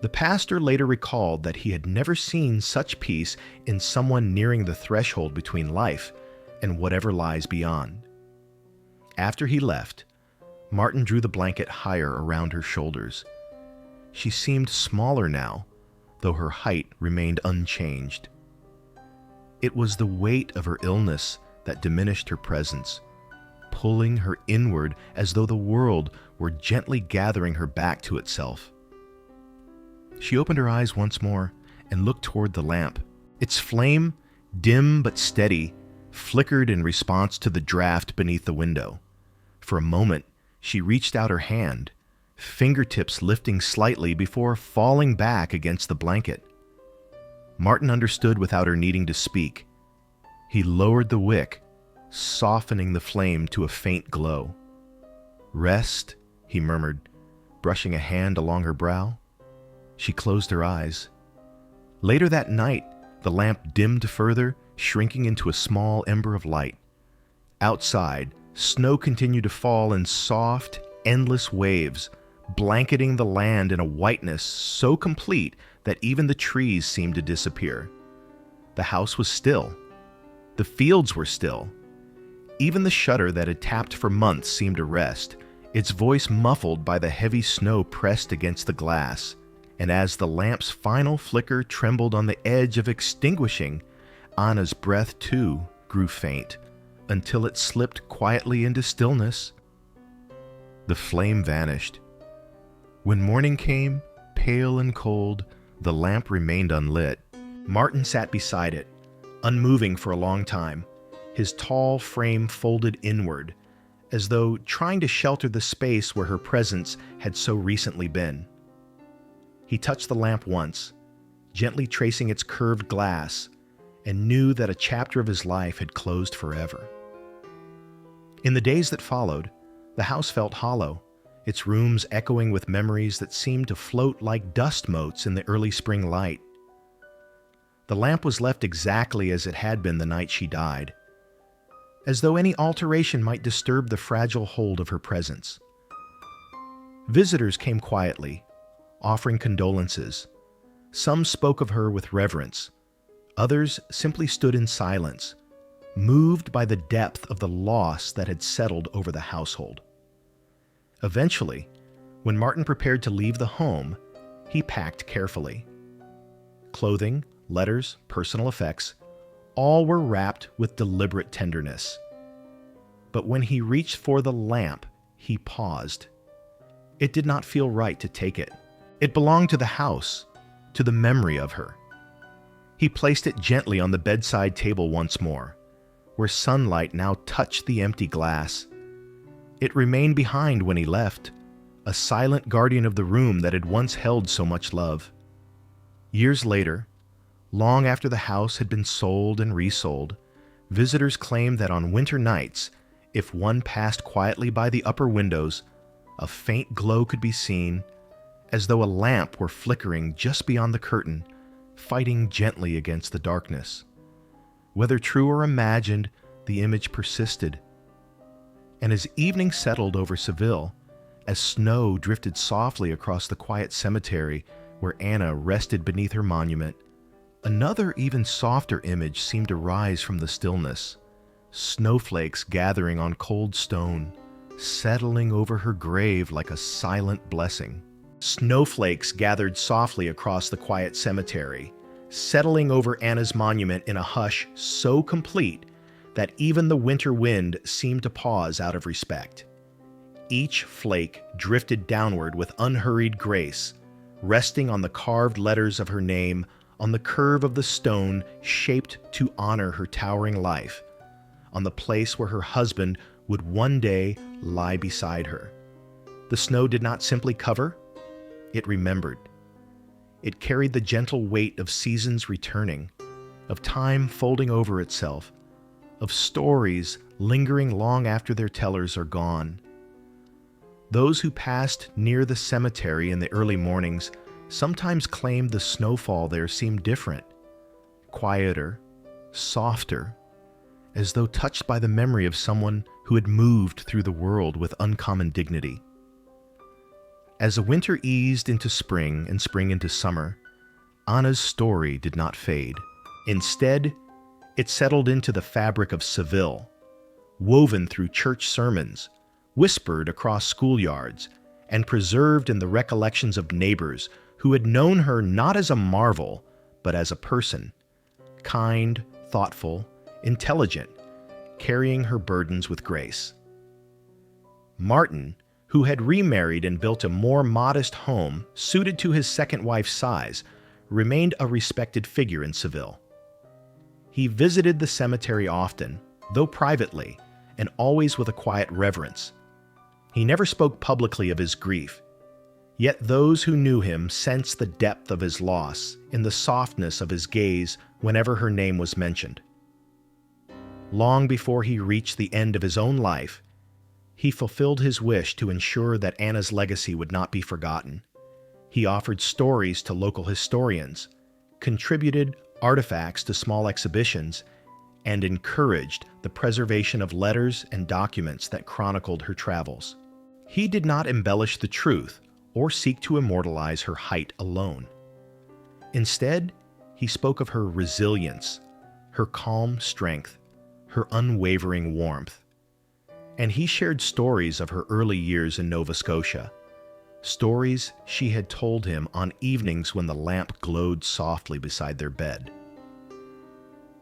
The pastor later recalled that he had never seen such peace in someone nearing the threshold between life and whatever lies beyond. After he left, Martin drew the blanket higher around her shoulders. She seemed smaller now, though her height remained unchanged. It was the weight of her illness that diminished her presence, pulling her inward as though the world were gently gathering her back to itself. She opened her eyes once more and looked toward the lamp. Its flame, dim but steady, flickered in response to the draft beneath the window. For a moment, she reached out her hand, fingertips lifting slightly before falling back against the blanket. Martin understood without her needing to speak. He lowered the wick, softening the flame to a faint glow. "Rest," he murmured, brushing a hand along her brow. She closed her eyes. Later that night, the lamp dimmed further, shrinking into a small ember of light. Outside, snow continued to fall in soft, endless waves, blanketing the land in a whiteness so complete that even the trees seemed to disappear. The house was still. The fields were still. Even the shutter that had tapped for months seemed to rest, its voice muffled by the heavy snow pressed against the glass. And as the lamp's final flicker trembled on the edge of extinguishing, Anna's breath too grew faint, until it slipped quietly into stillness. The flame vanished. When morning came, pale and cold, the lamp remained unlit. Martin sat beside it, unmoving for a long time, his tall frame folded inward, as though trying to shelter the space where her presence had so recently been. He touched the lamp once, gently tracing its curved glass, and knew that a chapter of his life had closed forever. In the days that followed, the house felt hollow, its rooms echoing with memories that seemed to float like dust motes in the early spring light. The lamp was left exactly as it had been the night she died, as though any alteration might disturb the fragile hold of her presence. Visitors came quietly, offering condolences. Some spoke of her with reverence. Others simply stood in silence, moved by the depth of the loss that had settled over the household. Eventually, when Martin prepared to leave the home, he packed carefully. Clothing, letters, personal effects, all were wrapped with deliberate tenderness. But when he reached for the lamp, he paused. It did not feel right to take it. It belonged to the house, to the memory of her. He placed it gently on the bedside table once more, where sunlight now touched the empty glass. It remained behind when he left, a silent guardian of the room that had once held so much love. Years later, long after the house had been sold and resold, visitors claimed that on winter nights, if one passed quietly by the upper windows, a faint glow could be seen, as though a lamp were flickering just beyond the curtain, fighting gently against the darkness. Whether true or imagined, the image persisted. And as evening settled over Seville, as snow drifted softly across the quiet cemetery where Anna rested beneath her monument, another even softer image seemed to rise from the stillness, snowflakes gathering on cold stone, settling over her grave like a silent blessing. Snowflakes gathered softly across the quiet cemetery, settling over Anna's monument in a hush so complete that even the winter wind seemed to pause out of respect. Each flake drifted downward with unhurried grace, resting on the carved letters of her name, on the curve of the stone shaped to honor her towering life, on the place where her husband would one day lie beside her. The snow did not simply cover, it remembered. It carried the gentle weight of seasons returning, of time folding over itself, of stories lingering long after their tellers are gone. Those who passed near the cemetery in the early mornings sometimes claimed the snowfall there seemed different, quieter, softer, as though touched by the memory of someone who had moved through the world with uncommon dignity. As the winter eased into spring and spring into summer, Anna's story did not fade. Instead, It settled into the fabric of Seville, woven through church sermons, whispered across schoolyards, and preserved in the recollections of neighbors who had known her not as a marvel, but as a person, kind, thoughtful, intelligent, carrying her burdens with grace. Martin, who had remarried and built a more modest home suited to his second wife's size, remained a respected figure in Seville. He visited the cemetery often, though privately, and always with a quiet reverence. He never spoke publicly of his grief, yet those who knew him sensed the depth of his loss in the softness of his gaze whenever her name was mentioned. Long before he reached the end of his own life, he fulfilled his wish to ensure that Anna's legacy would not be forgotten. He offered stories to local historians, contributed artifacts to small exhibitions, and encouraged the preservation of letters and documents that chronicled her travels. He did not embellish the truth or seek to immortalize her height alone. Instead, he spoke of her resilience, her calm strength, her unwavering warmth. And he shared stories of her early years in Nova Scotia, stories she had told him on evenings when the lamp glowed softly beside their bed.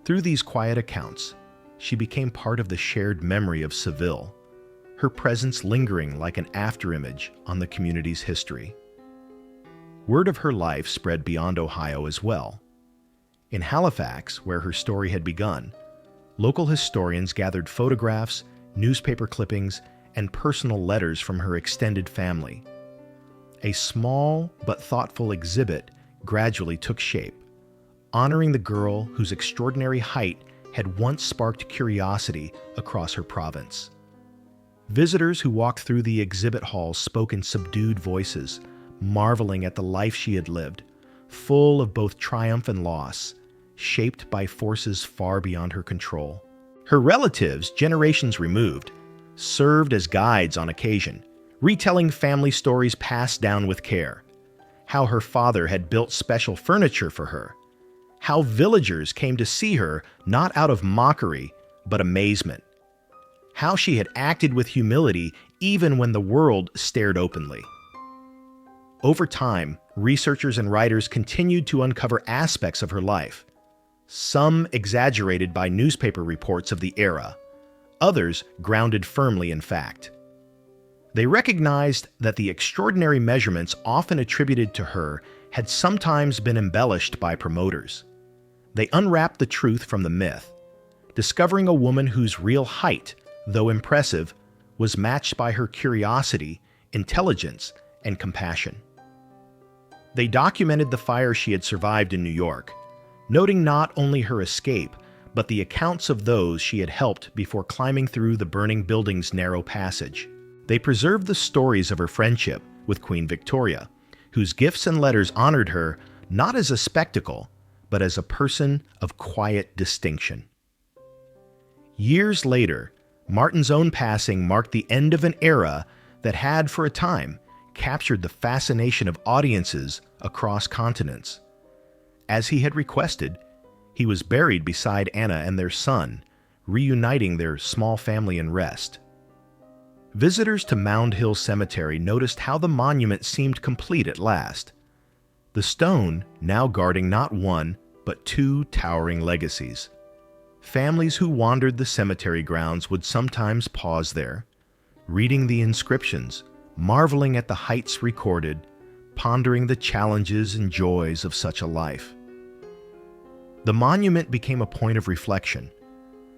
Through these quiet accounts, she became part of the shared memory of Seville, her presence lingering like an afterimage on the community's history. Word of her life spread beyond Ohio as well. In Halifax, where her story had begun, local historians gathered photographs, newspaper clippings, and personal letters from her extended family. A small but thoughtful exhibit gradually took shape, honoring the girl whose extraordinary height had once sparked curiosity across her province. Visitors who walked through the exhibit hall spoke in subdued voices, marveling at the life she had lived, full of both triumph and loss, shaped by forces far beyond her control. Her relatives, generations removed, served as guides on occasion, retelling family stories passed down with care. How her father had built special furniture for her. How villagers came to see her not out of mockery, but amazement. How she had acted with humility even when the world stared openly. Over time, researchers and writers continued to uncover aspects of her life, some exaggerated by newspaper reports of the era, others grounded firmly in fact. They recognized that the extraordinary measurements often attributed to her had sometimes been embellished by promoters. They unwrapped the truth from the myth, discovering a woman whose real height, though impressive, was matched by her curiosity, intelligence, and compassion. They documented the fire she had survived in New York, noting not only her escape, but the accounts of those she had helped before climbing through the burning building's narrow passage. They preserved the stories of her friendship with Queen Victoria, whose gifts and letters honored her not as a spectacle, but as a person of quiet distinction. Years later, Martin's own passing marked the end of an era that had, for a time, captured the fascination of audiences across continents. As he had requested, he was buried beside Anna and their son, reuniting their small family in rest. Visitors to Mound Hill Cemetery noticed how the monument seemed complete at last. The stone now guarding not one, but two towering legacies. Families who wandered the cemetery grounds would sometimes pause there, reading the inscriptions, marveling at the heights recorded, pondering the challenges and joys of such a life. The monument became a point of reflection,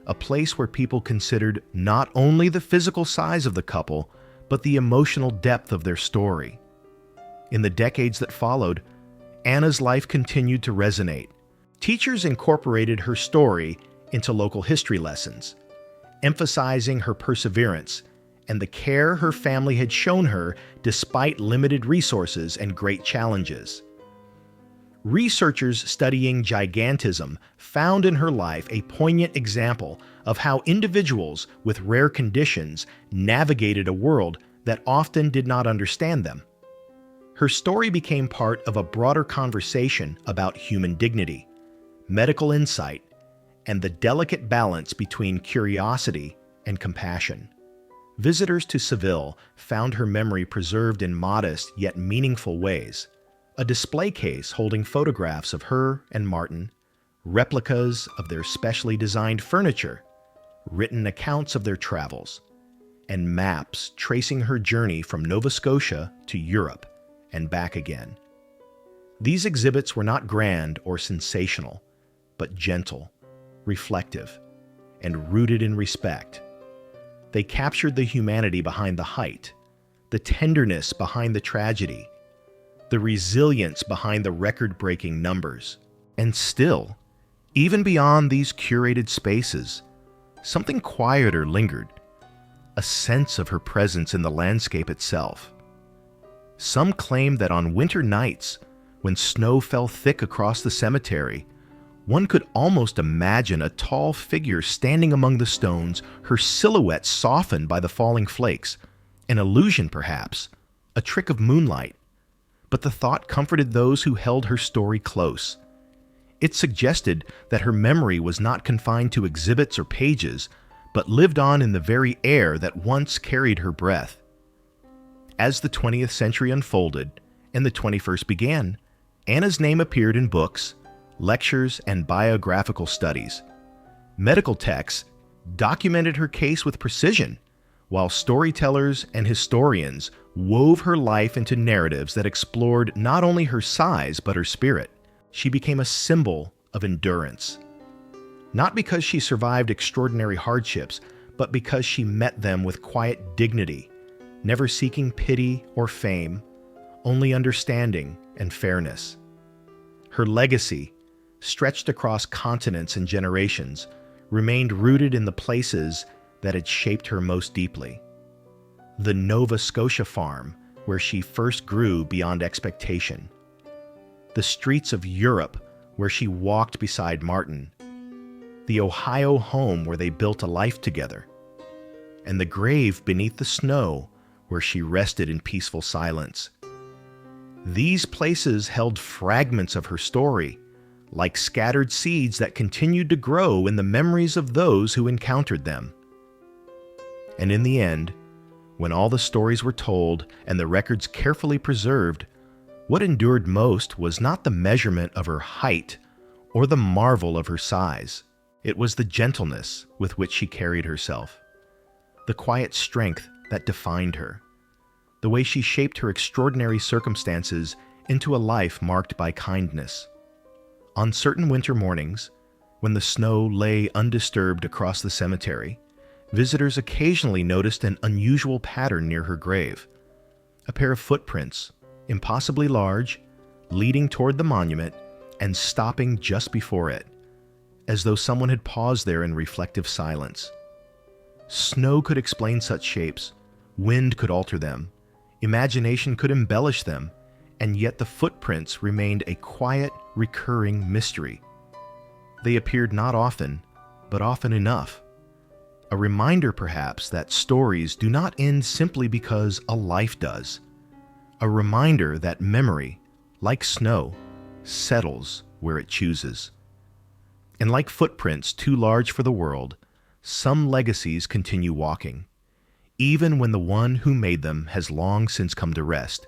a place where people considered not only the physical size of the couple, but the emotional depth of their story. In the decades that followed, Anna's life continued to resonate. Teachers incorporated her story into local history lessons, emphasizing her perseverance and the care her family had shown her despite limited resources and great challenges. Researchers studying gigantism found in her life a poignant example of how individuals with rare conditions navigated a world that often did not understand them. Her story became part of a broader conversation about human dignity, medical insight, and the delicate balance between curiosity and compassion. Visitors to Seville found her memory preserved in modest yet meaningful ways. A display case holding photographs of her and Martin, replicas of their specially designed furniture, written accounts of their travels, and maps tracing her journey from Nova Scotia to Europe and back again. These exhibits were not grand or sensational, but gentle, reflective, and rooted in respect. They captured the humanity behind the height, the tenderness behind the tragedy, the resilience behind the record-breaking numbers. And still, even beyond these curated spaces, something quieter lingered, a sense of her presence in the landscape itself. Some claimed that on winter nights, when snow fell thick across the cemetery, one could almost imagine a tall figure standing among the stones, her silhouette softened by the falling flakes, an illusion perhaps, a trick of moonlight. But the thought comforted those who held her story close. It suggested that her memory was not confined to exhibits or pages, but lived on in the very air that once carried her breath. As the 20th century unfolded and the 21st began, Anna's name appeared in books, lectures, and biographical studies. Medical texts documented her case with precision, while storytellers and historians wove her life into narratives that explored not only her size but her spirit. She became a symbol of endurance. Not because she survived extraordinary hardships, but because she met them with quiet dignity, never seeking pity or fame, only understanding and fairness. Her legacy, stretched across continents and generations, remained rooted in the places that had shaped her most deeply. The Nova Scotia farm, where she first grew beyond expectation. The streets of Europe, where she walked beside Martin. The Ohio home where they built a life together. And the grave beneath the snow, where she rested in peaceful silence. These places held fragments of her story, like scattered seeds that continued to grow in the memories of those who encountered them. And in the end, when all the stories were told and the records carefully preserved, what endured most was not the measurement of her height or the marvel of her size. It was the gentleness with which she carried herself, the quiet strength that defined her, the way she shaped her extraordinary circumstances into a life marked by kindness. On certain winter mornings, when the snow lay undisturbed across the cemetery, visitors occasionally noticed an unusual pattern near her grave. A pair of footprints, impossibly large, leading toward the monument and stopping just before it, as though someone had paused there in reflective silence. Snow could explain such shapes, wind could alter them, imagination could embellish them, and yet the footprints remained a quiet, recurring mystery. They appeared not often, but often enough. A reminder, perhaps, that stories do not end simply because a life does. A reminder that memory, like snow, settles where it chooses. And like footprints too large for the world, some legacies continue walking, even when the one who made them has long since come to rest,